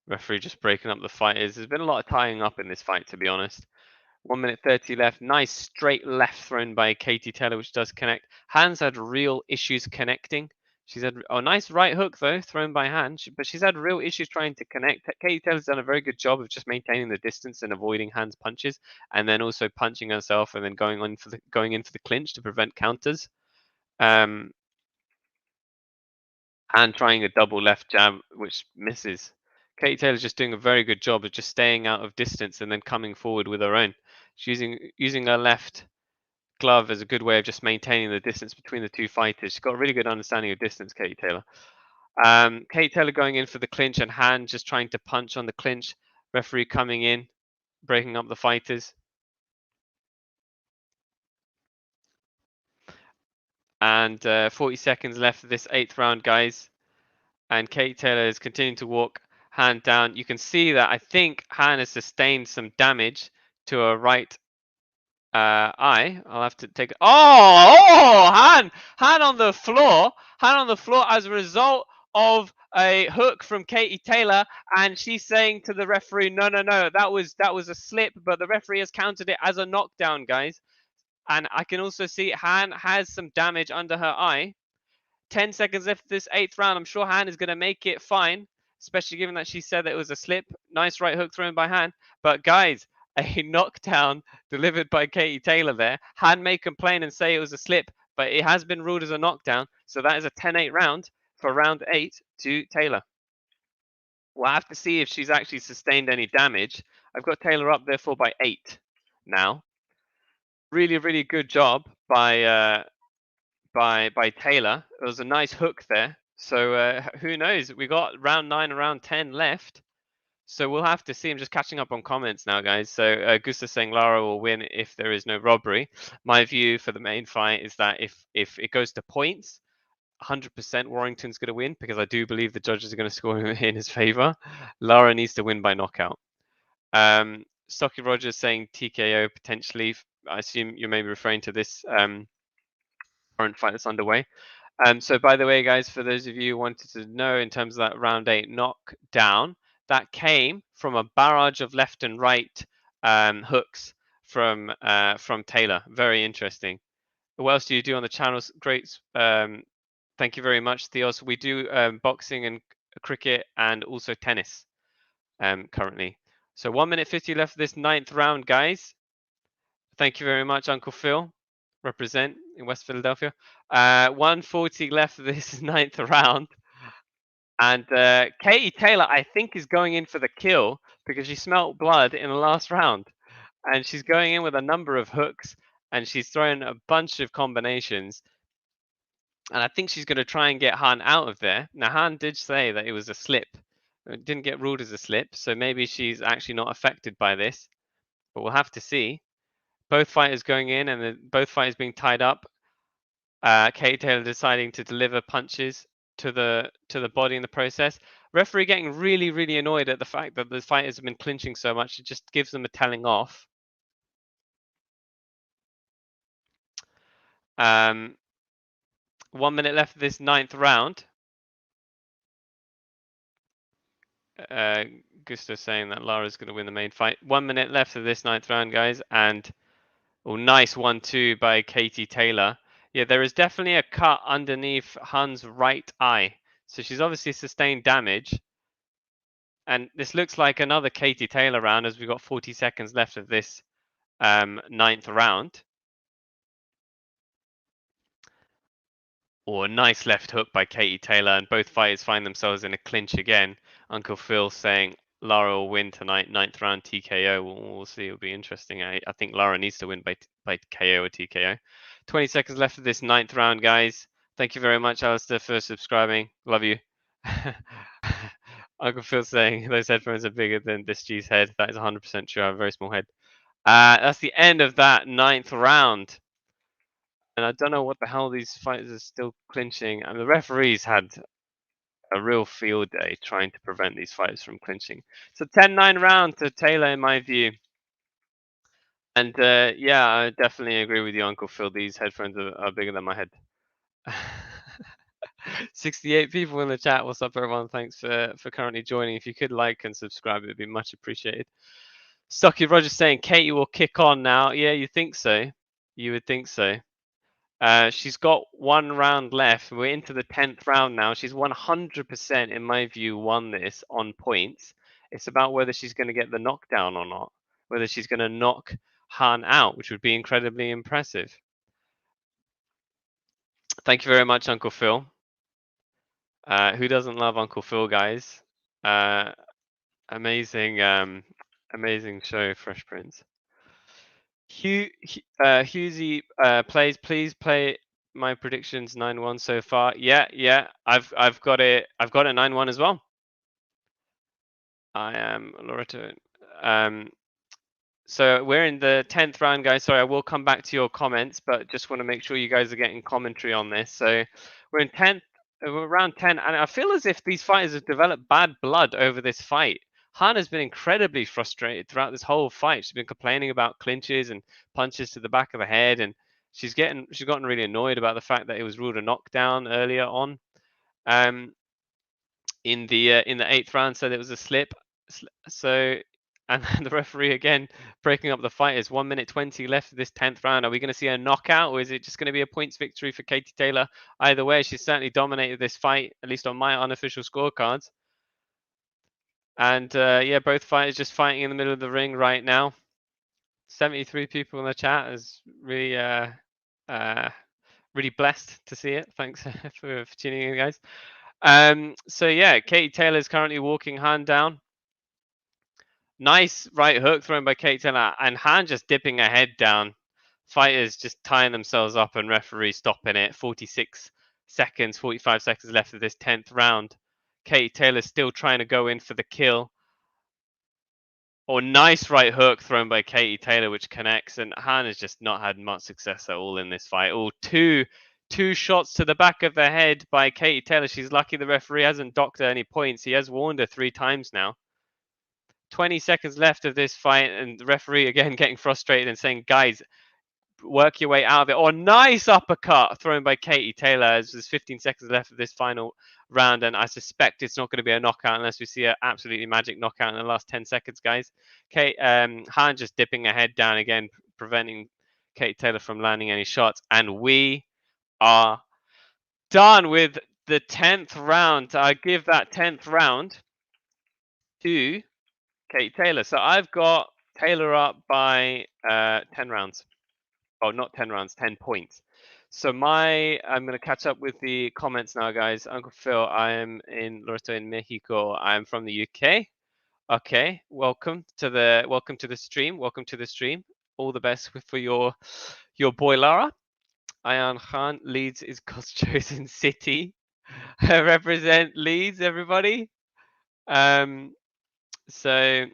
Referee just breaking up the fighters. There's been a lot of tying up in this fight, to be honest. 1 minute 30 left. Nice straight left thrown by Katie Taylor, which does connect. Han's had real issues connecting. She's had nice right hook though, thrown by Han, but she's had real issues trying to connect. Katie Taylor's done a very good job of just maintaining the distance and avoiding Han's punches, and then also punching herself and then going in for the clinch to prevent counters. And trying a double left jab, which misses. Katie Taylor's just doing a very good job of just staying out of distance and then coming forward with her own. She's using her left glove as a good way of just maintaining the distance between the two fighters. She's got a really good understanding of distance, Katie Taylor. Katie Taylor going in for the clinch and Han just trying to punch on the clinch. Referee coming in, breaking up the fighters. And 40 seconds left of this 8th round, guys. And Katie Taylor is continuing to walk Han down. You can see that I think Han has sustained some damage to her right eye. I'll have to take. Oh, Han on the floor. Han on the floor as a result of a hook from Katie Taylor, and she's saying to the referee, "No, that was a slip," but the referee has counted it as a knockdown, guys. And I can also see Han has some damage under her eye. 10 seconds left this 8th round. I'm sure Han is going to make it fine, especially given that she said that it was a slip. Nice right hook thrown by Han. But guys, a knockdown delivered by Katie Taylor there. Han may complain and say it was a slip, but it has been ruled as a knockdown. So that is a 10-8 round for round 8 to Taylor. We'll have to see if she's actually sustained any damage. I've got Taylor up therefore by 8 now. Really, really good job by Taylor. It was a nice hook there. So who knows? We got round 9 and round 10 left. So we'll have to see. I'm just catching up on comments now, guys. So Gustav saying Lara will win if there is no robbery. My view for the main fight is that if it goes to points, 100% Warrington's going to win because I do believe the judges are going to score in his favor. Lara needs to win by knockout. Stocky Rogers saying TKO potentially. I assume you may be referring to this current fight that's underway. So by the way, guys, for those of you who wanted to know in terms of that round 8 knockdown, that came from a barrage of left and right hooks from Taylor. Very interesting. What else do you do on the channels? Great. Thank you very much, Theos. We do boxing and cricket and also tennis currently. So 1 minute 50 left for this 9th round, guys. Thank you very much, Uncle Phil. Represent in West Philadelphia. 140 left for this 9th round. And Katie Taylor, I think, is going in for the kill because she smelt blood in the last round. And she's going in with a number of hooks and she's throwing a bunch of combinations. And I think she's going to try and get Han out of there. Now, Han did say that it was a slip. It didn't get ruled as a slip. So maybe she's actually not affected by this. But we'll have to see. Both fighters going in and both fighters being tied up. Katie Taylor deciding to deliver punches to the body in the process. Referee getting really, really annoyed at the fact that the fighters have been clinching so much. It just gives them a telling off. 1 minute left of this 9th round. Gusto saying that Lara's going to win the main fight. 1 minute left of this 9th round, guys. And nice 1-2 by Katie Taylor. Yeah, there is definitely a cut underneath Han's right eye. So she's obviously sustained damage. And this looks like another Katie Taylor round as we've got 40 seconds left of this 9th round. A nice left hook by Katie Taylor, and both fighters find themselves in a clinch again. Uncle Phil saying Lara will win tonight, 9th round TKO. We'll see. It'll be interesting. I think Lara needs to win by KO or TKO. 20 seconds left of this 9th round, guys. Thank you very much, Alistair, for subscribing. Love you. Uncle Phil saying those headphones are bigger than this G's head. That is 100% true. I have a very small head. That's the end of that 9th round. And I don't know what the hell these fighters are still clinching. And the referees had a real field day trying to prevent these fighters from clinching. So 10-9 round to Taylor, in my view. And yeah, I definitely agree with you, Uncle Phil. These headphones are bigger than my head. 68 people in the chat. What's up, everyone? Thanks for currently joining. If you could like and subscribe, it'd be much appreciated. Stocky Rogers saying Katie will kick on now. Yeah, you think so? You would think so. She's got 1 round left. We're into the 10th round now. She's 100%, in my view, won this on points. It's about whether she's going to get the knockdown or not, whether she's going to knock Hearn out, which would be incredibly impressive. Thank you very much, Uncle Phil. Who doesn't love Uncle Phil, guys? Amazing, amazing show, Fresh Prince. Hughesy plays. Please play my predictions 9-1 so far. Yeah. I've got it. I've got it 9-1 as well. I am Loreto. So we're in the 10th round, guys. Sorry, I will come back to your comments, but just want to make sure you guys are getting commentary on this. So we're in 10th, we're around 10, and I feel as if these fighters have developed bad blood over this fight. Han has been incredibly frustrated throughout this whole fight. She's been complaining about clinches and punches to the back of the head, and she's gotten really annoyed about the fact that it was ruled a knockdown earlier on. In the 8th round, said it was a slip. So, and the referee again breaking up the fighters. 1 minute 20 left of this 10th round. Are we going to see a knockout, or is it just going to be a points victory for Katie Taylor? Either way, she's certainly dominated this fight, at least on my unofficial scorecards. And yeah, both fighters just fighting in the middle of the ring right now. 73 people in the chat is really really blessed to see it. Thanks for tuning in, guys. So yeah, Katie Taylor is currently walking Han down. Nice right hook thrown by Katie Taylor, and Han just dipping her head down. Fighters just tying themselves up, and referee stopping it. 46 seconds, 45 seconds left of this 10th round. Katie Taylor still trying to go in for the kill. Oh, nice right hook thrown by Katie Taylor, which connects, and Han has just not had much success at all in this fight. Oh, two shots to the back of the head by Katie Taylor. She's lucky the referee hasn't docked her any points. He has warned her 3 times now. 20 seconds left of this fight, and the referee again getting frustrated and saying, guys, work your way out of it. Oh, nice uppercut thrown by Katie Taylor as there's 15 seconds left of this final round, and I suspect it's not going to be a knockout unless we see an absolutely magic knockout in the last 10 seconds, guys. Han just dipping her head down again, preventing Katie Taylor from landing any shots, and we are done with the 10th round. I give that 10th round to Katie Taylor. So I've got Taylor up by 10 rounds. Oh, not 10 rounds, 10 points. So I'm going to catch up with the comments now, guys. Uncle Phil, I am in Loreto in Mexico. I'm from the UK. Okay, welcome to the stream. Welcome to the stream. All the best for your boy Lara. Ayan Khan, Leeds is God's chosen city. Represent Leeds, everybody. So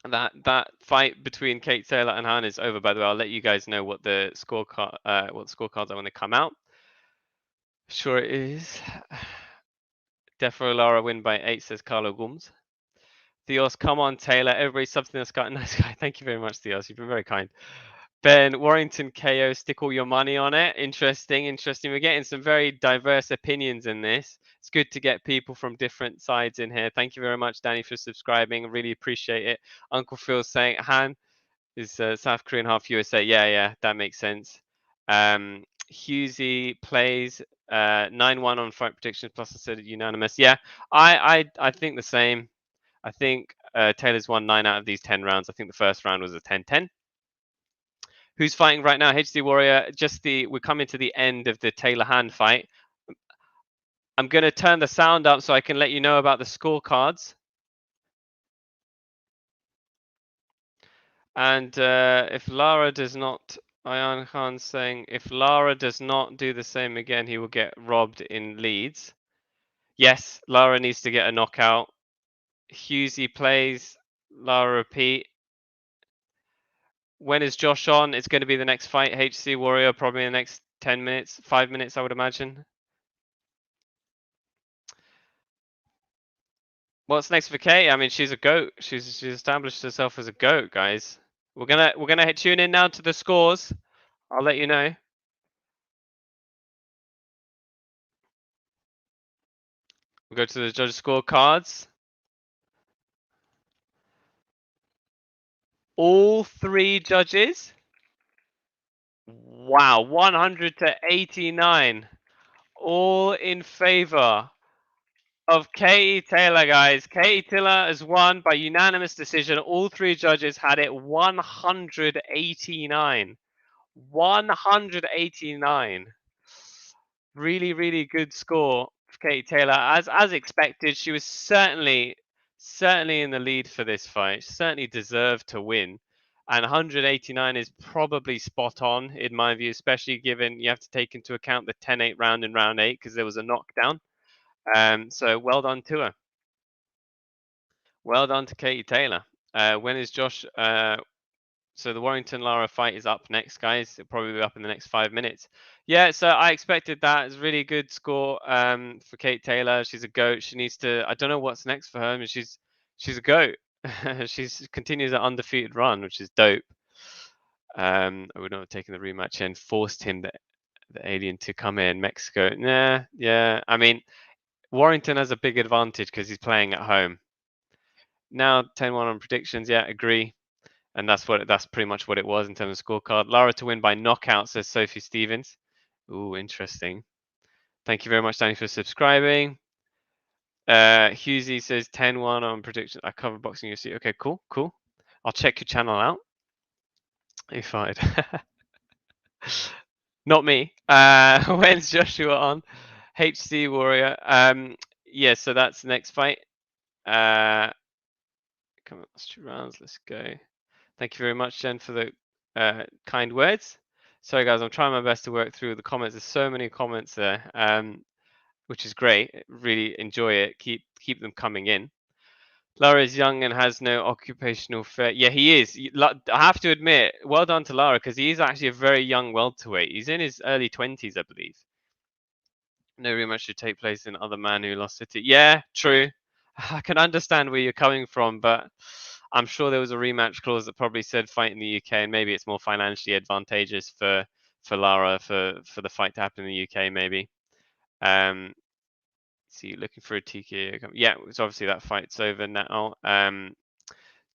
that fight between Kate Taylor and Han is over. By the way, I'll let you guys know what the scorecards are when they come out. Sure it is. Defo Lara win by 8, says Carlo Gums. Theos, come on Taylor. Everybody subs this guy. Nice guy. Thank you very much, Theos. You've been very kind. Ben, Warrington KO, stick all your money on it. Interesting. We're getting some very diverse opinions in this. It's good to get people from different sides in here. Thank you very much, Danny, for subscribing. I really appreciate it. Uncle Phil saying Han is South Korean, half USA. Yeah, that makes sense. Hughesy plays 9-1 on fight predictions, plus I said unanimous. Yeah, I think the same. I think Taylor's won 9 out of these 10 rounds. I think the first round was a 10-10. Who's fighting right now? HD Warrior. We're coming to the end of the Taylor Han fight. I'm going to turn the sound up so I can let you know about the scorecards. And if Lara does not, Ayan Khan saying, if Lara does not do the same again, he will get robbed in Leeds. Yes, Lara needs to get a knockout. Hughesy plays, Lara repeat. When is Josh on? It's going to be the next fight, HC Warrior, probably in the next 10 minutes, 5 minutes, I would imagine. What's next for Kay? I mean, she's a goat. She's established herself as a goat, guys. We're gonna tune in now to the scores. I'll let you know. We'll go to the judge scorecards. All 3 judges. Wow, 100 to 89. All in favor of Katie Taylor, guys. Katie Taylor has won by unanimous decision. All 3 judges had it 189. 189. Really, really good score for Katie Taylor. As expected, she was certainly in the lead for this fight. She certainly deserved to win. And 189 is probably spot on in my view, especially given you have to take into account the 10-8 round in round 8 because there was a knockdown. So well done to her. Well done to Katie Taylor. When is Josh? So the Warrington Lara fight is up next, guys. It'll probably be up in the next 5 minutes. Yeah, so I expected that. It's a really good score for Kate Taylor. She's a goat. She needs to. I don't know what's next for her. I mean, she's a goat. She's continues an undefeated run, which is dope. I would not have taken the rematch and forced him, the alien, to come in. Mexico. Nah, yeah. I mean, Warrington has a big advantage because he's playing at home. Now 10-1 on predictions. Yeah, agree. And that's pretty much what it was in terms of scorecard. Lara to win by knockout, says Sophie Stevens. Ooh, interesting. Thank you very much, Danny, for subscribing. Hughesy says 10-1 on prediction. I cover boxing UFC. Okay, cool. I'll check your channel out. If I'd not me. When's Joshua on? HC Warrior. Yeah, so that's the next fight. Come on, that's 2 rounds. Let's go. Thank you very much, Jen, for the kind words. Sorry, guys, I'm trying my best to work through the comments. There's so many comments there, which is great. Really enjoy it. Keep them coming in. Lara is young and has no occupational fair. Yeah, he is. I have to admit, well done to Lara because he is actually a very young welterweight. He's in his early 20s, I believe. No rematch should take place in other man who lost City. Yeah, true. I can understand where you're coming from, but I'm sure there was a rematch clause that probably said fight in the UK, and maybe it's more financially advantageous for Lara for the fight to happen in the UK, maybe. See, looking for a TKO. Yeah, so obviously that fight's over now.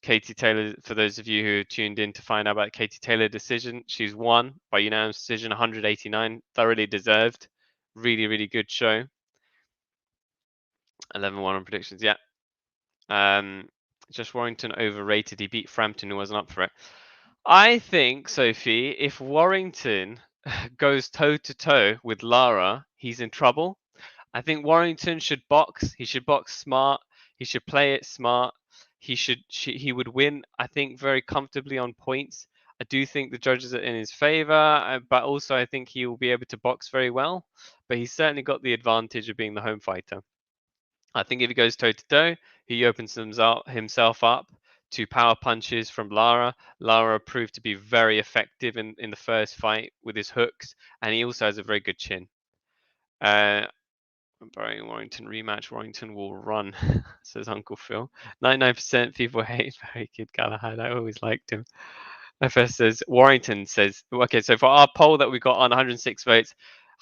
Katie Taylor, for those of you who tuned in to find out about Katie Taylor decision, she's won by unanimous decision, 189, thoroughly deserved. Really, really good show. 11-1 on predictions. Yeah. Josh Warrington overrated. He beat Frampton, who wasn't up for it. I think, Sophie, if Warrington goes toe-to-toe with Lara, he's in trouble. I think Warrington should box. He should box smart. He should play it smart. He would win, I think, very comfortably on points. I do think the judges are in his favor, but also I think he will be able to box very well. But he's certainly got the advantage of being the home fighter. I think if he goes toe-to-toe, he opens himself up to power punches from Lara. Lara proved to be very effective in the first fight with his hooks, and he also has a very good chin. Barring Warrington rematch, Warrington will run, says Uncle Phil. 99% people hate Very Kid Galahad. I always liked him. FS says Warrington says, okay, so for our poll that we got on 106 votes,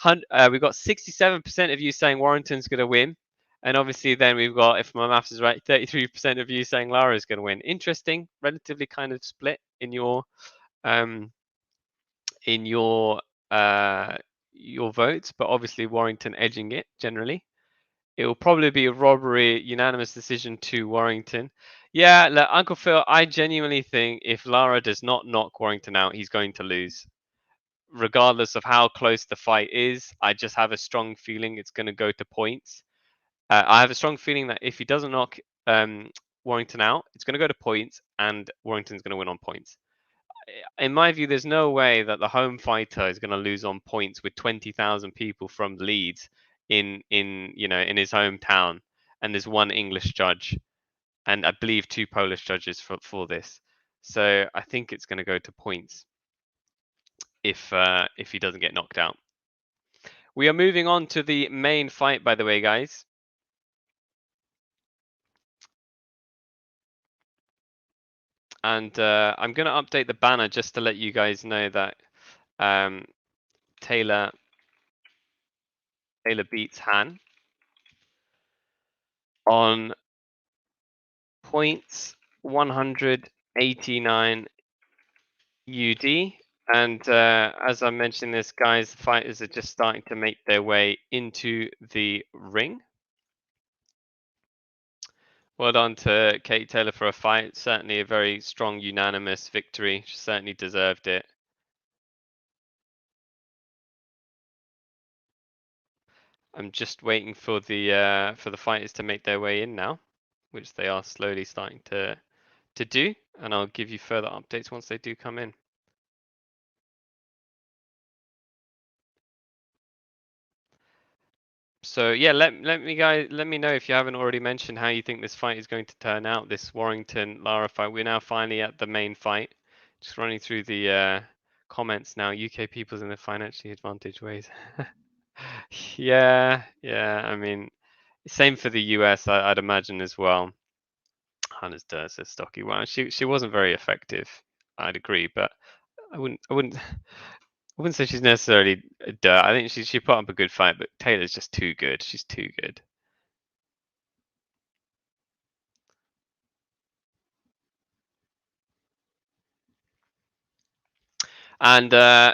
we got 67% of you saying Warrington's going to win. And obviously then we've got, if my maths is right, 33% of you saying Lara's going to win. Interesting, relatively kind of split in your votes, but obviously Warrington edging it generally. It will probably be a robbery, unanimous decision to Warrington. Yeah, look, Uncle Phil, I genuinely think if Lara does not knock Warrington out, he's going to lose. Regardless of how close the fight is, I just have a strong feeling it's going to go to points. I have a strong feeling that if he doesn't knock Warrington out, it's going to go to points, and Warrington's going to win on points. In my view, there's no way that the home fighter is going to lose on points with 20,000 people from Leeds in his hometown, and there's one English judge, and I believe 2 Polish judges for this. So I think it's going to go to points if he doesn't get knocked out. We are moving on to the main fight, by the way, guys. And I'm going to update the banner just to let you guys know that Taylor beats Han. on points 189 UD. And as I mentioned this, guys, the fighters are just starting to make their way into the ring. Well done to Kate Taylor for a fight. Certainly a very strong unanimous victory. She certainly deserved it. I'm just waiting for the fighters to make their way in now, which they are slowly starting to do, and I'll give you further updates once they do come in. So yeah, let me know if you haven't already mentioned how you think this fight is going to turn out. This Warrington Lara fight. We're now finally at the main fight. Just running through the comments now. UK people's in the financially advantaged ways. Yeah. I mean, same for the US. I'd imagine as well. Hannah's dirt says stocky. Well, she wasn't very effective. I'd agree, but I wouldn't say she's necessarily dirt. I think she put up a good fight, but Taylor's just too good. She's too good. And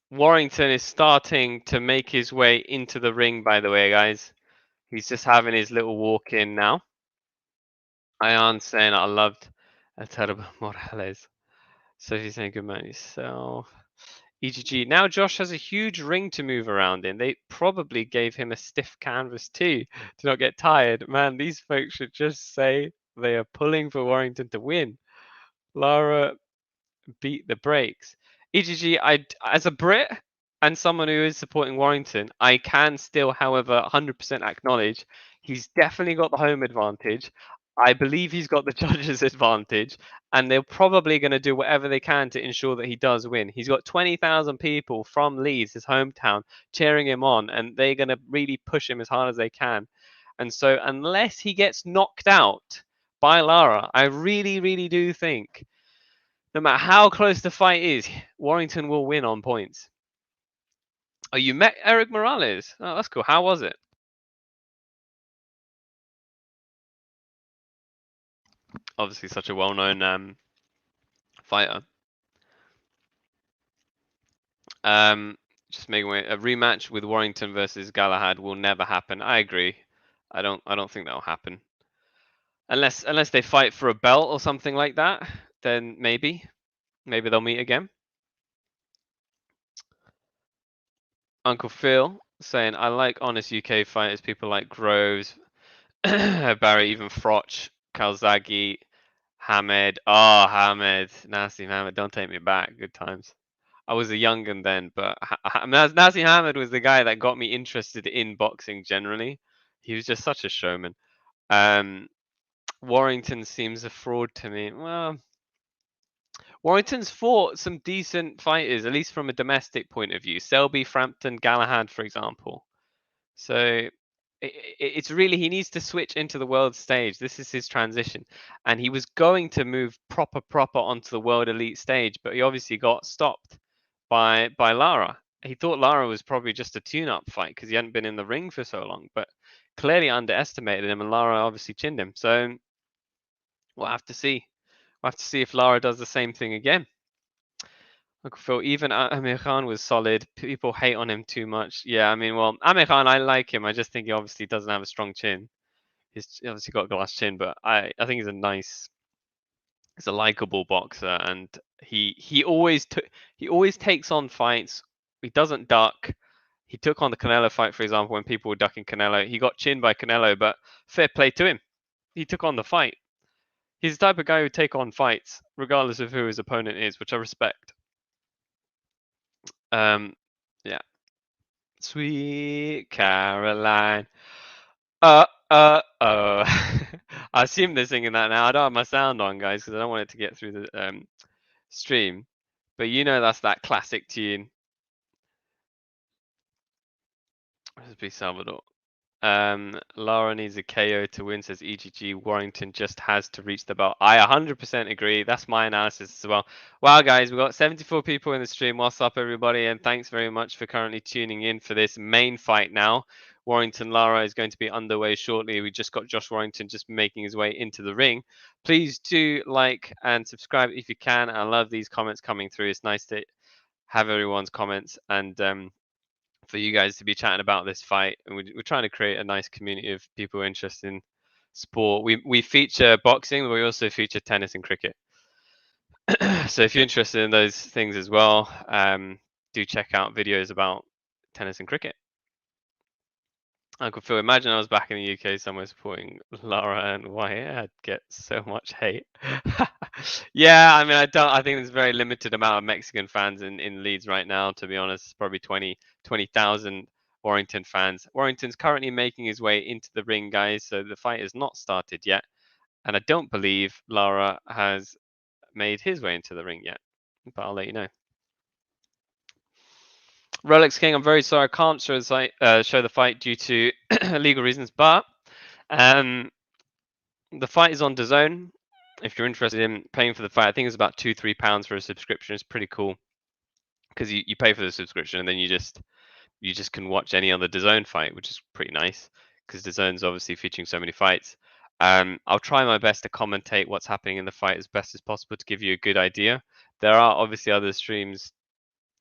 Warrington is starting to make his way into the ring, by the way, guys. He's just having his little walk in now. Ayan saying, I loved a terrible Morales. So she's saying, good man yourself. EGG. Now Josh has a huge ring to move around in. They probably gave him a stiff canvas too to not get tired. Man, these folks should just say they are pulling for Warrington to win. Lara beat the brakes. EGG, as a Brit and someone who is supporting Warrington, I can still, however, 100% acknowledge he's definitely got the home advantage. I believe he's got the judges' advantage, and they're probably going to do whatever they can to ensure that he does win. He's got 20,000 people from Leeds, his hometown, cheering him on, and they're going to really push him as hard as they can. And so, unless he gets knocked out by Lara, I really, really do think no matter how close the fight is, Warrington will win on points. Oh, you met Eric Morales? Oh, that's cool. How was it? Obviously, such a well-known fighter. Just making a rematch with Warrington versus Galahad will never happen. I agree. I don't think that'll happen. Unless they fight for a belt or something like that, then maybe they'll meet again. Uncle Phil saying, I like honest UK fighters, people like Groves, Barry, even Froch, Calzaghe, Hamed. Oh, Hamed. Nasty Hamed. Don't take me back. Good times. I was a young'un then, but Nasty Hamed was the guy that got me interested in boxing generally. He was just such a showman. Warrington seems a fraud to me. Well, Warrington's fought some decent fighters, at least from a domestic point of view. Selby, Frampton, Galahad, for example. So it's really, he needs to switch into the world stage. This is his transition, and he was going to move proper onto the world elite stage, but he obviously got stopped by Lara. He thought Lara was probably just a tune-up fight because he hadn't been in the ring for so long, but clearly underestimated him, and Lara obviously chinned him. So we'll have to see. We'll have to see if Lara does the same thing again. Uncle Phil, even Amir Khan was solid. People hate on him too much. Yeah, I mean, well, Amir Khan, I like him. I just think he obviously doesn't have a strong chin. He's obviously got a glass chin, but I think he's a likable boxer, and he always takes on fights. He doesn't duck. He took on the Canelo fight, for example, when people were ducking Canelo. He got chinned by Canelo, but fair play to him. He took on the fight. He's the type of guy who would take on fights, regardless of who his opponent is, which I respect. Yeah. Sweet Caroline. Oh. I assume they're singing that now. I don't have my sound on, guys, because I don't want it to get through the stream. But you know that's that classic tune. Let's be Salvador. Lara needs a KO to win, says EGG. Warrington just has to reach the belt. I 100% agree. That's my analysis as well. Wow, guys, we've got 74 people in the stream. What's up, everybody? And thanks very much for currently tuning in for this main fight now. Warrington Lara is going to be underway shortly. We just got Josh Warrington just making his way into the ring. Please do like and subscribe if you can. I love these comments coming through. It's nice to have everyone's comments and for you guys to be chatting about this fight. And we're trying to create a nice community of people interested in sport. We feature boxing, but we also feature tennis and cricket. So if you're interested in those things as well, do check out videos about tennis and cricket. Uncle Phil, imagine I was back in the UK somewhere supporting Lara and Wyatt. I'd get so much hate. Yeah, I mean, I think there's a very limited amount of Mexican fans in Leeds right now, to be honest. It's probably 20,000 Warrington fans. Warrington's currently making his way into the ring, guys, so the fight has not started yet. And I don't believe Lara has made his way into the ring yet, but I'll let you know. Rolex King, I'm very sorry I can't show the fight due to legal reasons, but the fight is on DAZN. If you're interested in paying for the fight, I think it's about £2-3 for a subscription. It's pretty cool because you pay for the subscription and then you just can watch any other DAZN fight, which is pretty nice because DAZN's obviously featuring so many fights. I'll try my best to commentate what's happening in the fight as best as possible to give you a good idea. There are obviously other streams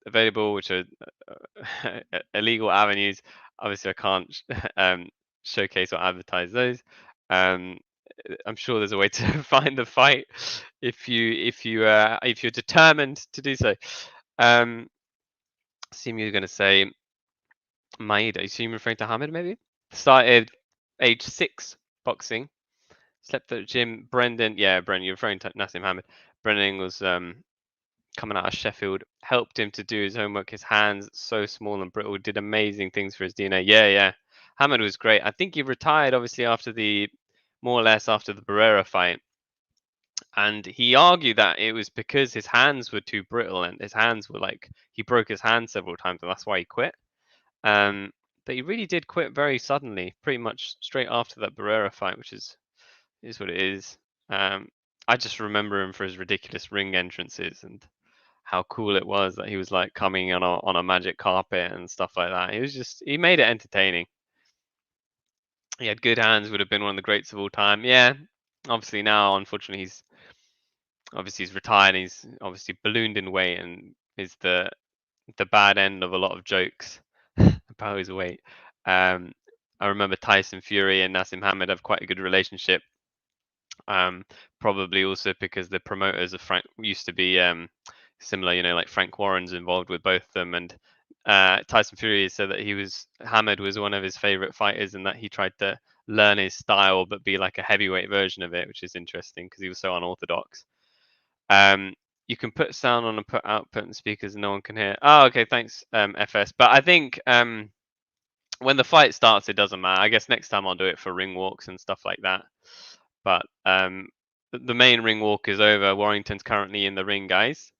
available, which are illegal avenues. Obviously, I can't showcase or advertise those. I'm sure there's a way to find the fight if you're determined to do so. Assume you're going to say Maida. You assume referring to Hamid, maybe? Started age 6 boxing. Slept at the gym. Brendan, yeah, Brendan, you're referring to Nassim Hamid. Brendan was coming out of Sheffield, helped him to do his homework. His hands, so small and brittle, did amazing things for his DNA. Yeah. Hamid was great. I think he retired, obviously, more or less after the Barrera fight. And he argued that it was because his hands were too brittle and his hands were he broke his hand several times and that's why he quit. But he really did quit very suddenly, pretty much straight after that Barrera fight, which is what it is. I just remember him for his ridiculous ring entrances and how cool it was that he was coming on a magic carpet and stuff like that. He made it entertaining. He had good hands, would have been one of the greats of all time. Yeah, obviously now, unfortunately, he's retired. He's obviously ballooned in weight and is the bad end of a lot of jokes about his weight. I remember Tyson Fury and Nassim Hamid have quite a good relationship. Probably also because the promoters of Frank used to be similar, like Frank Warren's involved with both of them, and Tyson Fury said that Hamid was one of his favorite fighters, and that he tried to learn his style but be like a heavyweight version of it, which is interesting because he was so unorthodox. You can put sound on and put output and speakers, and no one can hear. Oh, okay, thanks, FS. But I think when the fight starts, it doesn't matter. I guess next time I'll do it for ring walks and stuff like that. But the main ring walk is over. Warrington's currently in the ring, guys.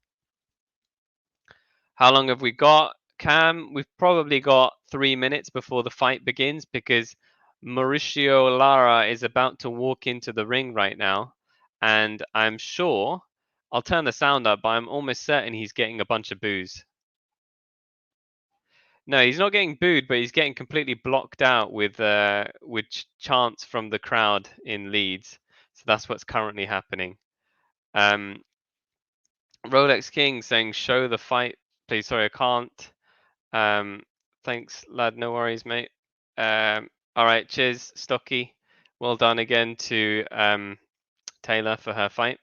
How long have we got, Cam? We've probably got 3 minutes before the fight begins because Mauricio Lara is about to walk into the ring right now. And I'm sure, I'll turn the sound up, but I'm almost certain he's getting a bunch of boos. No, he's not getting booed, but he's getting completely blocked out with chants from the crowd in Leeds. So that's what's currently happening. Rolex King saying, show the fight, please. Sorry, I can't. Thanks, lad. No worries, mate. All right, cheers, Stocky. Well done again to Taylor for her fight.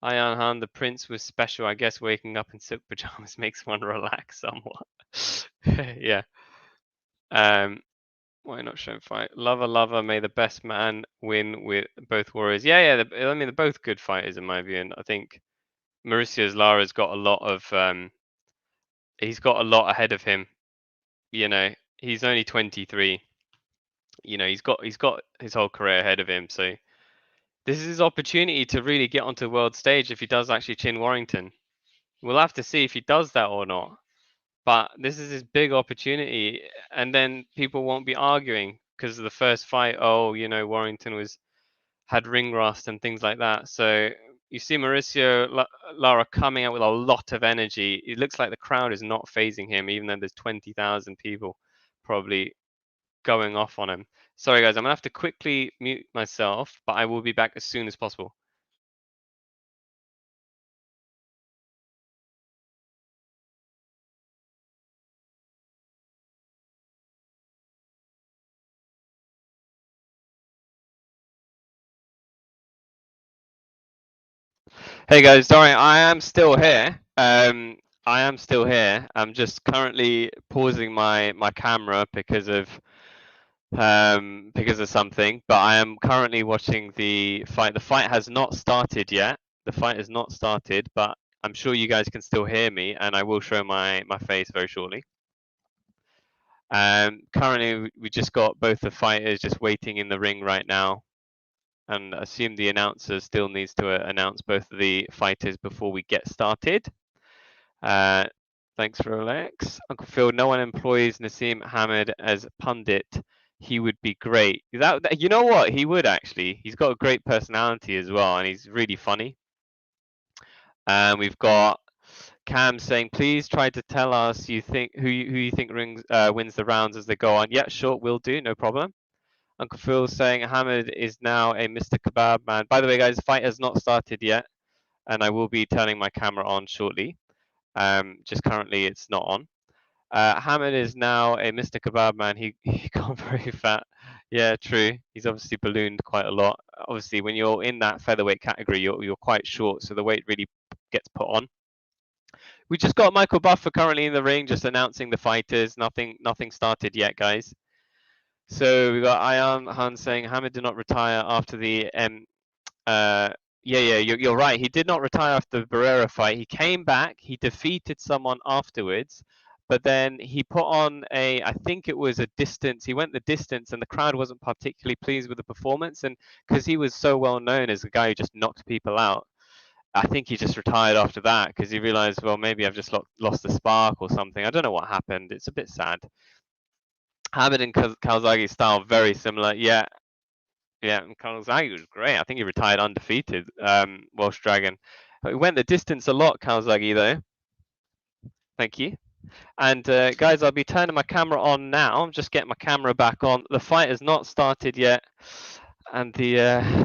Ayan Han, the prince was special. I guess waking up in silk pajamas makes one relax somewhat. Yeah. Why not show fight? Lover, may the best man win with both warriors. Yeah. I mean, they're both good fighters in my view, and I think Mauricio Lara's got a lot of he's got a lot ahead of him. He's only 23. He's got his whole career ahead of him. So this is his opportunity to really get onto the world stage if he does actually chin Warrington. We'll have to see if he does that or not. But this is his big opportunity, and then people won't be arguing because of the first fight. Oh, you know, Warrington had ring rust and things like that. So you see Mauricio Lara coming out with a lot of energy. It looks like the crowd is not phasing him, even though there's 20,000 people probably going off on him. Sorry, guys, I'm going to have to quickly mute myself, but I will be back as soon as possible. Hey guys, sorry, I am still here. I am still here. I'm just currently pausing my camera because of something, but I am currently watching the fight. The fight has not started yet. The fight has not started, but I'm sure you guys can still hear me, and I will show my face very shortly. Currently, we just got both the fighters just waiting in the ring right now, and I assume the announcer still needs to announce both of the fighters before we get started. Thanks, Rolex. Uncle Phil, no one employs Nassim Hamid as pundit. He would be great. You know what? He would actually. He's got a great personality as well, and he's really funny. We've got Cam saying, please try to tell us who you think wins the rounds as they go on. Yeah, sure, will do, no problem. Uncle Phil saying Hamid is now a Mr. Kebab man. By the way, guys, the fight has not started yet, and I will be turning my camera on shortly. Just currently it's not on. Hamid is now a Mr. Kebab man. He got very fat. Yeah, true. He's obviously ballooned quite a lot. Obviously, when you're in that featherweight category, you're quite short, so the weight really gets put on. We just got Michael Buffer currently in the ring, just announcing the fighters. Nothing started yet, guys. So we got Ayan Han saying Hamid did not retire after the you're right. He did not retire after the Barrera fight. He came back. He defeated someone afterwards, but then he put on I think it was a distance. He went the distance, and the crowd wasn't particularly pleased with the performance. And because he was so well known as a guy who just knocked people out, I think he just retired after that because he realized, well, maybe I've just lost the spark or something. I don't know what happened. It's a bit sad. Hamid and Calzaghe style very similar. Yeah, and Calzaghe was great. I think he retired undefeated, Welsh Dragon. He went the distance a lot, Calzaghe, though. Thank you. And guys, I'll be turning my camera on now. I'm just getting my camera back on. The fight has not started yet, and the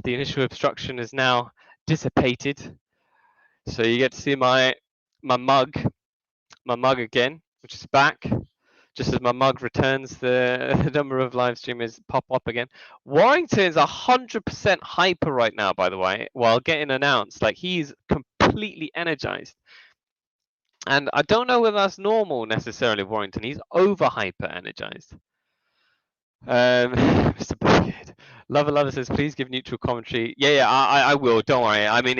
initial obstruction is now dissipated. So you get to see my mug again, which is back. Just as my mug returns, the number of live streamers pop up again. Warrington's 100% hyper right now, by the way, while getting announced. Like, he's completely energized. And I don't know whether that's normal necessarily, Warrington. He's over hyper energized. Mr. Bucket. Lover says, please give neutral commentary. Yeah, I will. Don't worry. I mean,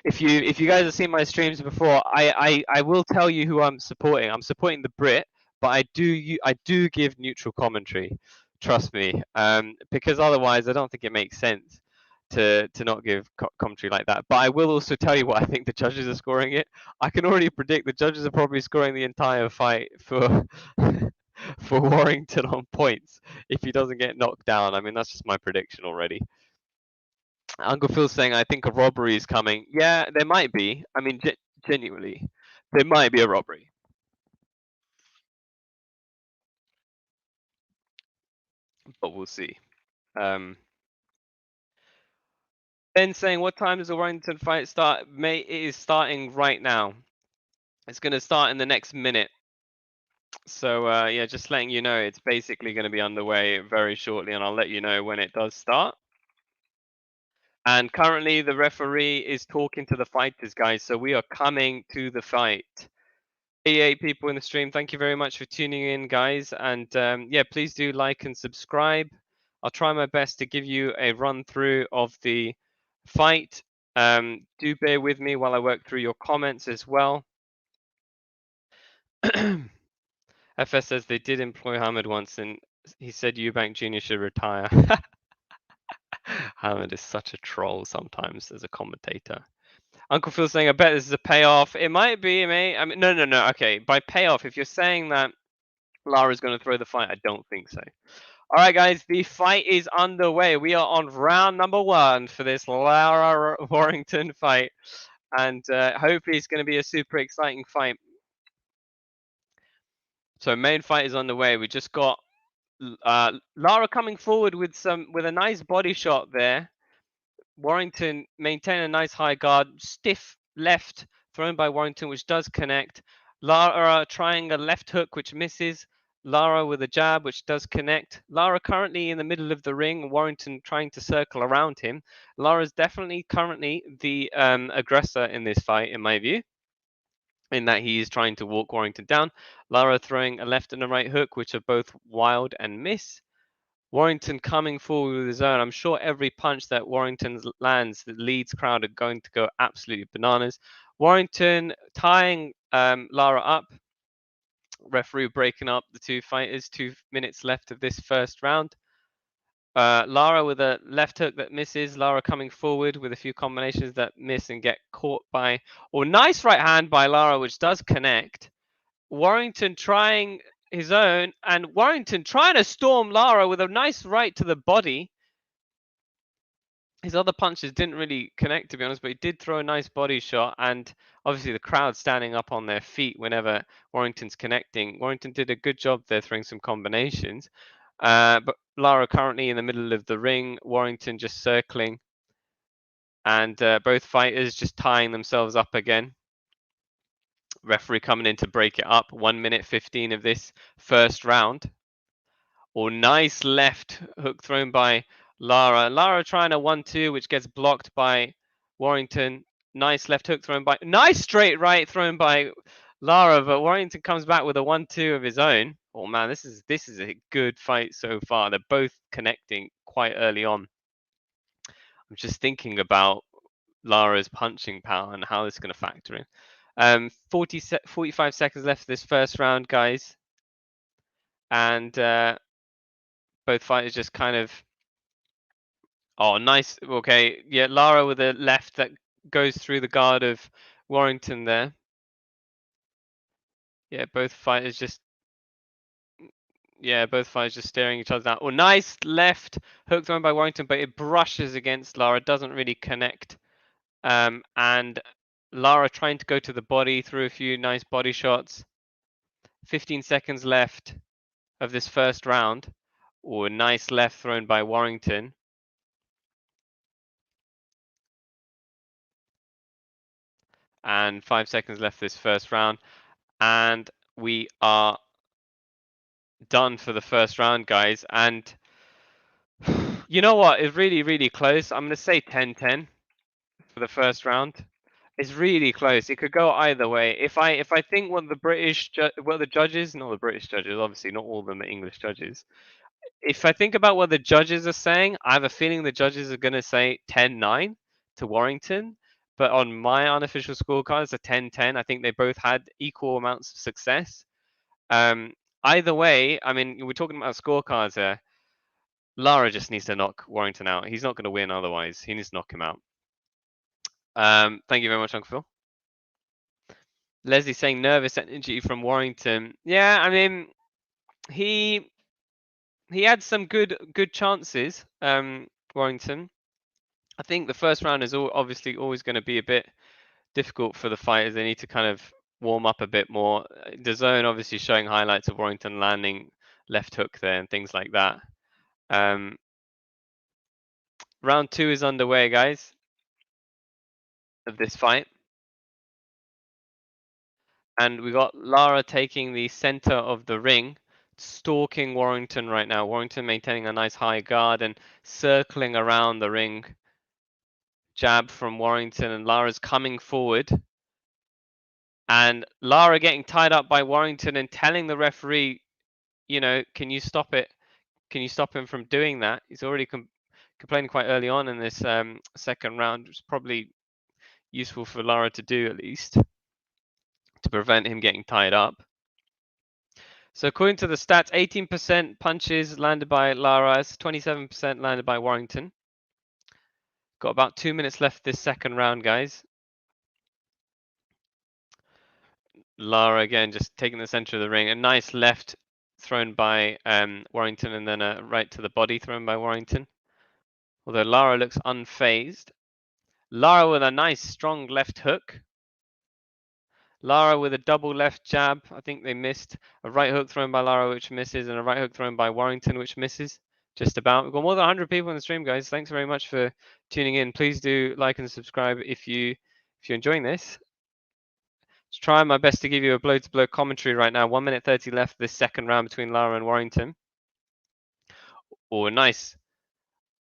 if you guys have seen my streams before, I will tell you who I'm supporting. I'm supporting the Brit, but I do give neutral commentary. Trust me. Because otherwise, I don't think it makes sense to not give commentary like that. But I will also tell you what I think the judges are scoring it. I can already predict the judges are probably scoring the entire fight for for Warrington on points if he doesn't get knocked down. I mean, that's just my prediction already. Uncle Phil's saying, I think a robbery is coming. Yeah, there might be. I mean, genuinely, there might be a robbery. But we'll see. Ben saying, what time does the Warrington fight start? Mate, it is starting right now. It's going to start in the next minute. So, yeah, just letting you know, it's basically going to be underway very shortly, and I'll let you know when it does start. And currently, the referee is talking to the fighters, guys. So we are coming to the fight. 88 people in the stream. Thank you very much for tuning in, guys. And yeah, please do like and subscribe. I'll try my best to give you a run through of the fight. Do bear with me while I work through your comments as well. FS says they did employ Hamid once, and he said Eubank Jr. should retire. Hamid is such a troll sometimes as a commentator. Uncle Phil saying, I bet this is a payoff. It might be, mate. I mean, no. Okay, by payoff, if you're saying that Lara's going to throw the fight, I don't think so. All right, guys, the fight is underway. We are on round number 1 for this Lara Warrington fight. And hopefully it's going to be a super exciting fight. So main fight is underway. We just got Lara coming forward with a nice body shot there. Warrington maintain a nice high guard, stiff left thrown by Warrington, which does connect. Lara trying a left hook, which misses. Lara with a jab, which does connect. Lara currently in the middle of the ring. Warrington trying to circle around him. Lara's definitely currently the aggressor in this fight, in my view, in that he is trying to walk Warrington down. Lara throwing a left and a right hook, which are both wild and miss. Warrington coming forward with his own. I'm sure every punch that Warrington lands, the Leeds crowd are going to go absolutely bananas. Warrington tying Lara up. Referee breaking up the two fighters. 2 minutes left of this first round. Lara with a left hook that misses. Lara coming forward with a few combinations that miss and get caught by... Oh, nice right hand by Lara, which does connect. Warrington trying his own, and Warrington trying to storm Lara with a nice right to the body. His other punches didn't really connect, to be honest, but he did throw a nice body shot, and obviously the crowd standing up on their feet whenever Warrington's connecting. Warrington did a good job there throwing some combinations. But Lara currently in the middle of the ring, Warrington just circling, and both fighters just tying themselves up again. Referee coming in to break it up. 1 minute 15 of this first round. Or nice left hook thrown by Lara. Lara trying a 1-2, which gets blocked by Warrington. Nice left hook thrown by... Nice straight right thrown by Lara, but Warrington comes back with a 1-2 of his own. Oh man, this is a good fight so far. They're both connecting quite early on. I'm just thinking about Lara's punching power and how this is going to factor in. 45 seconds left of this first round, guys. And both fighters just kind of... Oh, nice. Okay, yeah, Lara with a left that goes through the guard of Warrington there. Yeah, both fighters just... Yeah, both fighters just staring each other down. Oh, nice left hook thrown by Warrington, but it brushes against Lara, doesn't really connect. And Lara trying to go to the body through a few nice body shots. 15 seconds left of this first round. Oh, nice left thrown by Warrington. And 5 seconds left this first round. And we are done for the first round, guys. And you know what? It's really, really close. I'm going to say 10-10 for the first round. It's really close. It could go either way. If I think what the judges, not the British judges, obviously not all of them are English judges. If I think about what the judges are saying, I have a feeling the judges are going to say 10-9 to Warrington. But on my unofficial scorecard, it's a 10-10. I think they both had equal amounts of success. Either way, I mean, we're talking about scorecards here. Lara just needs to knock Warrington out. He's not going to win otherwise. He needs to knock him out. Thank you very much, Uncle Phil. Leslie saying nervous energy from Warrington. Yeah, I mean, he had some good chances, Warrington. I think the first round is obviously always going to be a bit difficult for the fighters. They need to kind of warm up a bit more. DAZN obviously showing highlights of Warrington landing left hook there and things like that. Round 2 is underway, guys, of this fight. And we got Lara taking the center of the ring, stalking Warrington right now. Warrington maintaining a nice high guard and circling around the ring. Jab from Warrington, and Lara's coming forward. And Lara getting tied up by Warrington and telling the referee, you know, can you stop it? Can you stop him from doing that? He's already complaining quite early on in this second round, which is probably useful for Lara to do at least, to prevent him getting tied up. So according to the stats, 18% punches landed by Lara, 27% landed by Warrington. Got about 2 minutes left this second round, guys. Lara again just taking the center of the ring. A nice left thrown by Warrington, and then a right to the body thrown by Warrington. Although Lara looks unfazed. Lara with a nice strong left hook. Lara with a double left jab. I think they missed. A right hook thrown by Lara, which misses, and a right hook thrown by Warrington, which misses. Just about. We've got more than 100 people in the stream, guys. Thanks very much for tuning in. Please do like and subscribe if you're enjoying this. Just trying my best to give you a blow-to-blow commentary right now. 1 minute 30 left this second round between Lara and Warrington. Oh, nice.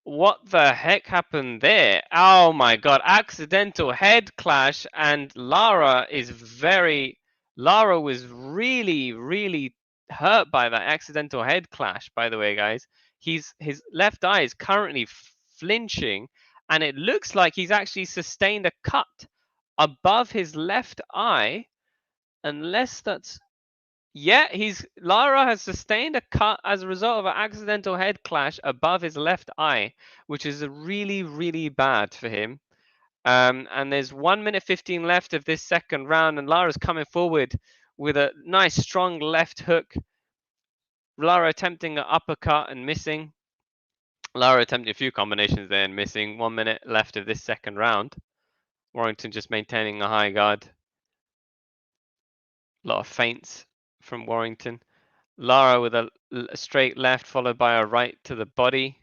What the heck happened there? Oh my god, accidental head clash, and Lara was really hurt by that accidental head clash, by the way, guys. His left eye is currently flinching, and it looks like he's actually sustained a cut above his left eye, unless that's... Yeah, Lara has sustained a cut as a result of an accidental head clash above his left eye, which is really bad for him. And there's 1 minute 15 left of this second round, and Lara's coming forward with a nice strong left hook. Lara attempting an uppercut and missing. Lara attempting a few combinations there and missing. 1 minute left of this second round. Warrington just maintaining a high guard. A lot of feints from Warrington. Lara with a straight left followed by a right to the body.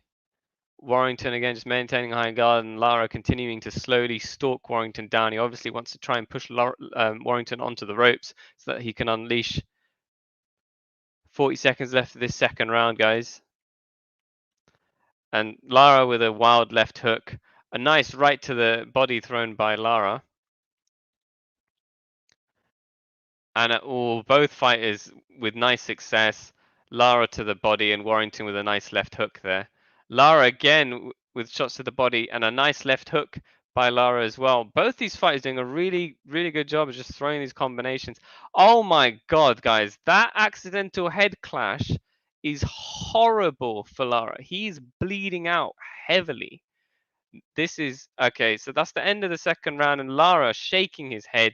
Warrington again just maintaining high guard, and Lara continuing to slowly stalk Warrington down. He obviously wants to try and push Warrington onto the ropes so that he can unleash. 40 seconds left of this second round, guys. And Lara with a wild left hook. A nice right to the body thrown by Lara. And both fighters with nice success. Lara to the body and Warrington with a nice left hook there. Lara again with shots to the body and a nice left hook by Lara as well. Both these fighters doing a really good job of just throwing these combinations. Oh my god, guys. That accidental head clash is horrible for Lara. He's bleeding out heavily. This is... Okay, so that's the end of the second round, and Lara shaking his head.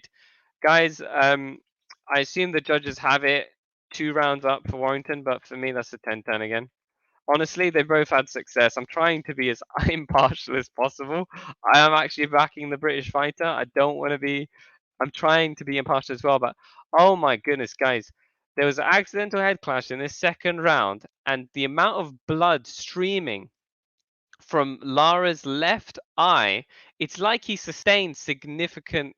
Guys, I assume the judges have it 2 rounds up for Warrington, but for me, that's a 10-10 again. Honestly, they both had success. I'm trying to be as impartial as possible. I am actually backing the British fighter. I don't want to be... I'm trying to be impartial as well, but oh my goodness, guys. There was an accidental head clash in this second round, and the amount of blood streaming from Lara's left eye, it's like he sustained significant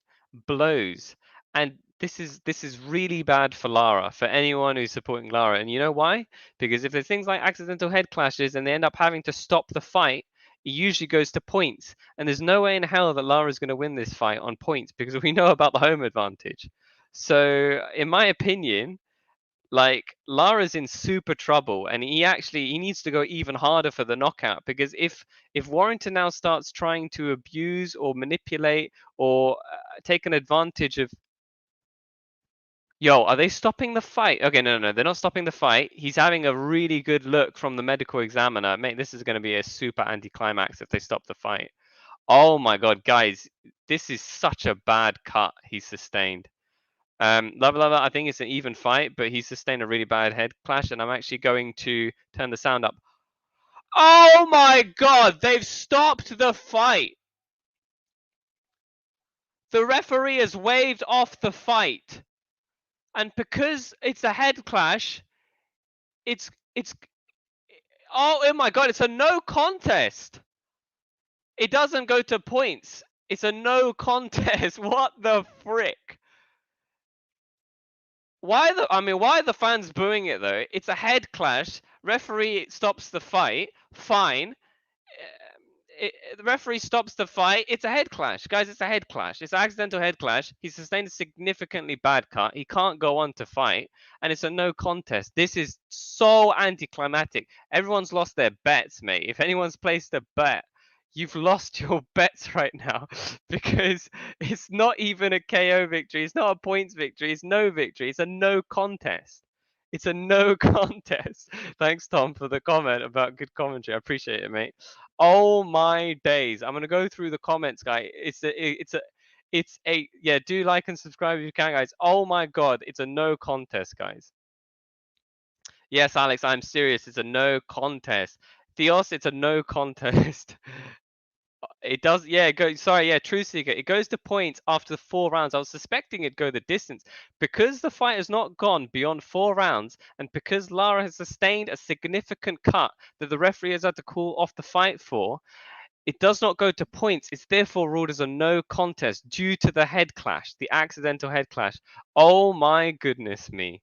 blows. And this is really bad for Lara, for anyone who's supporting Lara. And you know why? Because if there's things like accidental head clashes and they end up having to stop the fight, it usually goes to points. And there's no way in hell that Lara's going to win this fight on points, because we know about the home advantage. So in my opinion, like, Lara's in super trouble, and he needs to go even harder for the knockout, because if Warrington now starts trying to abuse or manipulate or take an advantage of... Yo, are they stopping the fight? Okay, no, they're not stopping the fight. He's having a really good look from the medical examiner. Mate, this is going to be a super anticlimax if they stop the fight. Oh my god, guys, this is such a bad cut he sustained. Lava, I think it's an even fight, but he sustained a really bad head clash, and I'm actually going to turn the sound up. Oh my god, they've stopped the fight. The referee has waved off the fight. And because it's a head clash, it's oh my god, it's a no contest. It doesn't go to points. It's a no contest. What the frick? Why are the fans booing it though? It's a head clash. Referee stops the fight. Fine. The referee stops the fight. It's a head clash, guys. It's a head clash. It's an accidental head clash. He sustained a significantly bad cut. He can't go on to fight, and it's a no contest. This is so anticlimactic. Everyone's lost their bets, mate. If anyone's placed a bet, you've lost your bets right now, because it's not even a KO victory. It's not a points victory. It's no victory. It's a no contest. It's a no contest. Thanks, Tom, for the comment about good commentary. I appreciate it, mate. Oh my days. I'm going to go through the comments, guys. Yeah, do like and subscribe if you can, guys. Oh my god, it's a no contest, guys. Yes, Alex, I'm serious. It's a no contest. Theos, it's a no contest. It does, yeah, it goes, sorry, yeah, True Seeker. It goes to points after 4 rounds. I was suspecting it'd go the distance. Because the fight has not gone beyond 4 rounds, and because Lara has sustained a significant cut that the referee has had to call off the fight for, it does not go to points. It's therefore ruled as a no contest due to the head clash, the accidental head clash. Oh my goodness me.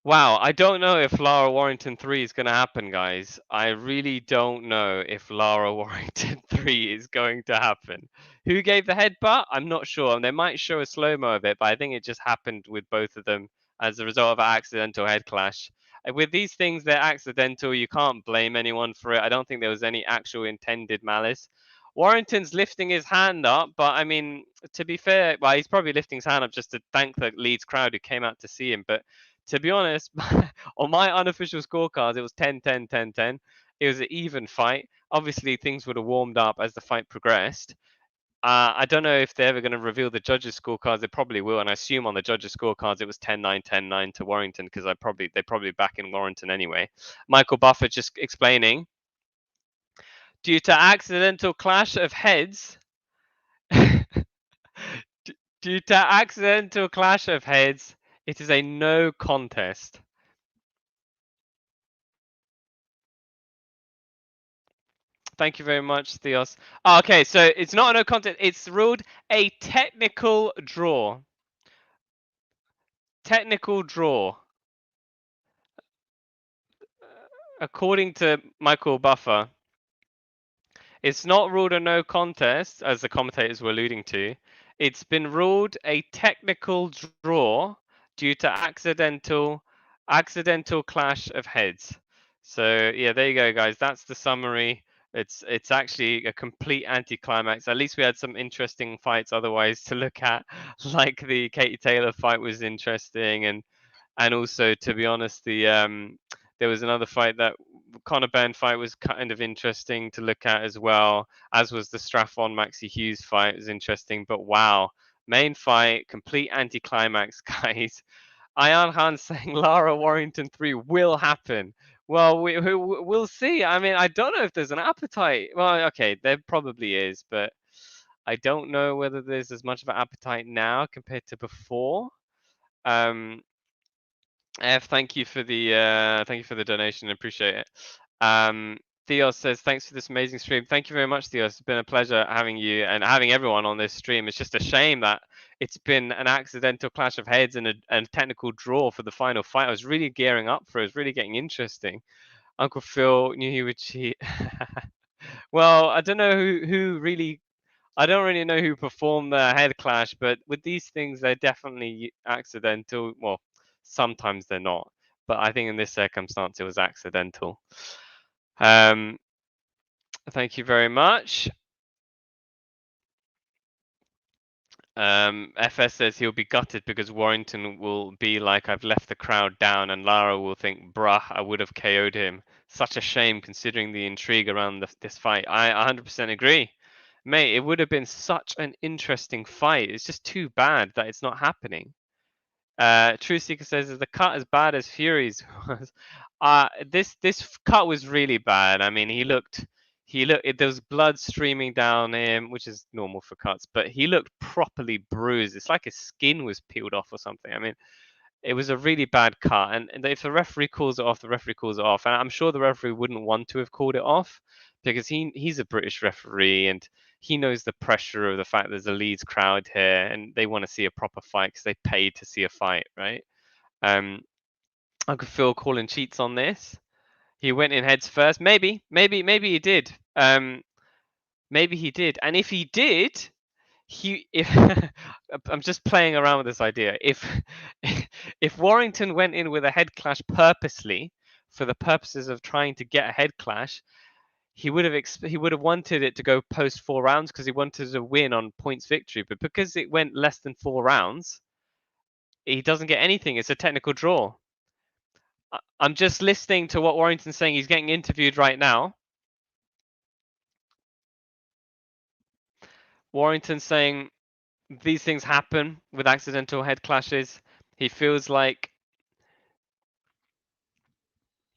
Wow, I don't know if Lara Warrington 3 is going to happen, guys. I really don't know if Lara Warrington 3 is going to happen. Who gave the headbutt? I'm not sure. And they might show a slow-mo of it, but I think it just happened with both of them as a result of an accidental head clash. With these things, they're accidental. You can't blame anyone for it. I don't think there was any actual intended malice. Warrington's lifting his hand up, but I mean, to be fair, well, he's probably lifting his hand up just to thank the Leeds crowd who came out to see him. But to be honest, on my unofficial scorecards, it was 10-10, 10-10. It was an even fight. Obviously, things would have warmed up as the fight progressed. I don't know if they're ever going to reveal the judges' scorecards. They probably will, and I assume on the judges' scorecards it was 10-9, 10-9 to Warrington because they probably back in Warrington anyway. Michael Buffer just explaining. Due to accidental clash of heads, due to accidental clash of heads, it is a no contest. Thank you very much, Theos. Oh, okay, so it's not a no contest. It's ruled a technical draw. Technical draw. According to Michael Buffer, it's not ruled a no contest, as the commentators were alluding to. It's been ruled a technical draw due to accidental clash of heads. So yeah, there you go, guys. That's the summary. It's actually a complete anticlimax. At least we had some interesting fights otherwise to look at, like the Katie Taylor fight was interesting, and also, to be honest, there was another fight, that Conor Benn fight was kind of interesting to look at as well, as was the Stratfon Maxi Hughes fight. It was interesting, but wow, main fight, complete anticlimax, guys. Ian Han saying Lara Warrington 3 will happen. Well, we'll see. I mean, I don't know if there's an appetite. Well, okay, there probably is, but I don't know whether there's as much of an appetite now compared to before. F, thank you for the donation. Appreciate it. Theos says, thanks for this amazing stream. Thank you very much, Theos. It's been a pleasure having you and having everyone on this stream. It's just a shame that it's been an accidental clash of heads and a technical draw for the final fight. I was really gearing up for it. It was really getting interesting. Uncle Phil knew he would cheat. Well, I don't know who really. I don't really know who performed the head clash, but with these things, they're definitely accidental. Well, sometimes they're not, but I think in this circumstance, it was accidental. Thank you very much. FS says he'll be gutted because Warrington will be like, I've left the crowd down, and Lara will think, bruh, I would have KO'd him. Such a shame considering the intrigue around this fight. I 100% agree. Mate, it would have been such an interesting fight. It's just too bad that it's not happening. True Seeker says, is the cut as bad as Fury's was? This cut was really bad. I mean, he looked, there was blood streaming down him, which is normal for cuts, but he looked properly bruised. It's like his skin was peeled off or something. I mean, it was a really bad cut, and if the referee calls it off, the referee calls it off. And I'm sure the referee wouldn't want to have called it off because he's a British referee and he knows the pressure of the fact there's a Leeds crowd here and they want to see a proper fight because they paid to see a fight, right? Uncle Phil calling cheats on this. He went in heads first. Maybe he did. Maybe he did. And if he did, if I'm just playing around with this idea. If Warrington went in with a head clash purposely for the purposes of trying to get a head clash, he would have wanted it to go post 4 rounds because he wanted to win on points victory. But because it went less than 4 rounds, he doesn't get anything. It's a technical draw. I'm just listening to what Warrington's saying. He's getting interviewed right now. Warrington's saying these things happen with accidental head clashes. He feels like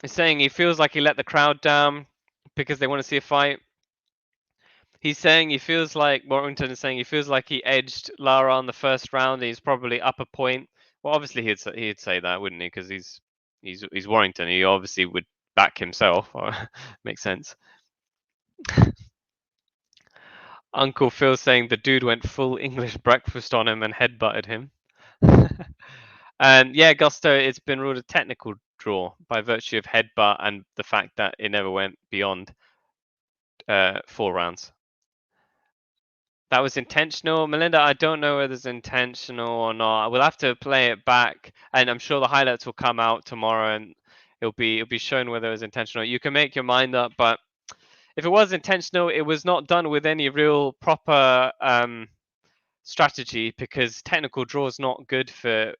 He's saying he feels like he let the crowd down because they want to see a fight. He's saying he feels like Warrington is saying he feels like he edged Lara on the first round. He's probably up a point. Well, obviously he'd say that, wouldn't he? Because he's Warrington. He obviously would back himself. Makes sense. Uncle Phil saying the dude went full English breakfast on him and headbutted him. And yeah, Gusto, it's been ruled a technical draw by virtue of headbutt and the fact that it never went beyond 4 rounds. That was intentional. Melinda, I don't know whether it's intentional or not. We'll have to play it back, and I'm sure the highlights will come out tomorrow, and it'll be shown whether it was intentional. You can make your mind up, but if it was intentional, it was not done with any real proper strategy, because technical draw is not good for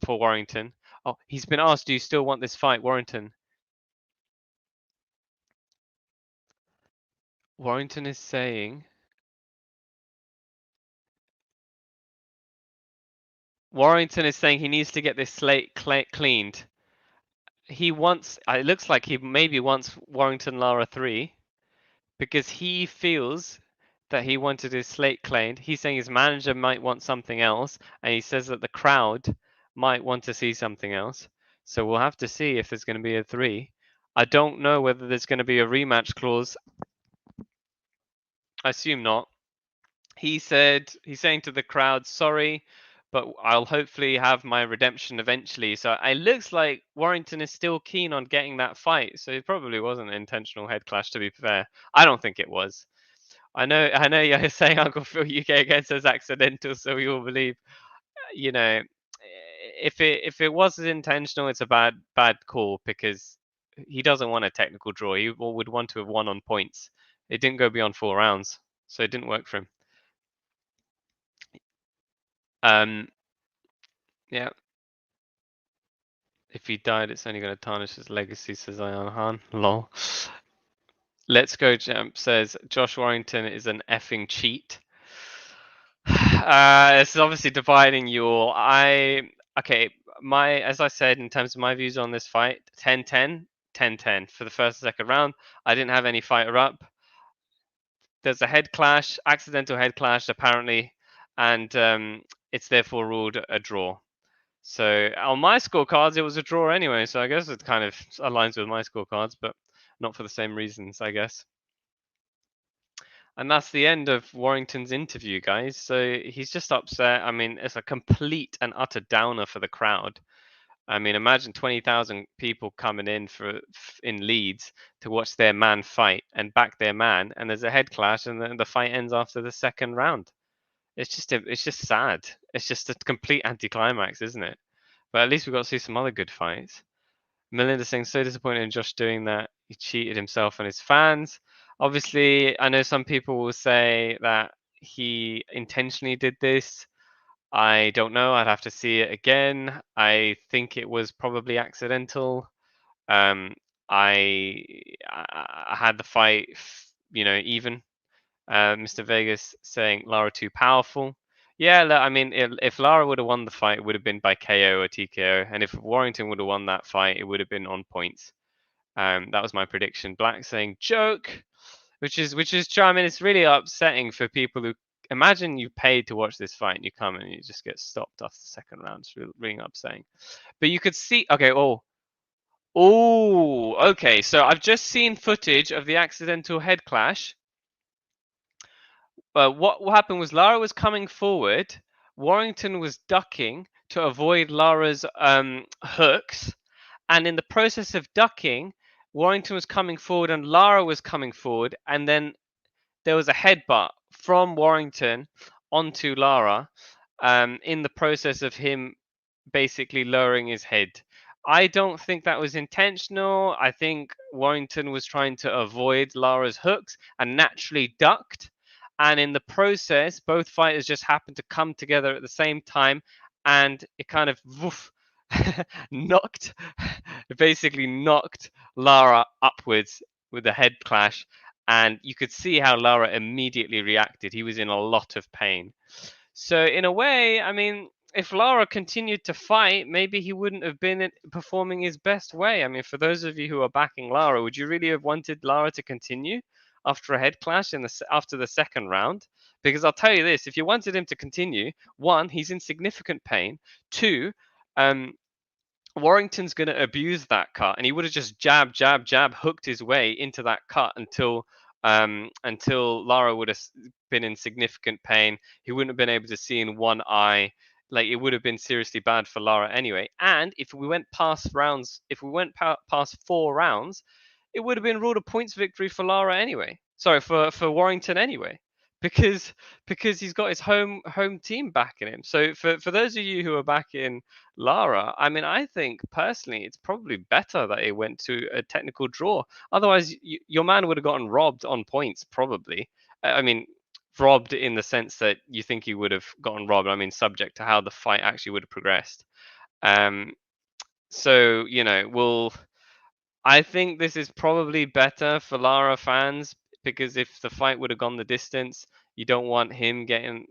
Warrington. Oh, he's been asked, do you still want this fight, Warrington? Warrington is saying... Warrington is saying he needs to get this slate cleaned. He wants... It looks like he maybe wants Warrington Lara 3, because he feels that he wanted his slate cleaned. He's saying his manager might want something else, and he says that the crowd might want to see something else. So we'll have to see if there's going to be a 3. I don't know whether there's going to be a rematch clause. I assume not. He's saying to the crowd, sorry, but I'll hopefully have my redemption eventually. So it looks like Warrington is still keen on getting that fight. So it probably wasn't an intentional head clash, to be fair. I don't think it was. I know you're saying Uncle Phil UK again says accidental, so we all believe. You know, if it was intentional, it's a bad call, because he doesn't want a technical draw. He would want to have won on points. It didn't go beyond 4 rounds, so it didn't work for him. Yeah. If he died, it's only going to tarnish his legacy, says Ian Hearn. Lol. Let's Go Champ says Josh Warrington is an effing cheat. This is obviously dividing you all. Okay, as I said, in terms of my views on this fight, 10-10, 10-10 for the first and second round. I didn't have any fighter up. There's a head clash, accidental head clash apparently, and it's therefore ruled a draw. So on my scorecards, it was a draw anyway. So I guess it kind of aligns with my scorecards, but not for the same reasons, I guess. And that's the end of Warrington's interview, guys. So he's just upset. I mean, it's a complete and utter downer for the crowd. I mean, imagine 20,000 people coming in in Leeds to watch their man fight and back their man, and there's a head clash, and then the fight ends after the second round. It's just sad. It's just a complete anticlimax, isn't it? But at least we got to see some other good fights. Melinda saying, so disappointed in Josh doing that. He cheated himself and his fans. Obviously, I know some people will say that he intentionally did this. I don't know. I'd have to see it again. I think it was probably accidental. I had the fight, even. Mr. Vegas saying Lara too powerful. Yeah, I mean, if Lara would have won the fight, it would have been by KO or TKO, and if Warrington would have won that fight, it would have been on points. That was my prediction. Black saying joke, which is true. I mean, it's really upsetting for people who imagine you paid to watch this fight and you come and you just get stopped after the second round. It's really upsetting. But you could see, okay, okay. So I've just seen footage of the accidental head clash. What happened was Lara was coming forward. Warrington was ducking to avoid Lara's hooks. And in the process of ducking, Warrington was coming forward and Lara was coming forward. And then there was a headbutt from Warrington onto Lara in the process of him basically lowering his head. I don't think that was intentional. I think Warrington was trying to avoid Lara's hooks and naturally ducked. And in the process, both fighters just happened to come together at the same time, and it kind of basically knocked Lara upwards with a head clash. And you could see how Lara immediately reacted. He was in a lot of pain. So in a way, I mean, if Lara continued to fight, maybe he wouldn't have been performing his best way. I mean, for those of you who are backing Lara, would you really have wanted Lara to continue after a head clash after the second round? Because I'll tell you this: if you wanted him to continue, one, he's in significant pain. Two, Warrington's going to abuse that cut, and he would have just jab, hooked his way into that cut until Lara would have been in significant pain. He wouldn't have been able to see in one eye. Like, it would have been seriously bad for Lara anyway. And if we went past 4 rounds, it would have been ruled a points victory for Lara anyway. Sorry, for Warrington anyway, because he's got his home team backing him. So for those of you who are backing Lara, I mean, I think personally it's probably better that it went to a technical draw. Otherwise, your man would have gotten robbed on points, probably. I mean, robbed in the sense that you think he would have gotten robbed. I mean, subject to how the fight actually would have progressed. So, you know, I think this is probably better for Lara fans, because if the fight would have gone the distance, you don't want him getting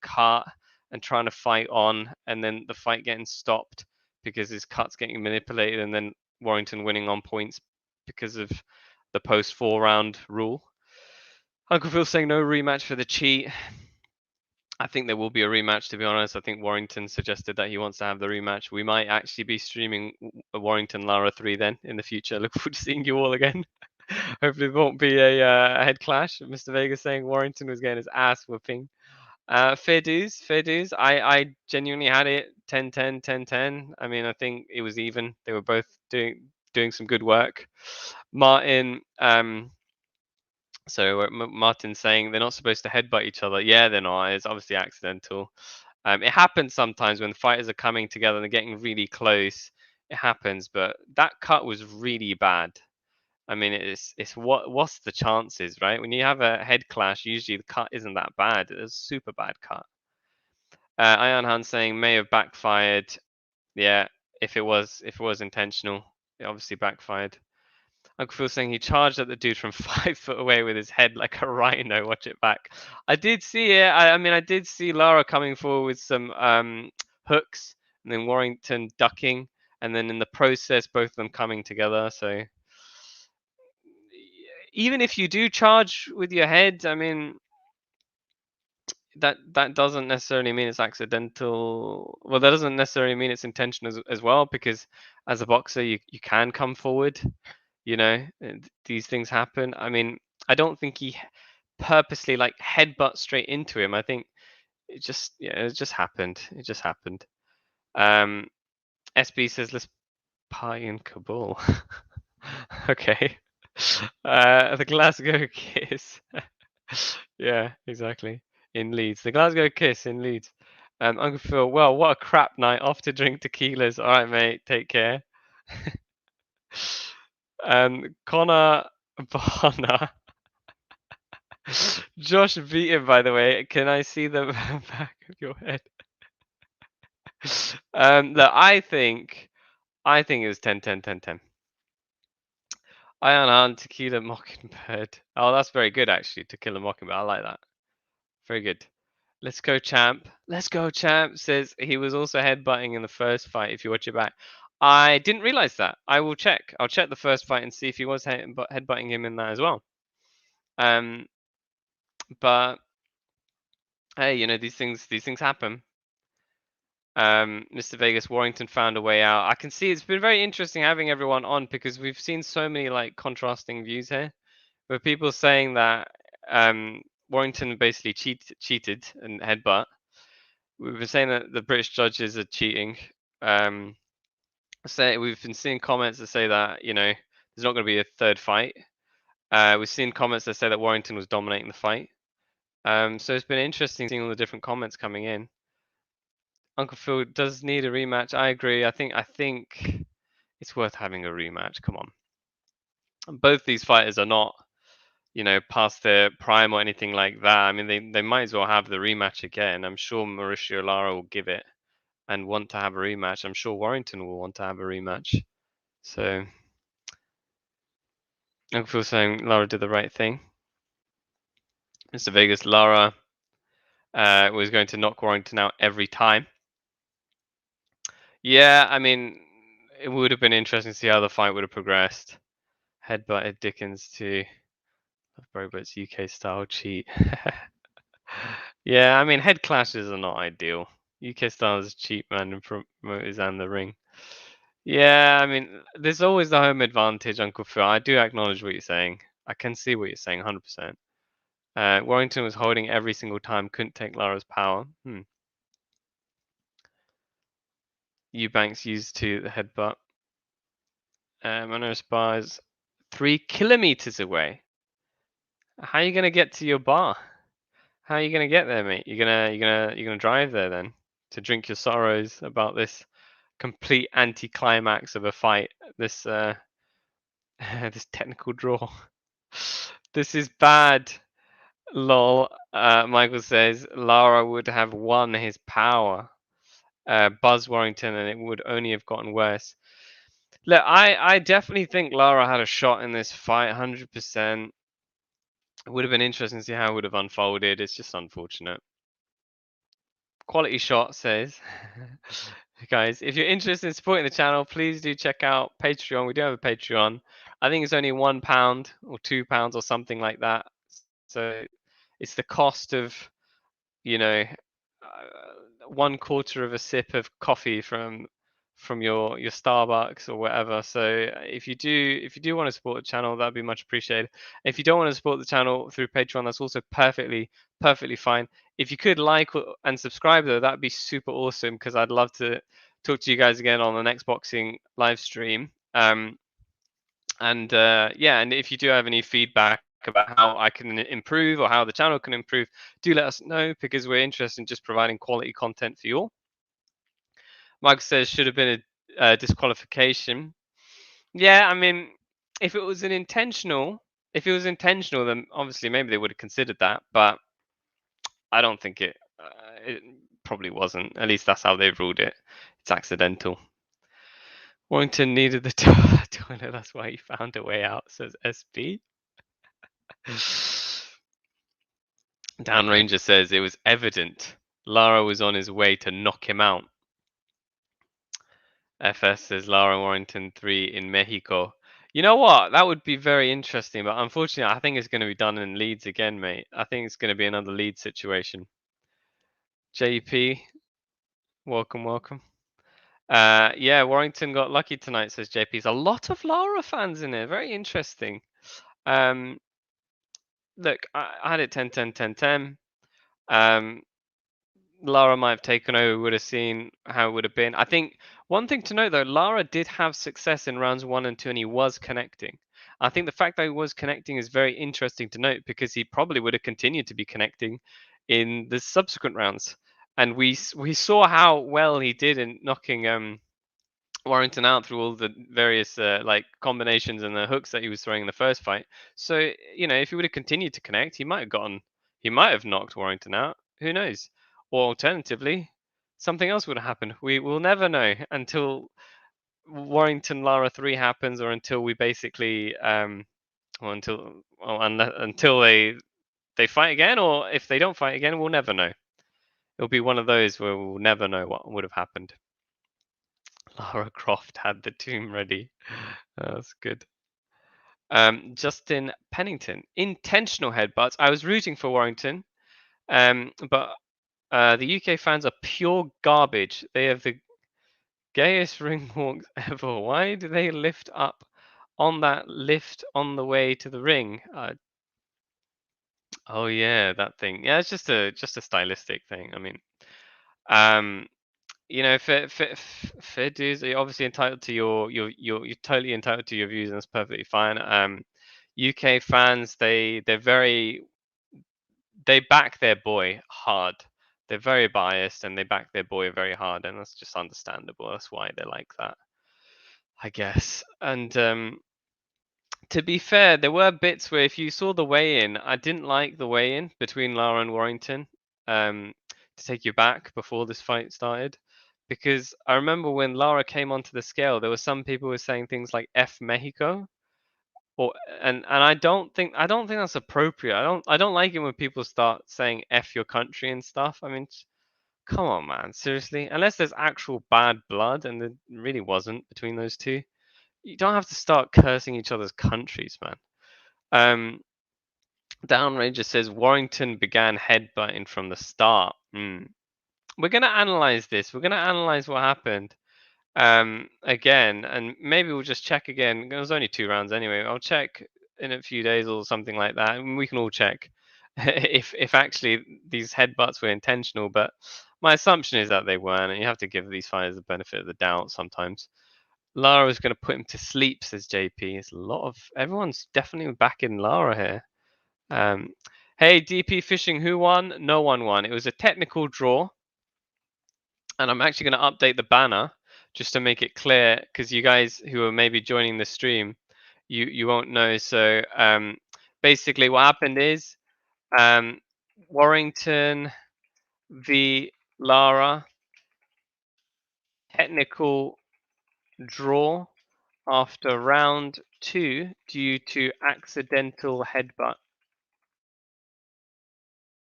cut and trying to fight on, and then the fight getting stopped because his cut's getting manipulated, and then Warrington winning on points because of the post 4-round rule. Uncle Phil saying no rematch for the cheat. I think there will be a rematch, to be honest. I think Warrington suggested that he wants to have the rematch. We might actually be streaming Warrington Lara 3 then in the future. Look forward to seeing you all again. Hopefully there won't be a head clash. Mr. Vegas saying Warrington was getting his ass whooping. Fair dues. I genuinely had it 10-10, 10-10. I mean, I think it was even. They were both doing some good work. Martin, so Martin's saying they're not supposed to headbutt each other. Yeah, they're not. It's obviously accidental. It happens sometimes when fighters are coming together and they're getting really close. It happens, but that cut was really bad. I mean, it's what's the chances, right? When you have a head clash, usually the cut isn't that bad. It's a super bad cut. Ian Han saying may have backfired. Yeah, if it was intentional, it obviously backfired. Uncle Phil saying he charged at the dude from 5 foot away with his head like a rhino. Watch it back. I did see it. I mean, I did see Lara coming forward with some hooks, and then Warrington ducking, and then in the process, both of them coming together. So even if you do charge with your head, I mean, that doesn't necessarily mean it's accidental. Well, that doesn't necessarily mean it's intentional as well, because as a boxer, you can come forward. You know, these things happen. I mean, I don't think he purposely like headbutt straight into him. I think it just happened. It just happened. SB says let's pie in Kabul. Okay. The Glasgow Kiss. Yeah, exactly. In Leeds. The Glasgow Kiss in Leeds. Uncle Phil, well, what a crap night. Off to drink tequilas. All right, mate. Take care. Conor Benn. Josh beat him, by the way. Can I see the back of your head? Look, I think it was 10-10, 10-10. Ian Han, Tequila Mockingbird. Oh, that's very good, actually. Tequila Mockingbird. I like that. Very good. Let's go, champ. Let's go, champ. Says he was also headbutting in the first fight, if you watch it back. I didn't realize that. I will check. I'll check the first fight and see if he was headbutting him in that as well. But hey, you know, these things happen. Mr. Vegas, Warrington found a way out. I can see it's been very interesting having everyone on, because we've seen so many like contrasting views here, with people saying that Warrington basically cheated and headbutt. We've been saying that the British judges are cheating. We've been seeing comments that say that, you know, there's not going to be a third fight. We've seen comments that say that Warrington was dominating the fight. So it's been interesting seeing all the different comments coming in. Uncle Phil does need a rematch. I agree. I think it's worth having a rematch. Come on. Both these fighters are not, you know, past their prime or anything like that. I mean, they might as well have the rematch again. I'm sure Mauricio Lara will give it and want to have a rematch. I'm sure Warrington will want to have a rematch. So Uncle Phil saying Lara did the right thing. Mr. Vegas, Lara was going to knock Warrington out every time. Yeah, I mean, it would have been interesting to see how the fight would have progressed. Headbutted Dickens to Robert's UK style cheat. Yeah, I mean, head clashes are not ideal. UK style is cheap, man, and promoters and the ring. Yeah, I mean, there's always the home advantage, Uncle Phil. I do acknowledge what you're saying. I can see what you're saying, 100%. Warrington was holding every single time, couldn't take Lara's power. Eubanks used to the headbutt. Monroe Spar's 3 kilometers away. How are you gonna get to your bar? How are you gonna get there, mate? You're gonna drive there then to drink your sorrows about this complete anticlimax of a fight. This this technical draw. This is bad. Lol. Michael says Lara would have won his power. Buzz Warrington, and it would only have gotten worse. Look, I definitely think Lara had a shot in this fight, 100%. It would have been interesting to see how it would have unfolded. It's just unfortunate. Quality Shot says, guys, if you're interested in supporting the channel, please do check out Patreon. We do have a Patreon. I think it's only £1 or £2 or something like that. So it's the cost of, you know, 1/4 of a sip of coffee from your Starbucks or whatever. So if you do want to support the channel, that'd be much appreciated. If you don't want to support the channel through Patreon, that's also perfectly fine. If you could like and subscribe though, that'd be super awesome, because I'd love to talk to you guys again on the next boxing live stream. And if you do have any feedback about how I can improve or how the channel can improve, do let us know, because we're interested in just providing quality content for you all. Mike says should have been a disqualification. Yeah, I mean, if it was intentional, then obviously maybe they would have considered that, but I don't think it probably wasn't. At least that's how they've ruled it. It's accidental. Warrington needed the toilet, that's why he found a way out, says SB. Downranger says it was evident Lara was on his way to knock him out. FS says Lara Warrington 3 in Mexico. You know what? That would be very interesting, but unfortunately, I think it's going to be done in Leeds again, mate. I think it's going to be another Leeds situation. JP, welcome. Yeah, Warrington got lucky tonight, says JP. There's a lot of Lara fans in there. Very interesting. Look, I had it 10-10-10-10. Lara might have taken over, would have seen how it would have been. I think one thing to note though, Lara did have success in rounds 1 and 2, and he was connecting. I think the fact that he was connecting is very interesting to note, because he probably would have continued to be connecting in the subsequent rounds. And we saw how well he did in knocking Warrington out through all the various like combinations and the hooks that he was throwing in the first fight. So, you know, if he would have continued to connect, he might have knocked Warrington out. Who knows? Or alternatively, something else would have happened. We will never know until Warrington Lara 3 happens, or until we basically until they fight again, or if they don't fight again, we'll never know. It'll be one of those where we'll never know what would have happened. Lara Croft had the tomb ready. That's good. Justin Pennington, intentional headbutts. I was rooting for Warrington, but the UK fans are pure garbage. They have the gayest ring walks ever. Why do they lift up on that lift on the way to the ring? Oh yeah, that thing. Yeah, it's just a stylistic thing. I mean, you know, fair dues. You're obviously entitled to you're totally entitled to your views, and that's perfectly fine. UK fans, they back their boy hard. They're very biased, and they back their boy very hard, and that's just understandable. That's why they're like that, I guess. And to be fair, there were bits where if you saw the weigh-in, I didn't like the weigh-in between Lara and Warrington. To take you back before this fight started, because I remember when Lara came onto the scale, there were some people who were saying things like "F Mexico," and I don't think that's appropriate. I don't like it when people start saying "F your country" and stuff. I mean, Come on, man. Seriously? Unless there's actual bad blood, and there really wasn't between those two. You don't have to start cursing each other's countries, man. Downranger says Warrington began headbutting from the start. We're going to analyze this. We're going to analyze what happened again, and maybe we'll just check again. There was only 2 rounds anyway. I'll check in a few days or something like that, and we can all check if actually these headbutts were intentional. But my assumption is that they weren't, and you have to give these fighters the benefit of the doubt sometimes. Lara is going to put him to sleep, says JP. It's a lot of everyone's definitely backing Lara here. Hey, DP Fishing, who won? No one won. It was a technical draw. And I'm actually going to update the banner just to make it clear, because you guys who are maybe joining the stream, you won't know. So basically what happened is Warrington v Lara, technical draw after round 2 due to accidental headbutt.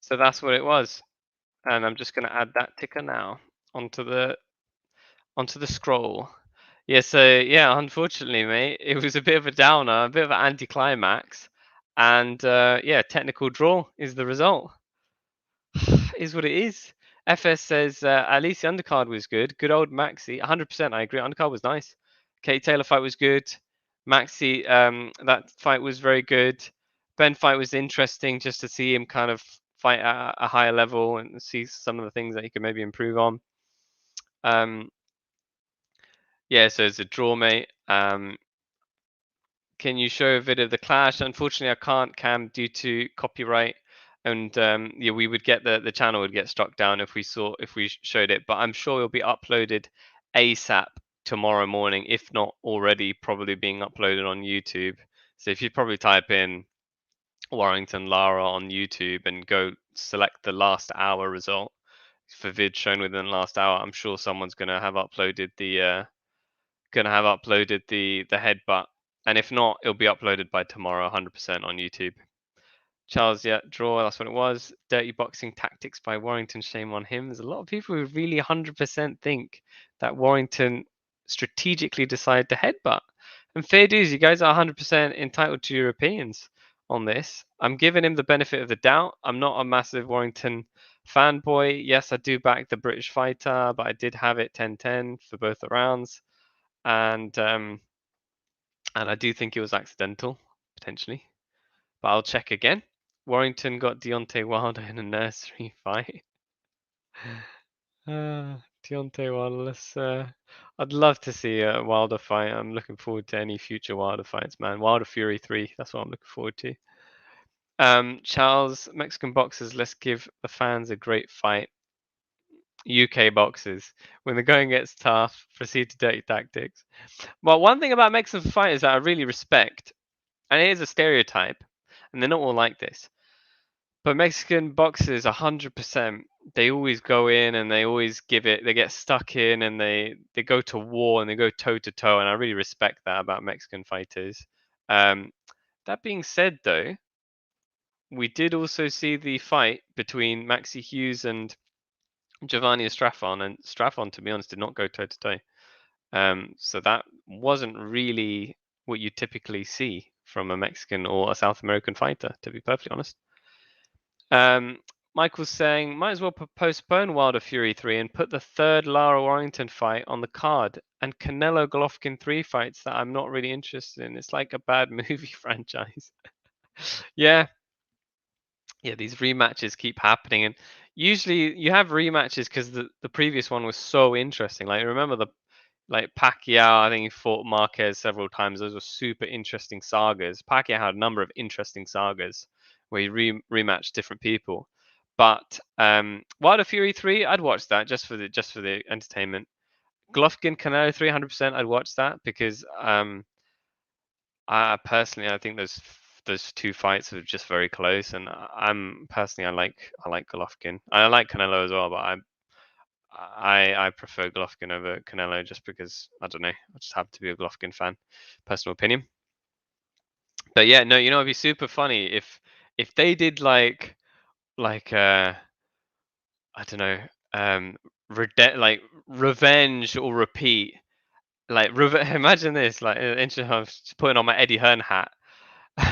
So that's what it was. And I'm just going to add that ticker now onto the scroll. Yeah, so yeah, unfortunately, mate, it was a bit of a downer, a bit of an anticlimax, and yeah, technical draw is the result. Is what it is. FS says at least the undercard was good. Good old Maxi, 100%. I agree. Undercard was nice. Katie Taylor fight was good. Maxi, that fight was very good. Ben fight was interesting just to see him kind of fight at a higher level and see some of the things that he could maybe improve on. Yeah, so it's a draw, mate. Can you show a video of the clash? Unfortunately, I can't, Cam, due to copyright. And yeah, we would get the channel would get struck down if we showed it. But I'm sure it'll be uploaded ASAP tomorrow morning, if not already probably being uploaded on YouTube. So if you probably type in Warrington Lara on YouTube and go select the last hour result for vid shown within the last hour, I'm sure someone's gonna have uploaded the headbutt, and if not, it'll be uploaded by tomorrow 100% on YouTube. Charles, yeah, draw, that's what it was. Dirty boxing tactics by Warrington, shame on him. There's a lot of people who really 100% think that Warrington strategically decided to headbutt. And fair dues, you guys are 100% entitled to your opinions on this. I'm giving him the benefit of the doubt. I'm not a massive Warrington fanboy. Yes, I do back the British fighter, but I did have it 10-10 for both the rounds. And I do think it was accidental, potentially. But I'll check again. Warrington got Deontay Wilder in a nursery fight. Deontay Wilder, I'd love to see a Wilder fight. I'm looking forward to any future Wilder fights, man. Wilder Fury 3, that's what I'm looking forward to. Charles, Mexican boxers, let's give the fans a great fight. UK boxers, when the going gets tough, proceed to dirty tactics. Well, one thing about Mexican fighters that I really respect, and it is a stereotype, and they're not all like this, but Mexican boxers, 100%, they always go in and they always give it, they get stuck in and they go to war and they go toe to toe, and I really respect that about Mexican fighters. That being said, though, we did also see the fight between Maxi Hughes and Jovanni Straffon, and Straffon, to be honest, did not go toe to toe. So that wasn't really what you typically see from a Mexican or a South American fighter, to be perfectly honest. Michael's saying, might as well postpone Wilder Fury 3 and put the third Lara Warrington fight on the card, and Canelo Golovkin 3 fights that I'm not really interested in. It's like a bad movie franchise. Yeah, these rematches keep happening, and usually you have rematches because the previous one was so interesting. Like, remember Pacquiao, I think he fought Marquez several times. Those were super interesting sagas. Pacquiao had a number of interesting sagas where he rematched different people. But Wilder Fury 3, I'd watch that just for the entertainment. Golovkin Canelo 300%, I'd watch that because I personally, I think those two fights are just very close, and I'm personally, I like Golovkin. I like Canelo as well, but I prefer Golovkin over Canelo just because, I don't know, I just happen to be a Golovkin fan, personal opinion. But yeah, no, it'd be super funny if they did like I don't know, like revenge or repeat. Like imagine this, like I'm just putting on my Eddie Hearn hat,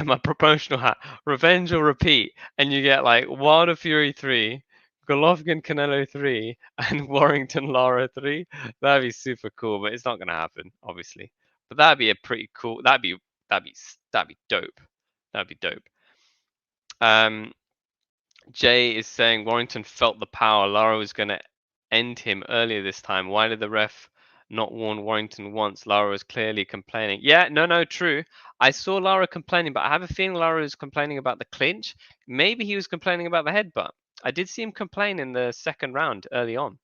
my promotional hat, revenge or repeat, and you get like Wilder Fury 3, Golovkin Canelo 3, and Warrington Lara 3. That'd be super cool, but it's not gonna happen, obviously. But that'd be a pretty cool. That'd be dope. That'd be dope. Jay is saying Warrington felt the power. Lara was gonna end him earlier this time. Why did the ref not warn Warrington once? Lara was clearly complaining. Yeah, no, true. I saw Lara complaining, but I have a feeling Lara was complaining about the clinch. Maybe he was complaining about the headbutt. I did see him complain in the second round early on.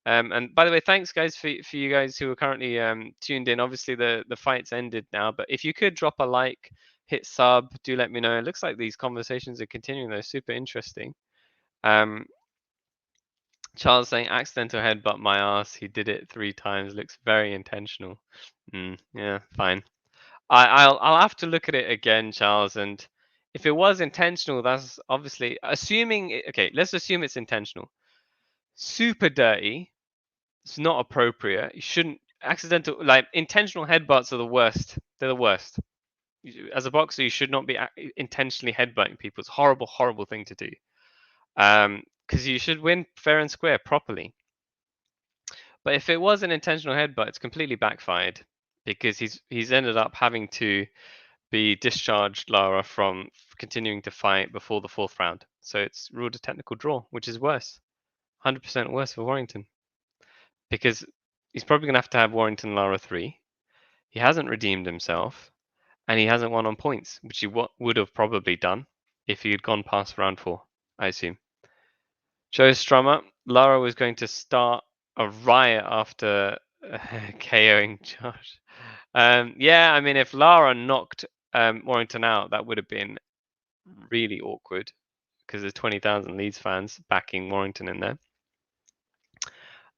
And by the way, thanks guys for you guys who are currently tuned in. Obviously the fight's ended now, but if you could drop a like, hit sub, do let me know. It looks like these conversations are continuing. They're super interesting. Charles saying accidental headbutt my ass. He did it 3 times. Looks very intentional. Yeah, fine. I'll have to look at it again, Charles. And if it was intentional, that's obviously assuming. Okay, let's assume it's intentional. Super dirty. It's not appropriate. You shouldn't accidental like intentional headbutts are the worst. They're the worst. As a boxer, you should not be intentionally headbutting people. It's a horrible, horrible thing to do. Because you should win fair and square properly. But if it was an intentional headbutt, it's completely backfired because he's ended up having to be discharged Lara from continuing to fight before the 4th round. So it's ruled a technical draw, which is worse, 100% worse for Warrington, because he's probably going to have Warrington Lara 3. He hasn't redeemed himself, and he hasn't won on points, which he would have probably done if he had gone past round 4, I assume. Joe Strummer, Lara was going to start a riot after KOing Josh. Yeah, I mean, if Lara knocked Warrington out, that would have been really awkward because there's 20,000 Leeds fans backing Warrington in there.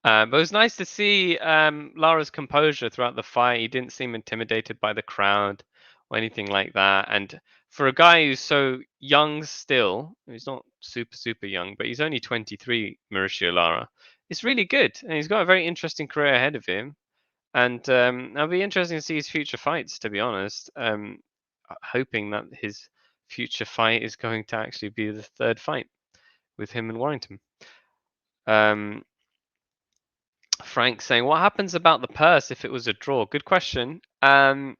But it was nice to see Lara's composure throughout the fight. He didn't seem intimidated by the crowd or anything like that. And for a guy who's so young still, he's not super young, but he's only 23, Mauricio Lara. It's really good, and he's got a very interesting career ahead of him. And it'll be interesting to see his future fights, to be honest. Hoping that his future fight is going to actually be the 3rd fight with him and Warrington. Frank saying, what happens about the purse if it was a draw? Good question. I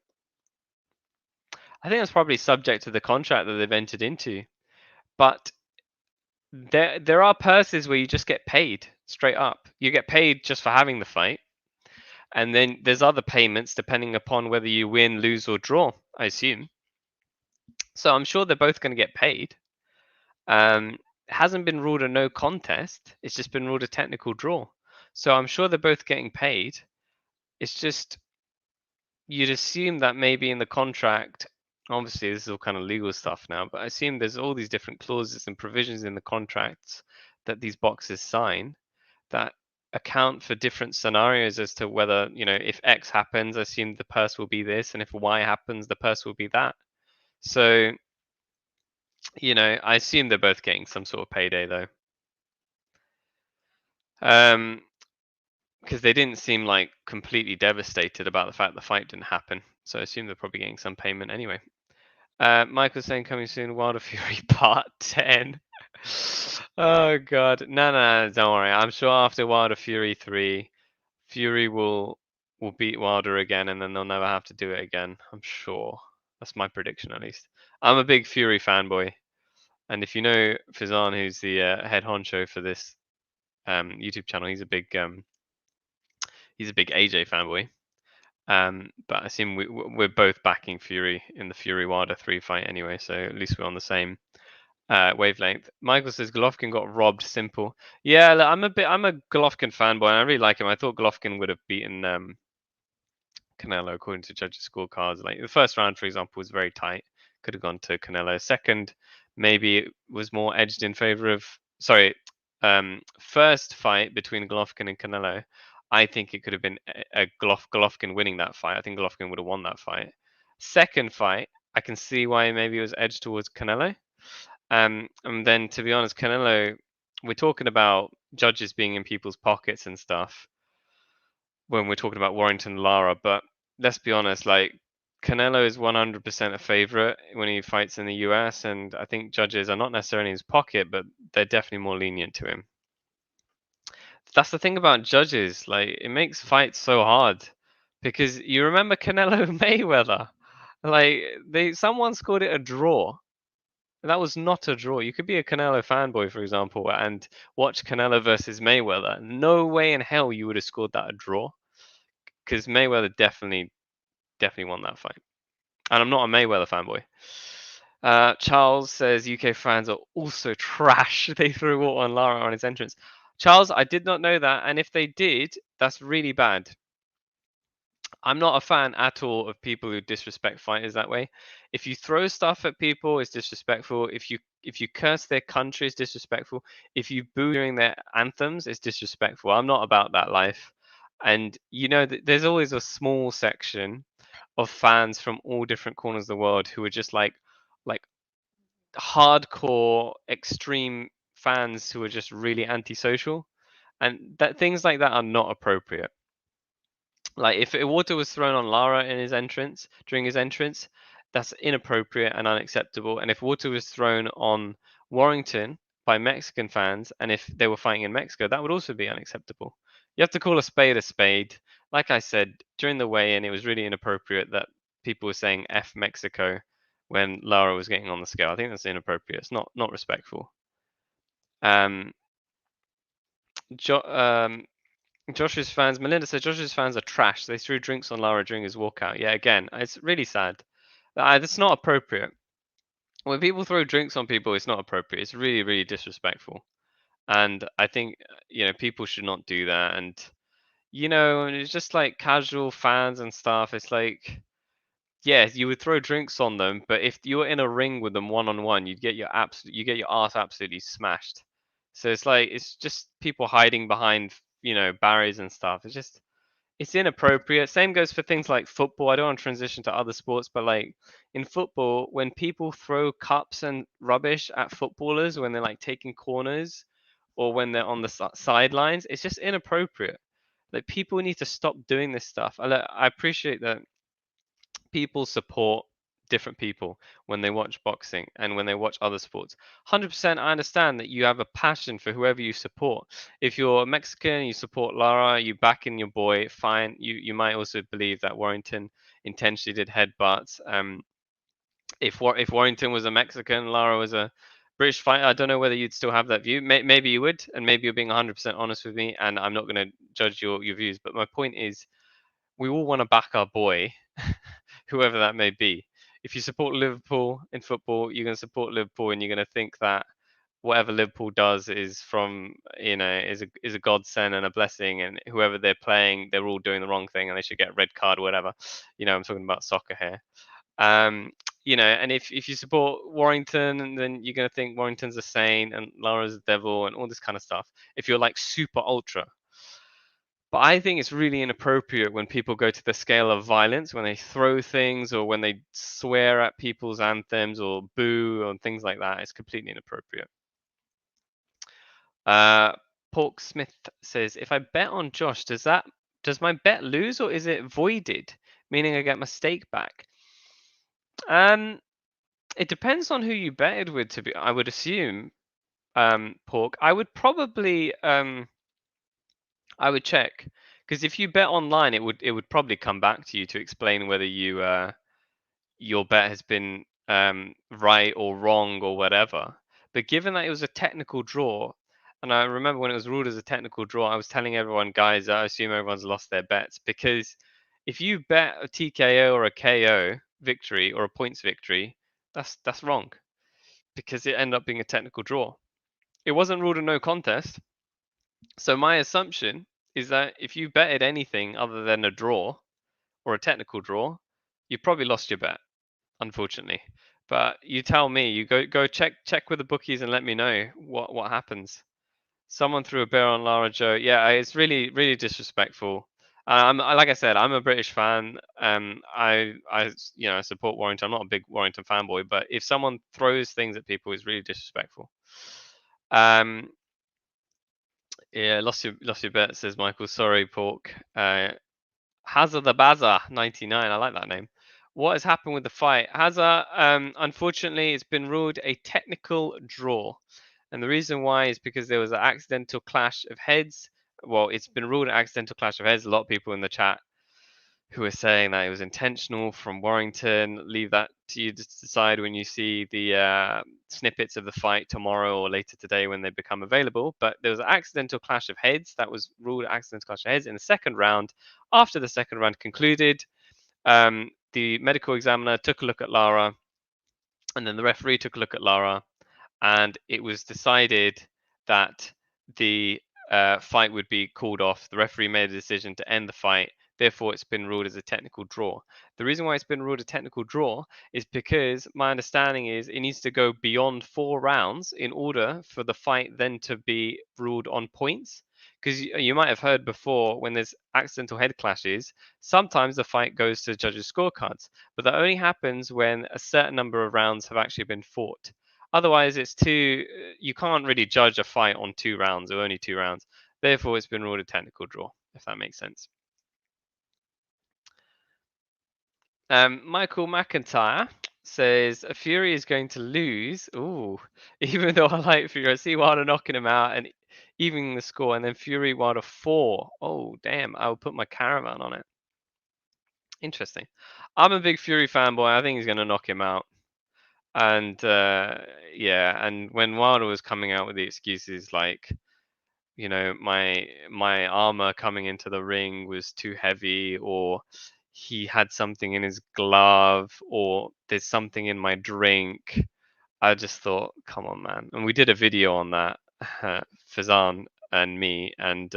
think that's probably subject to the contract that they've entered into. But there are purses where you just get paid straight up. You get paid just for having the fight. And then there's other payments depending upon whether you win, lose, or draw, I assume. So I'm sure they're both going to get paid. It hasn't been ruled a no contest. It's just been ruled a technical draw. So I'm sure they're both getting paid. It's just you'd assume that maybe in the contract, obviously this is all kind of legal stuff now, but I assume there's all these different clauses and provisions in the contracts that these boxers sign that account for different scenarios as to whether, if X happens, I assume the purse will be this, and if Y happens, the purse will be that. So, I assume they're both getting some sort of payday though. Because they didn't seem like completely devastated about the fact the fight didn't happen. So I assume they're probably getting some payment anyway. Michael's saying coming soon, Wilder Fury Part 10. Oh god. No, don't worry. I'm sure after Wilder Fury 3, Fury will beat Wilder again, and then they'll never have to do it again. I'm sure. That's my prediction, at least. I'm a big Fury fanboy. And if you know Fizan, who's the head honcho for this YouTube channel, he's a big AJ fanboy. But I assume we're both backing Fury in the Fury Wilder 3 fight anyway, so at least we're on the same wavelength. Michael says Golovkin got robbed. Simple. Yeah, I'm a Golovkin fanboy, and I really like him. I thought Golovkin would have beaten Canelo according to judges' scorecards. Like the first round, for example, was very tight. Could have gone to Canelo. Second, maybe it was more edged in favor of. First fight between Golovkin and Canelo, I think it could have been a Golovkin winning that fight. I think Golovkin would have won that fight. Second fight, I can see why maybe it was edged towards Canelo. And then, to be honest, Canelo, we're talking about judges being in people's pockets and stuff when we're talking about Warrington Lara, but let's be honest, like Canelo is 100% a favorite when he fights in the US, and I think judges are not necessarily in his pocket, but they're definitely more lenient to him. That's the thing about judges, like it makes fights so hard because you remember Canelo Mayweather, like someone scored it a draw. That was not a draw. You could be a Canelo fanboy, for example, and watch Canelo versus Mayweather. No way in hell you would have scored that a draw, because Mayweather definitely won that fight. And I'm not a Mayweather fanboy. Charles says UK fans are also trash. They threw water on Lara on his entrance. Charles, I did not know that, and if they did, that's really bad. I'm not a fan at all of people who disrespect fighters that way. If you throw stuff at people, it's disrespectful. If you curse their country, it's disrespectful. If you boo during their anthems, it's disrespectful. I'm not about that life. And you know, there's always a small section of fans from all different corners of the world who are just like hardcore extreme fans who are just really antisocial, and that things like that are not appropriate. Like if water was thrown on Lara in his entrance during his entrance, that's inappropriate and unacceptable. And if water was thrown on Warrington by Mexican fans, and if they were fighting in Mexico, that would also be unacceptable. You have to call a spade a spade. Like I said during the weigh-in, it was really inappropriate that people were saying "F Mexico" when Lara was getting on the scale. I think that's inappropriate. It's not respectful. Um, Josh's fans, Melinda said Josh's fans are trash. They threw drinks on Lara during his walkout. Yeah, again, it's really sad. That's not appropriate. When people throw drinks on people, it's not appropriate. It's really, really disrespectful. And I think, people should not do that. And, it's just like casual fans and stuff. It's like, yeah, you would throw drinks on them, but if you were in a ring with them one on one, you get your ass absolutely smashed. So it's just people hiding behind, barriers and stuff. It's inappropriate. Same goes for things like football. I don't want to transition to other sports, but like in football, when people throw cups and rubbish at footballers when they're like taking corners or when they're on the sidelines, it's just inappropriate. Like people need to stop doing this stuff. I appreciate that people support different people when they watch boxing and when they watch other sports. 100%, I understand that you have a passion for whoever you support. If you're Mexican, you support Lara, you back in your boy, fine. You might also believe that Warrington intentionally did headbutts. If Warrington was a Mexican, Lara was a British fighter, I don't know whether you'd still have that view. Maybe you would, and maybe you're being 100% honest with me, and I'm not going to judge your views. But my point is, we all want to back our boy, whoever that may be. If you support Liverpool in football, you're going to support Liverpool, and you're going to think that whatever Liverpool does is from is a godsend and a blessing, and whoever they're playing, they're all doing the wrong thing, and they should get a red card or whatever. I'm talking about soccer here. And if you support Warrington, then you're going to think Warrington's a saint and Lara's a devil and all this kind of stuff. If you're like super ultra. But I think it's really inappropriate when people go to the scale of violence, when they throw things or when they swear at people's anthems or boo or things like that. It's completely inappropriate. Pork Smith says, if I bet on Josh, does my bet lose or is it voided, meaning I get my stake back? It depends on who you betted with. I would assume, Pork. I would probably I would check, because if you bet online, it would probably come back to you to explain whether your bet has been right or wrong or whatever. But given that it was a technical draw, and I remember when it was ruled as a technical draw, I was telling everyone, guys, I assume everyone's lost their bets, because if you bet a TKO or a KO victory or a points victory, that's wrong, because it ended up being a technical draw. It wasn't ruled a no contest. So my assumption is that if you betted anything other than a draw or a technical draw, you probably lost your bet, unfortunately. But you tell me. You go check with the bookies and let me know what happens. Someone threw a beer on Lara Joe. Yeah, it's really really disrespectful. Like I said, I'm a British fan. I support Warrington. I'm not a big Warrington fanboy, but if someone throws things at people, it's really disrespectful. Yeah, lost your bet, says Michael. Sorry, Pork. Hazard the Baza 99. I like that name. What has happened with the fight? Hazard, unfortunately, it's been ruled a technical draw. And the reason why is because there was an accidental clash of heads. Well, it's been ruled an accidental clash of heads. A lot of people in the chat who are saying that it was intentional from Warrington. Leave that to you to decide when you see the snippets of the fight tomorrow or later today when they become available. But there was an accidental clash of heads that was ruled accidental clash of heads in the second round. After the second round concluded, the medical examiner took a look at Lara, and then the referee took a look at Lara, and it was decided that the fight would be called off. The referee made a decision to end the fight. Therefore, it's been ruled as a technical draw. The reason why it's been ruled a technical draw is because my understanding is it needs to go beyond 4 rounds in order for the fight then to be ruled on points. Because you might have heard before, when there's accidental head clashes, sometimes the fight goes to judges' scorecards, but that only happens when a certain number of rounds have actually been fought. Otherwise, it's too. You can't really judge a fight on 2 rounds or only 2 rounds. Therefore, it's been ruled a technical draw, if that makes sense. Michael McIntyre says Fury is going to lose. Ooh, even though I like Fury, I see Wilder knocking him out and evening the score, and then Fury Wilder 4. Oh, damn! I will put my caravan on it. Interesting. I'm a big Fury fanboy. I think he's going to knock him out. And yeah, and when Wilder was coming out with the excuses like, you know, my armor coming into the ring was too heavy, or he had something in his glove, or there's something in my drink, I just thought, come on, man. And we did a video on that, Fazan and me, and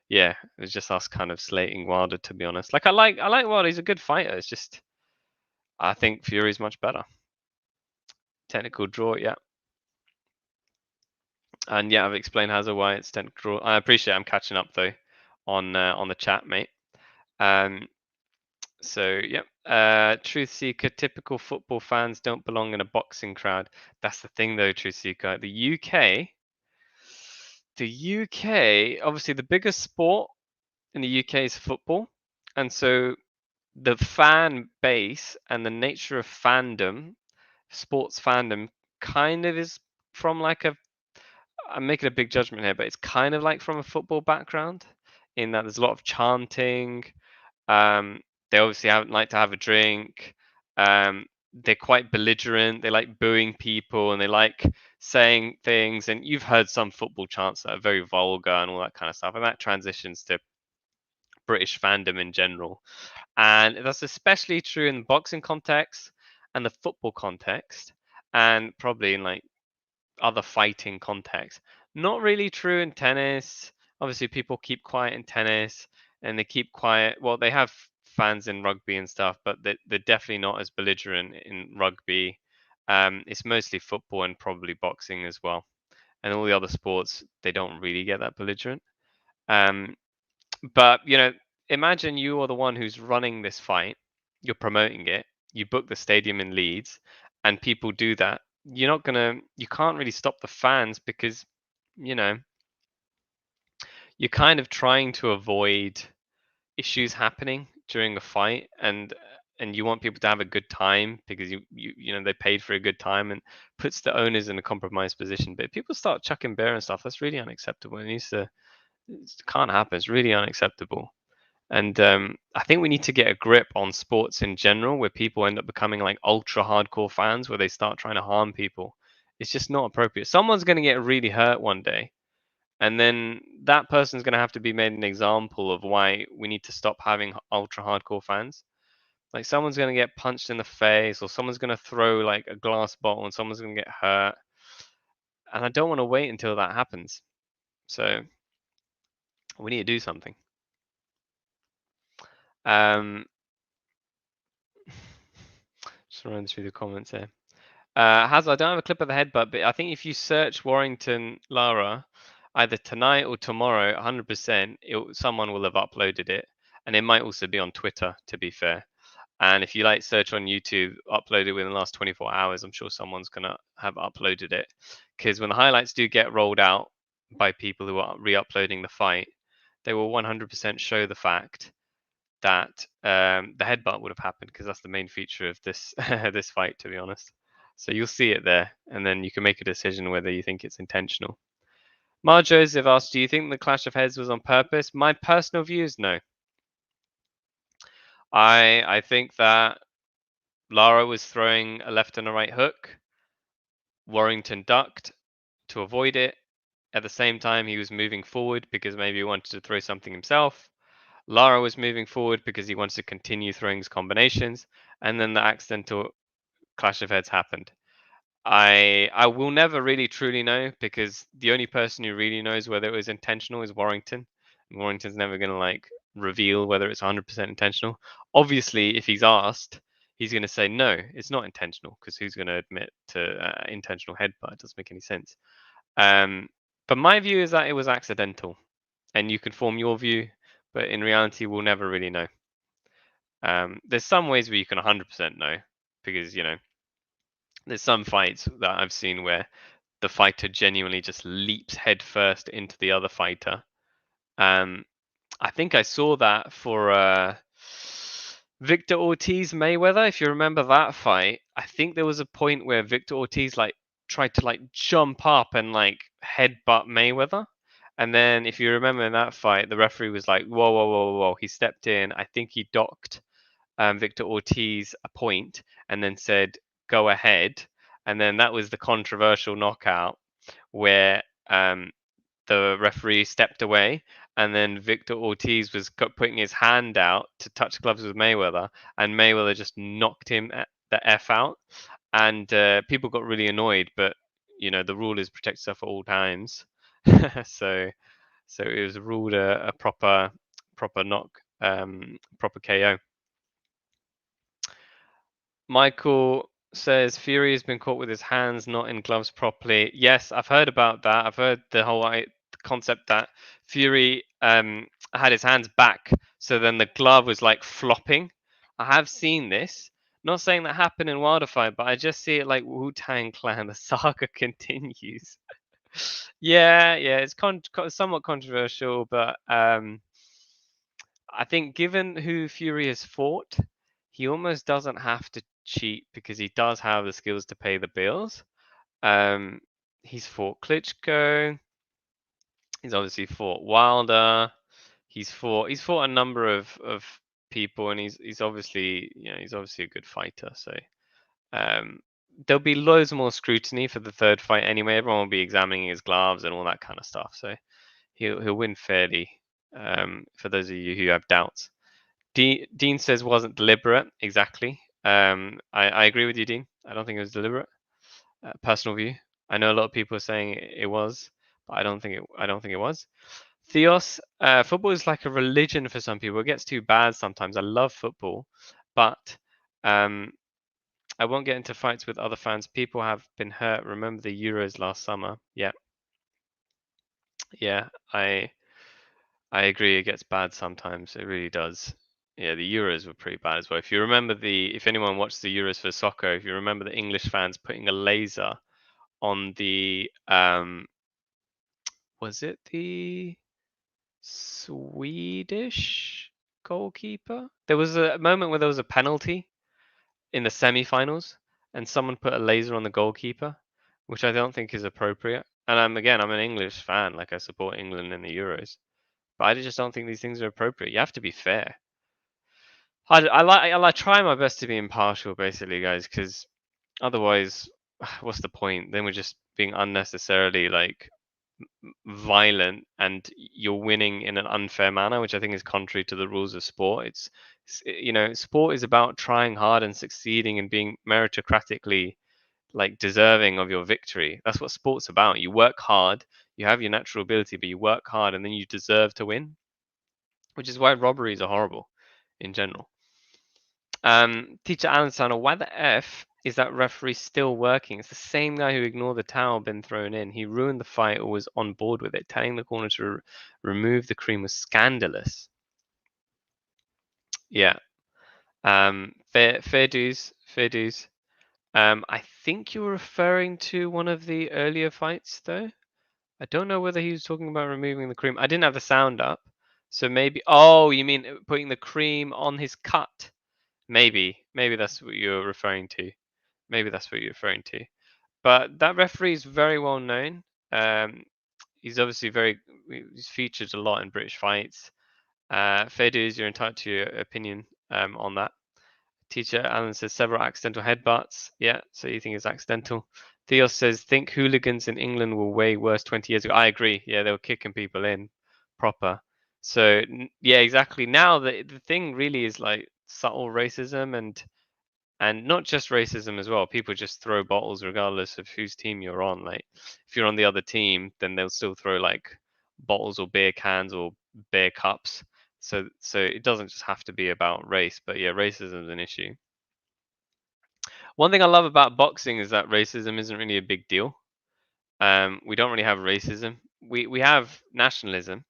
yeah, it was just us kind of slating Wilder, to be honest. Like I like Wilder. He's a good fighter. It's just I think Fury's much better. Technical draw, yeah. And yeah, I've explained Hazard why it's technical draw. I appreciate I'm catching up though on the chat, mate. So yeah, Truth Seeker. Typical football fans don't belong in a boxing crowd. That's the thing though, Truth Seeker. The UK, obviously the biggest sport in the UK is football, and so the fan base and the nature of fandom, sports fandom, kind of is from like a. I'm making a big judgment here, but it's kind of like from a football background, in that there's a lot of chanting. They obviously like to have a drink. They're quite belligerent. They like booing people and they like saying things. And you've heard some football chants that are very vulgar and all that kind of stuff. And that transitions to British fandom in general. And that's especially true in the boxing context and the football context, and probably in like other fighting contexts. Not really true in tennis. Obviously, people keep quiet in tennis and they keep quiet. Well, they have fans in rugby and stuff, but they're definitely not as belligerent in rugby. It's mostly football and probably boxing as well. And all the other sports, they don't really get that belligerent. But, you know, imagine you are the one who's running this fight, you're promoting it, you book the stadium in Leeds, and people do that. You can't really stop the fans because, you know, you're kind of trying to avoid issues happening during a fight, and you want people to have a good time because you know they paid for a good time, and puts the owners in a compromised position. But if people start chucking beer and stuff, that's really unacceptable. It can't happen. It's really unacceptable. And I think we need to get a grip on sports in general, where people end up becoming like ultra hardcore fans, where they start trying to harm people. It's just not appropriate. Someone's going to get really hurt one day, and then that person's going to have to be made an example of why we need to stop having ultra hardcore fans. Like someone's going to get punched in the face, or someone's going to throw like a glass bottle, and someone's going to get hurt. And I don't want to wait until that happens. So we need to do something. Just running through the comments here. Hazard, I don't have a clip of the headbutt, but I think if you search Warrington Lara, either tonight or tomorrow, 100%, someone will have uploaded it. And it might also be on Twitter, to be fair. And if you like search on YouTube, upload it within the last 24 hours, I'm sure someone's going to have uploaded it. Because when the highlights do get rolled out, by people who are re-uploading the fight, they will 100% show the fact that the headbutt would have happened, because that's the main feature of this this fight, to be honest. So you'll see it there, and then you can make a decision whether you think it's intentional. Mar Joseph asked, do you think the clash of heads was on purpose? My personal view is no. I think that Lara was throwing a left and a right hook. Warrington ducked to avoid it. At the same time, he was moving forward because maybe he wanted to throw something himself. Lara was moving forward because he wanted to continue throwing his combinations. And then the accidental clash of heads happened. I will never really truly know, because the only person who really knows whether it was intentional is Warrington. And Warrington's never going to like reveal whether it's 100% intentional. Obviously, if he's asked, he's going to say no, it's not intentional, because who's going to admit to intentional headbutt? It doesn't make any sense. But my view is that it was accidental, and you can form your view, but in reality, we'll never really know. There's some ways where you can 100% know, because there's some fights that I've seen where the fighter genuinely just leaps headfirst into the other fighter. I think I saw that for Victor Ortiz Mayweather. If you remember that fight, I think there was a point where Victor Ortiz tried to jump up and headbutt Mayweather. And then if you remember in that fight, the referee was like, whoa, whoa, whoa, whoa. He stepped in. I think he docked Victor Ortiz a point and then said, go ahead. And then that was the controversial knockout where the referee stepped away, and then Victor Ortiz was putting his hand out to touch gloves with Mayweather, and Mayweather just knocked him the F out. And people got really annoyed, but the rule is protect yourself at all times. so it was ruled a proper knock, proper KO. Michael says Fury has been caught with his hands not in gloves properly. Yes, I've heard about that. I've heard the whole concept that Fury had his hands back, so then the glove was flopping. I have seen this. Not saying that happened in Wilder fight, but I just see it like Wu-Tang Clan. The saga continues. yeah, it's somewhat controversial, but I think given who Fury has fought, he almost doesn't have to cheat, because he does have the skills to pay the bills. He's fought Klitschko. He's obviously fought Wilder. He's fought a number of people, and he's obviously a good fighter. So there'll be loads more scrutiny for the third fight anyway. Everyone will be examining his gloves and all that kind of stuff. So he'll win fairly. For those of you who have doubts. Dean says wasn't deliberate. Exactly. I agree with you, Dean. I don't think it was deliberate. Personal view. I know a lot of people are saying it was, but I don't think it was. Theos, football is like a religion for some people. It gets too bad sometimes. I love football, but I won't get into fights with other fans. People have been hurt. Remember the Euros last summer? Yeah. I agree. It gets bad sometimes. It really does. Yeah, the Euros were pretty bad as well. If you remember if anyone watched the Euros for soccer, if you remember the English fans putting a laser on the, was it the Swedish goalkeeper? There was a moment where there was a penalty in the semi-finals, and someone put a laser on the goalkeeper, which I don't think is appropriate. And I'm an English fan. Like, I support England in the Euros. But I just don't think these things are appropriate. You have to be fair. I try my best to be impartial, basically, guys, because otherwise, what's the point? Then we're just being unnecessarily violent, and you're winning in an unfair manner, which I think is contrary to the rules of sport. Sport is about trying hard and succeeding and being meritocratically deserving of your victory. That's what sport's about. You work hard, you have your natural ability, but you work hard, and then you deserve to win, which is why robberies are horrible in general. Teacher Alan Sana, why the F is that referee still working? It's the same guy who ignored the towel been thrown in. He ruined the fight or was on board with it. Telling the corner to remove the cream was scandalous. Yeah. Fair dues. I think you were referring to one of the earlier fights, though. I don't know whether he was talking about removing the cream. I didn't have the sound up, so maybe. Oh, you mean putting the cream on his cut? Maybe that's what you're referring to. Maybe that's what you're referring to. But that referee is very well known. He's obviously he's featured a lot in British fights. Fair dues, you're entitled to your opinion on that. Teacher Alan says several accidental headbutts. Yeah, so you think it's accidental. Theos says think hooligans in England were way worse 20 years ago. I agree. Yeah, they were kicking people in proper. So yeah, exactly. Now the thing really is like subtle racism and not just racism as well. People just throw bottles regardless of whose team you're on. Like if you're on the other team, then they'll still throw like bottles or beer cans or beer cups. So it doesn't just have to be about race, but yeah, racism is an issue. One thing I love about boxing is that racism isn't really a big deal. We don't really have racism. We have nationalism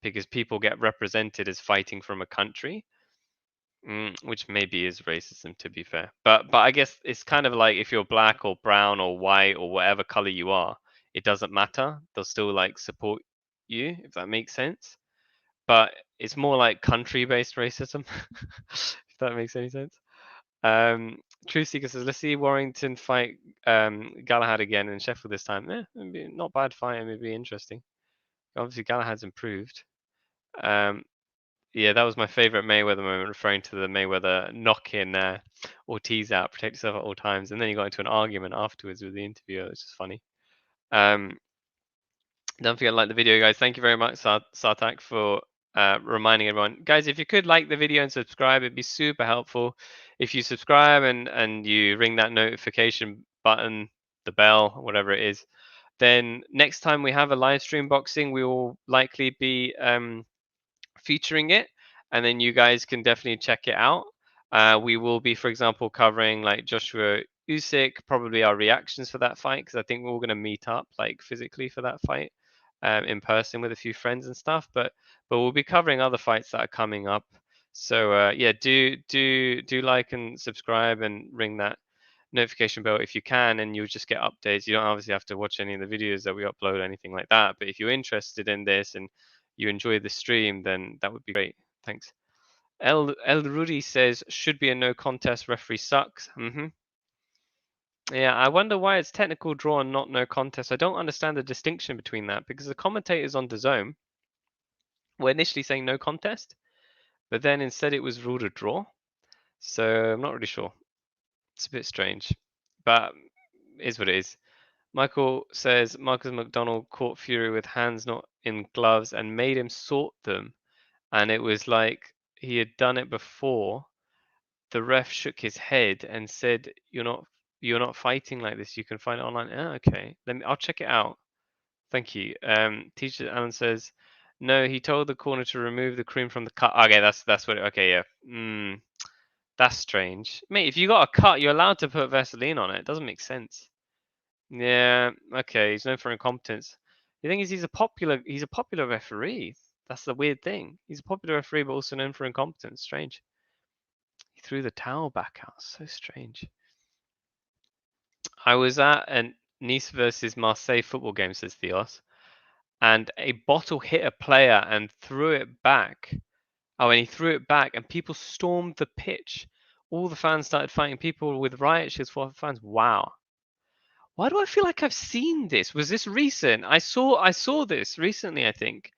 because people get represented as fighting from a country, which maybe is racism to be fair. But I guess it's kind of like if you're black or brown or white or whatever color you are, it doesn't matter. They'll still like support you if that makes sense. But it's more like country-based racism, if that makes any sense. Truth Seeker says, let's see Warrington fight Galahad again in Sheffield this time. Not bad fight. It would be interesting. Obviously, Galahad's improved. Yeah, that was my favorite Mayweather moment, referring to the Mayweather knocking Ortiz out, protect yourself at all times, and then he got into an argument afterwards with the interviewer. It's just funny. Don't forget to like the video, guys. Thank you very much, Sartak, for reminding everyone. Guys, if you could like the video and subscribe, it'd be super helpful. If you subscribe and you ring that notification button, the bell, whatever it is, then next time we have a live stream boxing, we will likely be featuring it, and then you guys can definitely check it out. We will be, for example, covering like Joshua Usyk, probably our reactions for that fight, because I think we're all going to meet up like physically for that fight in person with a few friends and stuff. But we'll be covering other fights that are coming up. So yeah, do like and subscribe and ring that notification bell if you can, and you'll just get updates. You don't obviously have to watch any of the videos that we upload or anything like that, but if you're interested in this and you enjoy the stream, then that would be great. Thanks. El Rudy says should be a no contest. Referee sucks. Yeah, I wonder why it's technical draw and not no contest. I don't understand the distinction between that, because the commentators on DAZN were initially saying no contest, but then instead it was ruled a draw. So I'm not really sure. It's a bit strange, but it is what it is. Michael says Marcus McDonald caught Fury with hands not in gloves and made him sort them, and it was like he had done it before. The ref shook his head and said, you're not fighting like this. You can find it online." Oh, okay, I'll check it out. Thank you. Teacher Alan says, no, he told the corner to remove the cream from the cut. Okay, that's what. Okay, yeah. That's strange, mate. If you got a cut, you're allowed to put Vaseline on it. It doesn't make sense. Yeah. Okay. He's known for incompetence. The thing is, he's a popular referee. That's the weird thing. He's a popular referee, but also known for incompetence. Strange. He threw the towel back out. So strange. I was at a Nice versus Marseille football game, says Theos, and a bottle hit a player and threw it back. Oh, and he threw it back, and people stormed the pitch. All the fans started fighting. People with riot shields for fans. Wow. Why do I feel like I've seen this? Was this recent? I saw this recently. I think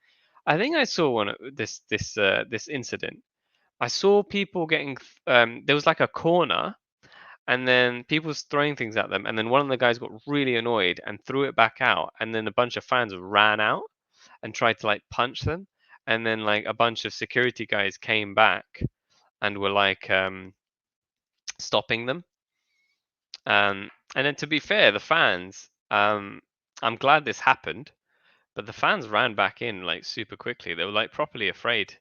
I saw one of this incident. I saw people getting. There was like a corner, and then people was throwing things at them, and then one of the guys got really annoyed and threw it back out, and then a bunch of fans ran out and tried to like punch them, and then like a bunch of security guys came back and were like stopping them. And then to be fair, the fans, I'm glad this happened, but the fans ran back in like super quickly. They were like properly afraid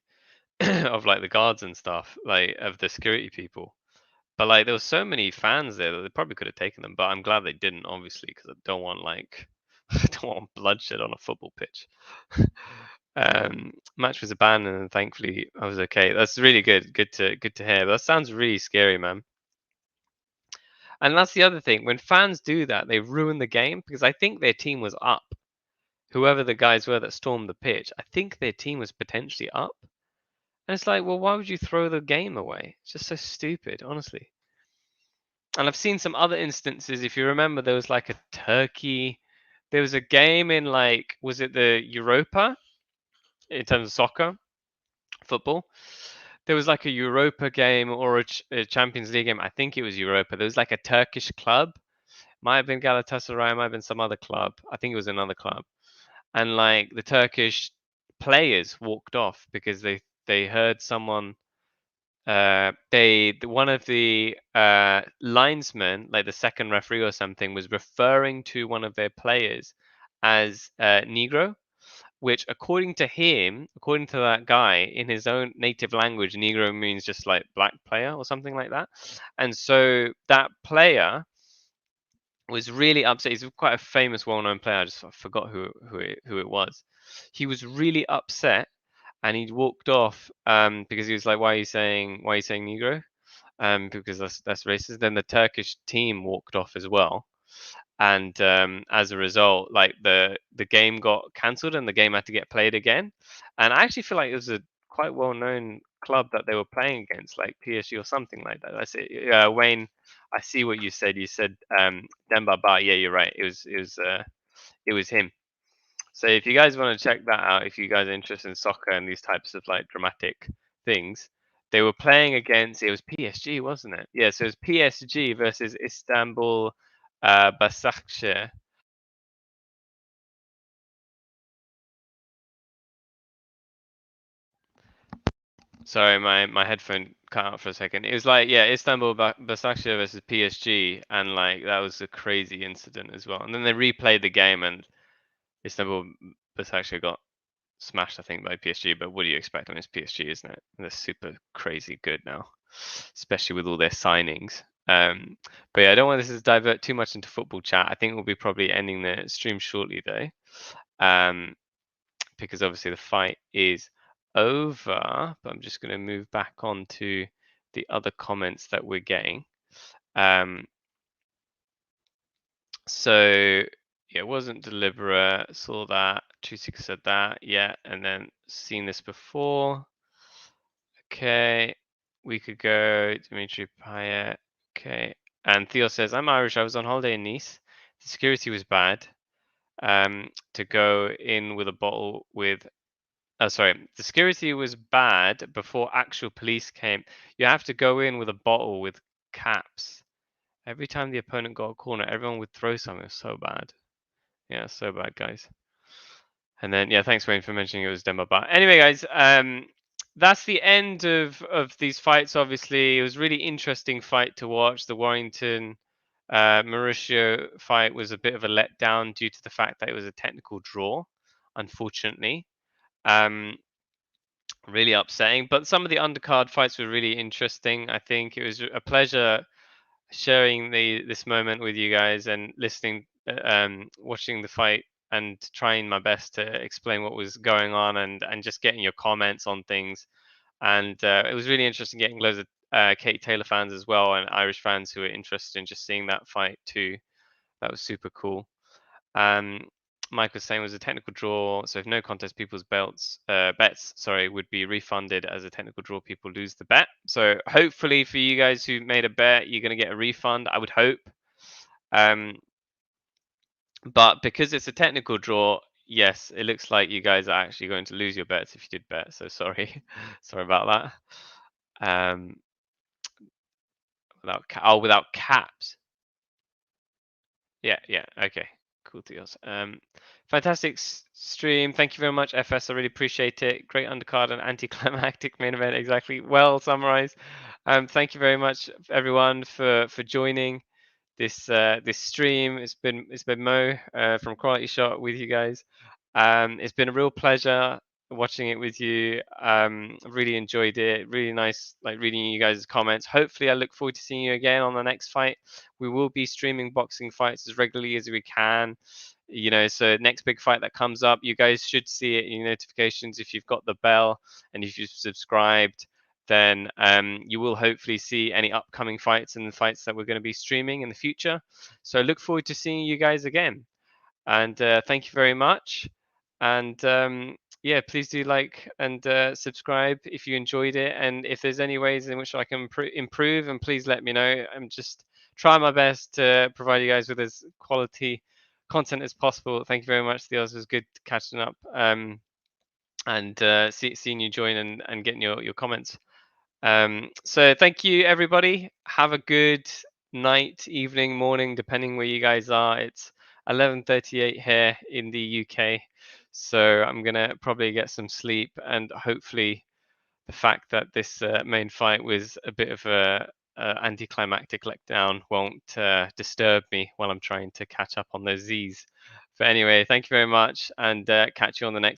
of like the guards and stuff, like of the security people. But like there was so many fans there that they probably could have taken them, but I'm glad they didn't, obviously, because I don't want like I don't want bloodshed on a football pitch. Match was abandoned, and thankfully I was okay. That's really good. Good to hear. That sounds really scary, man. And that's the other thing. When fans do that, they ruin the game, because I think their team was up. whoever the guys were that stormed the pitch, I think their team was potentially up. And it's like, well, why would you throw the game away? It's just so stupid, honestly. And I've seen some other instances. If you remember, there was like a Turkey. There was a game in like, was it the Europa in terms of soccer, football? There was like a Europa game or a Champions League game. I think it was Europa. There was like a Turkish club. Might have been Galatasaray, might have been some other club. I think it was another club. And like the Turkish players walked off because they heard someone one of the linesmen, like the second referee or something, was referring to one of their players as Negro, which according to him, according to that guy, in his own native language, Negro means just like black player or something like that. And so that player was really upset. He's quite a famous, well-known player. I forgot who it was. He was really upset, and he walked off because he was like, "Why are you saying Negro?" Because that's racist. Then the Turkish team walked off as well, and as a result, like the game got cancelled and the game had to get played again. And I actually feel like it was a quite well-known club that they were playing against, like PSG or something like that. That's it. Wayne, I see what you said. You said Demba Ba. Yeah, you're right. It was him. So if you guys want to check that out, if you guys are interested in soccer and these types of like dramatic things, they were playing against, it was PSG, wasn't it? Yeah, so it was PSG versus Istanbul Başakşehir. Sorry, my headphone cut out for a second. It was like, yeah, Istanbul Başakşehir versus PSG, and like that was a crazy incident as well. And then they replayed the game, and Istanbul Başakşehir got smashed, I think, by PSG. But what do you expect? I mean, it's PSG, isn't it? They're super crazy good now, especially with all their signings. But yeah, I don't want this to divert too much into football chat. I think we'll be probably ending the stream shortly though, because obviously the fight is over. But I'm just going to move back on to the other comments that we're getting. So yeah, it wasn't deliberate. Saw that. Chusik said that. Yeah, and then seen this before. Okay, we could go Dimitri Payet. Okay, and Theo says, "I'm Irish. I was on holiday in Nice. The security was bad. To go in with a bottle with sorry, the security was bad before actual police came. You have to go in with a bottle with caps. Every time the opponent got a corner, everyone would throw something. It was so bad. Yeah, so bad, guys. And then, yeah, thanks, Wayne, for mentioning it was Demba Ba. Anyway, guys, that's the end of these fights, obviously. It was a really interesting fight to watch. The Warrington Mauricio fight was a bit of a letdown due to the fact that it was a technical draw, unfortunately. Really upsetting. But some of the undercard fights were really interesting. I think it was a pleasure sharing this moment with you guys and listening, watching the fight and trying my best to explain what was going on and just getting your comments on things. And it was really interesting getting loads of Katie Taylor fans as well and Irish fans who were interested in just seeing that fight too. That was super cool. Mike was saying it was a technical draw, so if no contest, people's bets would be refunded. As a technical draw, people lose the bet. So hopefully for you guys who made a bet, you're going to get a refund. I would hope. But because it's a technical draw, yes, it looks like you guys are actually going to lose your bets if you did bet. So sorry, sorry about that. Without caps. Yeah, okay. Cool deals. Fantastic stream. Thank you very much, FS. I really appreciate it. Great undercard and anticlimactic main event. Exactly. Well summarized. Thank you very much, everyone, for joining this stream. It's been Mo from Quality Shot with you guys. It's been a real pleasure watching it with you. Really enjoyed it. Really nice, like reading you guys' comments. Hopefully, I look forward to seeing you again on the next fight. We will be streaming boxing fights as regularly as we can. You know, so next big fight that comes up, you guys should see it in your notifications if you've got the bell and if you've subscribed. Then you will hopefully see any upcoming fights and the fights that we're going to be streaming in the future. So look forward to seeing you guys again. And thank you very much. And yeah, please do like and subscribe if you enjoyed it. And if there's any ways in which I can improve, and please let me know. I'm just trying my best to provide you guys with as quality content as possible. Thank you very much. The Oz was good catching up. And seeing you join and getting your comments. So thank you, everybody. Have a good night, evening, morning, depending where you guys are. It's 11:38 here in the UK, so I'm gonna probably get some sleep, and hopefully the fact that this main fight was a bit of a anticlimactic letdown won't disturb me while I'm trying to catch up on those Z's. But anyway, thank you very much, and catch you on the next